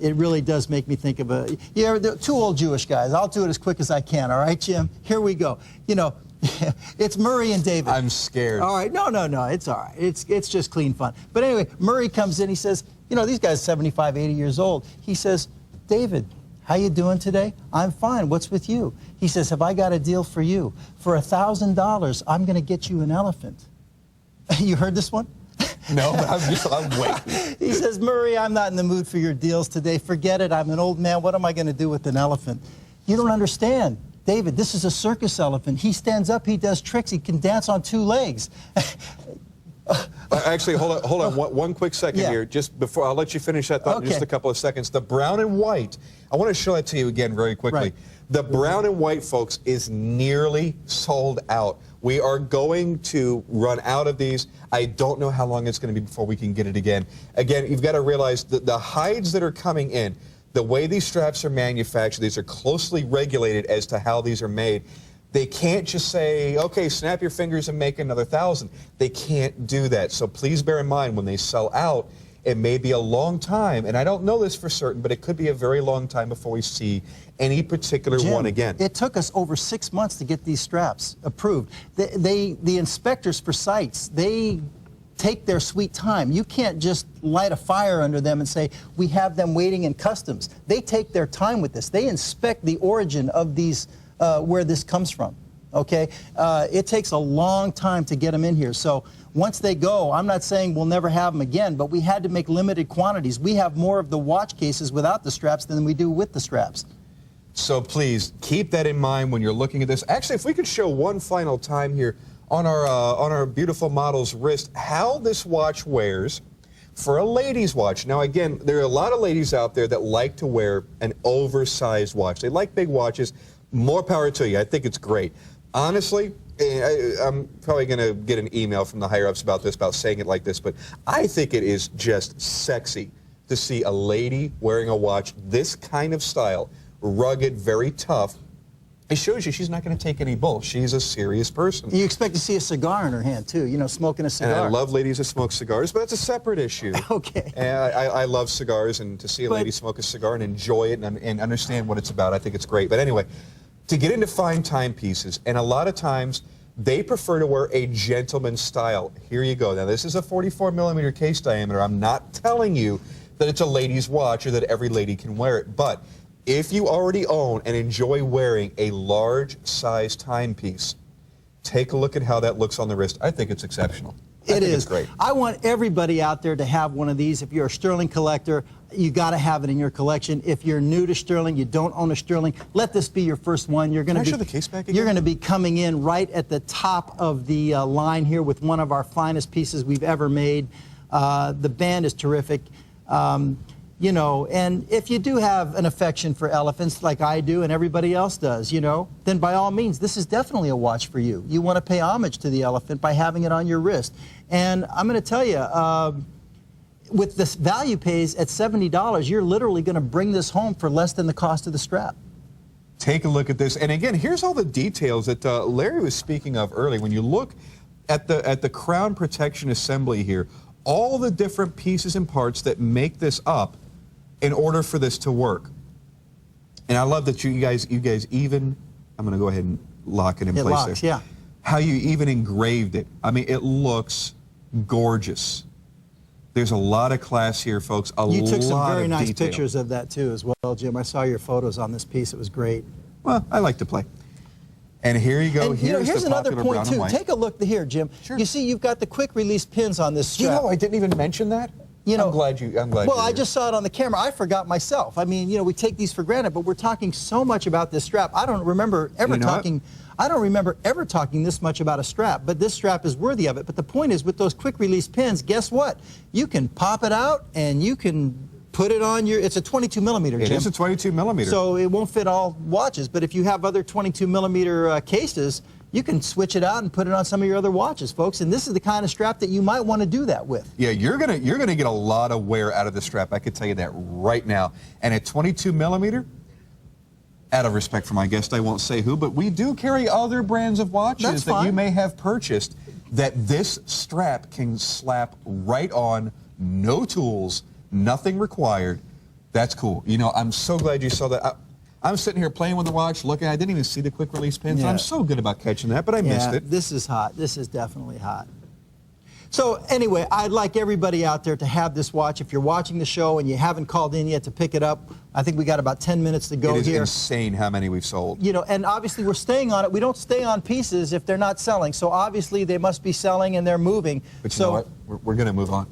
it really does make me think of two old Jewish guys. I'll do it as quick as I can, all right, Jim? Here we go. You know, it's Murray and David. I'm scared. All right, no, it's all right. It's just clean fun. But anyway, Murray comes in, he says, you know, these guys 75, 80 years old. He says, David, how you doing today? I'm fine. What's with you? He says, have I got a deal for you? For $1,000, I'm going to get you an elephant. You heard this one? No, but I'm waiting. He says, Murray, I'm not in the mood for your deals today. Forget it. I'm an old man. What am I going to do with an elephant? You don't understand. David, this is a circus elephant. He stands up. He does tricks. He can dance on two legs. Actually, hold on one quick second here. Just before, I'll let you finish that thought in just a couple of seconds. The brown and white, I want to show that to you again very quickly. Right. The brown and white, folks, is nearly sold out. We are going to run out of these. I don't know how long it's going to be before we can get it again. Again, you've got to realize that the hides that are coming in, the way these straps are manufactured, these are closely regulated as to how these are made. They can't just say, okay, snap your fingers and make another 1,000. They can't do that. So please bear in mind, when they sell out, it may be a long time, and I don't know this for certain, but it could be a very long time before we see any particular one again. It took us over 6 months to get these straps approved. The inspectors for sites, they take their sweet time. You can't just light a fire under them and say, we have them waiting in customs. They take their time with this. They inspect the origin of these, where this comes from, okay? It takes a long time to get them in here. So once they go, I'm not saying we'll never have them again, but we had to make limited quantities. We have more of the watch cases without the straps than we do with the straps. So please keep that in mind when you're looking at this. Actually, if we could show one final time here on our beautiful model's wrist how this watch wears for a lady's watch. Now again, there are a lot of ladies out there that like to wear an oversized watch. They like big watches. More power to you. I think it's great. Honestly, I'm probably going to get an email from the higher-ups about this, about saying it like this, but I think it is just sexy to see a lady wearing a watch this kind of style, rugged, very tough. It shows you she's not going to take any bull. She's a serious person. You expect to see a cigar in her hand, too, you know, smoking a cigar. And I love ladies that smoke cigars, but that's a separate issue. Okay. And I love cigars, and to see a lady smoke a cigar and enjoy it and understand what it's about, I think it's great. But anyway, to get into fine timepieces, and a lot of times they prefer to wear a gentleman's style. Here you go. Now, this is a 44mm case diameter. I'm not telling you that it's a lady's watch or that every lady can wear it, but if you already own and enjoy wearing a large size timepiece, take a look at how that looks on the wrist. I think it's exceptional. It is. It's great. I want everybody out there to have one of these. If you're a Stuhrling collector, you got to have it in your collection. If you're new to Stuhrling, you don't own a Stuhrling, let this be your first one. You're going to show the case back again? You're going to be coming in right at the top of the line here with one of our finest pieces we've ever made. The band is terrific. You know, and if you do have an affection for elephants like I do and everybody else does, you know, then by all means, this is definitely a watch for you. You want to pay homage to the elephant by having it on your wrist. And I'm going to tell you, with this value pays at $70, you're literally going to bring this home for less than the cost of the strap. Take a look at this. And again, here's all the details that Larry was speaking of earlier. When you look at the crown protection assembly here, all the different pieces and parts that make this up in order for this to work. And I love that you guys even, I'm going to go ahead and lock it in place locks, there. yeah. How you even engraved it. I mean, it looks gorgeous. There's a lot of class here, folks. You took some very nice detail. pictures of that too as well, Jim. I saw your photos on this piece. It was great. Well, I like to play. And here you go. And, you know, here's the another popular point brown and too. white. Take a look here, Jim. Sure. You see, you've got the quick release pins on this strap. You know, I didn't even mention that. You know, I'm glad you. Well, I just saw it on the camera. I forgot myself. I mean, you know, we take these for granted, but we're talking so much about this strap. I don't remember ever talking. I don't remember ever talking this much about a strap, but this strap is worthy of it. But the point is, with those quick release pins, guess what? You can pop it out and you can put it on your. It's a 22 millimeter. Jim. It is a 22 millimeter. So it won't fit all watches, but if you have other 22 millimeter cases, you can switch it out and put it on some of your other watches, folks. And this is the kind of strap that you might want to do that with. Yeah, you're gonna get a lot of wear out of the strap. I could tell you that right now. And at 22 millimeter, out of respect for my guest, I won't say who, but we do carry other brands of watches that you may have purchased that this strap can slap right on, no tools, nothing required. That's cool. You know, I'm so glad you saw that. I'm sitting here playing with the watch, looking. I didn't even see the quick release pins. Yeah. I'm so good about catching that, but I missed it. This is hot. This is definitely hot. So anyway, I'd like everybody out there to have this watch. If you're watching the show and you haven't called in yet to pick it up, I think we got about 10 minutes to go It is here. insane how many we've sold. You know, and obviously we're staying on it. We don't stay on pieces if they're not selling. So obviously they must be selling and they're moving. But you know what? We're going to move on.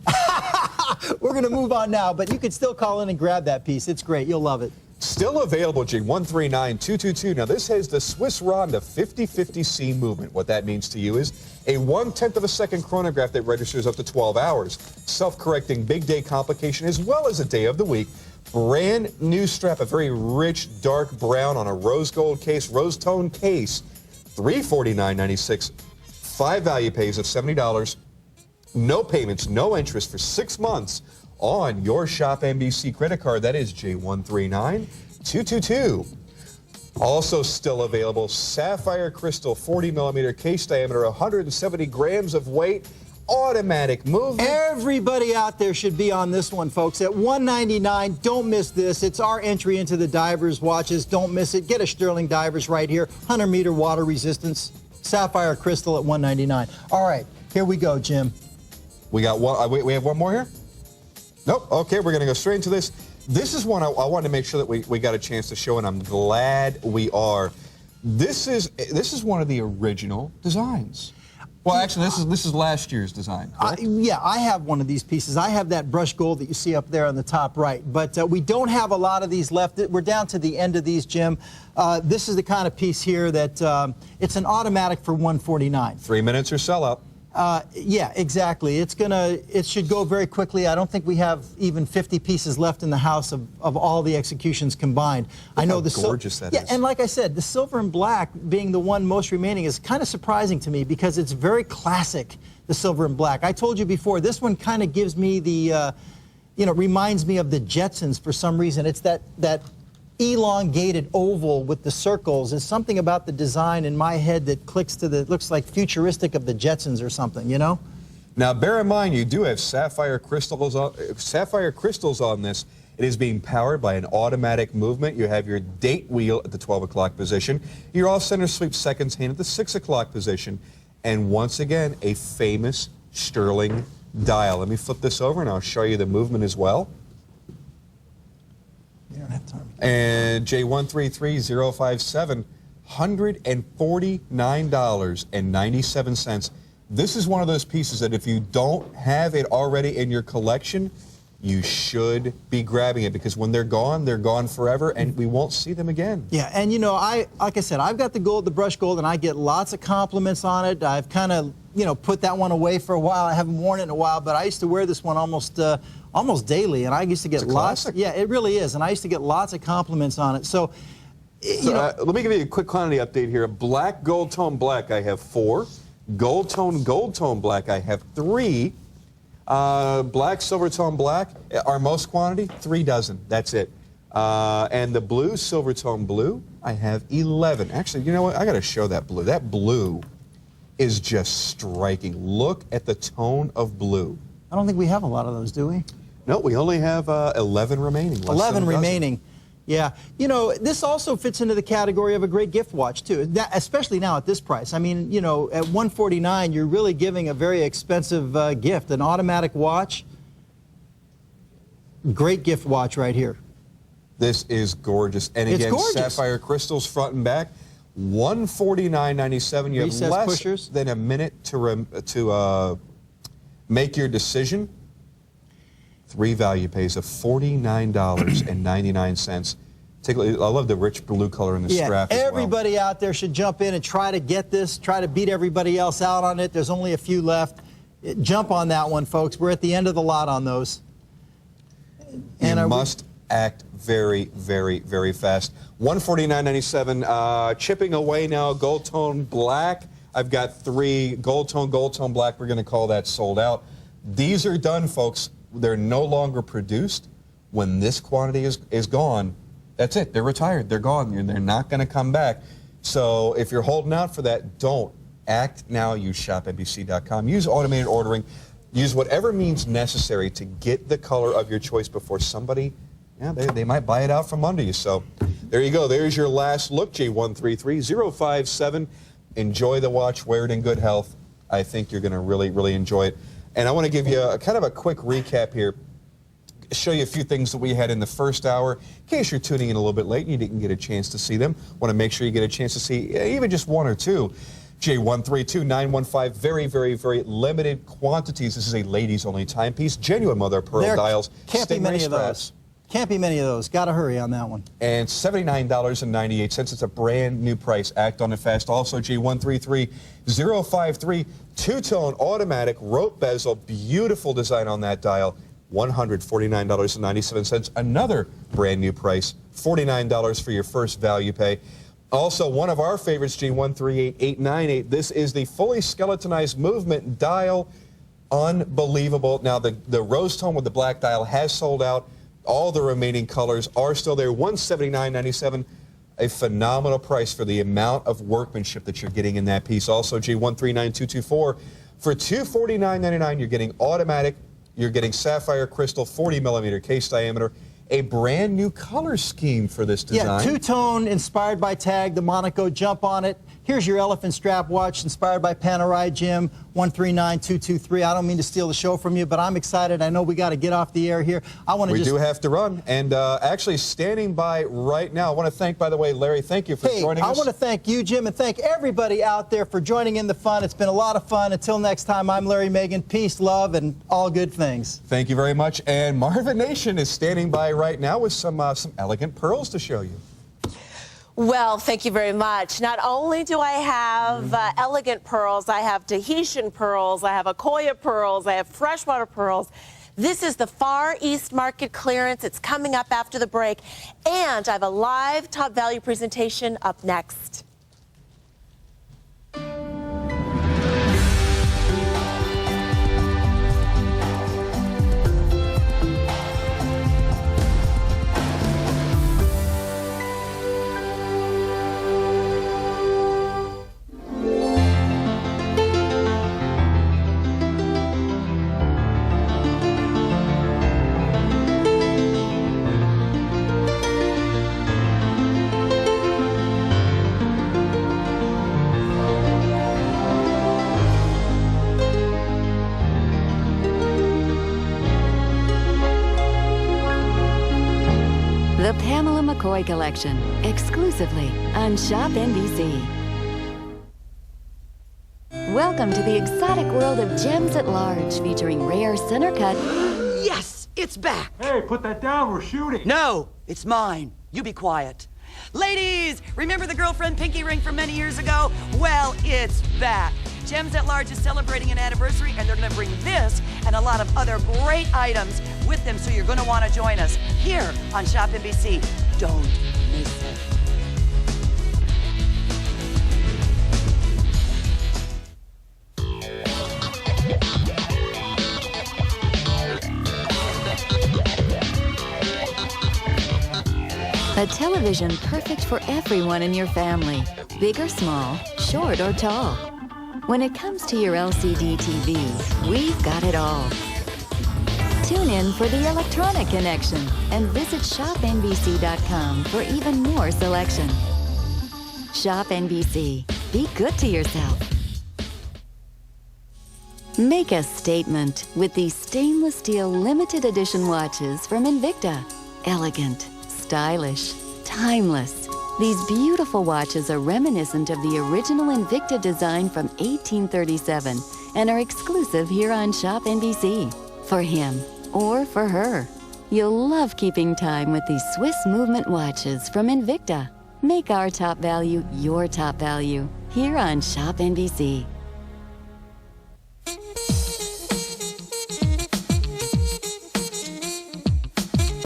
We're going to move on now, but you can still call in and grab that piece. It's great. You'll love it. Still available, G, 139222. Now, this has the Swiss Ronda 50/50C movement. What that means to you is a 1/10 of a second chronograph that registers up to 12 hours. Self-correcting big day complication as well as a day of the week. Brand new strap, a very rich dark brown on a rose gold case, rose tone case. $349.96. 5 value pays of $70. No payments, no interest for 6 months on your ShopNBC credit card. That is J139222. Also still available, sapphire crystal 40 millimeter case diameter, 170 grams of weight, automatic movement. Everybody out there should be on this one, folks. At $199, don't miss this. It's our entry into the divers watches. Don't miss it. Get a Stuhrling divers right here. 100 meter water resistance, sapphire crystal at $199. All right, here we go, Jim. We got one. We have one more here? Nope. Okay, we're going to go straight into this. This is one I wanted to make sure that we got a chance to show, and I'm glad we are. This is one of the original designs. Well, actually, this is last year's design. Yeah, I have one of these pieces. I have that brushed gold that you see up there on the top right, but we don't have a lot of these left. We're down to the end of these, Jim. This is the kind of piece here that it's an automatic for $149. 3 minutes or sellout. Yeah, exactly. It should go very quickly. I don't think we have even 50 pieces left in the house of all the executions combined. I know how gorgeous that is. Yeah, and like I said, the silver and black being the one most remaining is kind of surprising to me because it's very classic, the silver and black. I told you before, this one kind of gives me the, reminds me of the Jetsons for some reason. It's that elongated oval with the circles. There's something about the design in my head that clicks to looks like futuristic of the Jetsons or something, you know? Now, bear in mind, you do have sapphire crystals on this. It is being powered by an automatic movement. You have your date wheel at the 12 o'clock position. Your off-center sweep seconds hand at the 6 o'clock position. And once again, a famous Stuhrling dial. Let me flip this over and I'll show you the movement as well. You don't have time. And J133057, $149.97. This is one of those pieces that if you don't have it already in your collection, you should be grabbing it because when they're gone forever, and we won't see them again. Yeah, and like I said, I've got the gold, the brushed gold, and I get lots of compliments on it. I've kind of, put that one away for a while. I haven't worn it in a while, but I used to wear this one almost daily, and I used to get lots. Classic. Yeah, it really is, and I used to get lots of compliments on it. So, let me give you a quick quantity update here. Black gold tone black, I have 4. Gold tone black, I have 3. Black silver tone black, our most quantity, 3 dozen. That's it. And the blue silver tone blue, I have 11. Actually, you know what? I got to show that blue. That blue is just striking. Look at the tone of blue. I don't think we have a lot of those, do we? No, we only have 11 remaining. 11 remaining. Yeah. This also fits into the category of a great gift watch, too, especially now at this price. I mean, at $149, you're really giving a very expensive gift, an automatic watch. Great gift watch right here. This is gorgeous. And again, sapphire crystals front and back. $149.97. You have less pushers. Than a minute to make your decision. 3 value pays of $49.99. I love the rich blue color in the strap as well. Everybody out there should jump in and try to get this, try to beat everybody else out on it. There's only a few left. Jump on that one, folks. We're at the end of the lot on those. You must act very, very, very fast. $149.97. Chipping away now, gold tone black. I've got 3 gold tone black. We're going to call that sold out. These are done, folks. They're no longer produced. When this quantity is gone, that's it. They're retired. They're gone. They're not going to come back. So if you're holding out for that, don't. Act now. Use ShopNBC.com. Use automated ordering. Use whatever means necessary to get the color of your choice before somebody, they might buy it out from under you. So there you go. There's your last look, J133057. Enjoy the watch. Wear it in good health. I think you're going to really, really enjoy it. And I want to give you a kind of a quick recap here, show you a few things that we had in the first hour. In case you're tuning in a little bit late and you didn't get a chance to see them, want to make sure you get a chance to see even just 1 or 2. J132915, very, very, very limited quantities. This is a ladies-only timepiece, genuine mother of pearl dials. Can't be many of those. Can't be many of those. Got to hurry on that one. And $79.98. It's a brand new price. Act on it fast. Also, J133053, two-tone automatic rope bezel, beautiful design on that dial. $149.97. Another brand new price. $49 for your first value pay. Also, one of our favorites, J138898. This is the fully skeletonized movement dial. Unbelievable. Now, the rose tone with the black dial has sold out. All the remaining colors are still there. $179.97. A phenomenal price for the amount of workmanship that you're getting in that piece. Also, J139224. For $249.99, you're getting automatic. You're getting sapphire crystal, 40-millimeter case diameter. A brand new color scheme for this design. Yeah, two-tone, inspired by Tag, the Monaco. Jump on it. Here's your elephant strap watch, inspired by Panerai Jim, 139223. I don't mean to steal the show from you, but I'm excited. I know we got to get off the air here. We do have to run. And actually standing by right now, I want to thank, by the way, Larry, thank you for joining us. I want to thank you, Jim, and thank everybody out there for joining in the fun. It's been a lot of fun. Until next time, I'm Larry Magen. Peace, love, and all good things. Thank you very much. And Marvin Nation is standing by right now with some elegant pearls to show you. Well, thank you very much. Not only do I have elegant pearls, I have Tahitian pearls, I have Akoya pearls, I have freshwater pearls. This is the Far East Market clearance. It's coming up after the break. And I have a live top value presentation up next. The Pamela McCoy Collection, exclusively on ShopNBC. Welcome to the exotic world of gems at large, featuring rare center cut. Yes, it's back. Hey, put that down, we're shooting. No, it's mine. You be quiet. Ladies, remember the girlfriend pinky ring from many years ago? Well, it's back. Gems at Large is celebrating an anniversary, and they're going to bring this and a lot of other great items with them, so you're going to want to join us here on ShopNBC. Don't miss it. A television perfect for everyone in your family, big or small, short or tall. When it comes to your LCD TV, we've got it all. Tune in for the electronic connection and visit ShopNBC.com for even more selection. ShopNBC. Be good to yourself. Make a statement with these stainless steel limited edition watches from Invicta. Elegant, stylish, timeless. These beautiful watches are reminiscent of the original Invicta design from 1837 and are exclusive here on ShopNBC. For him or for her. You'll love keeping time with these Swiss movement watches from Invicta. Make our top value your top value here on ShopNBC.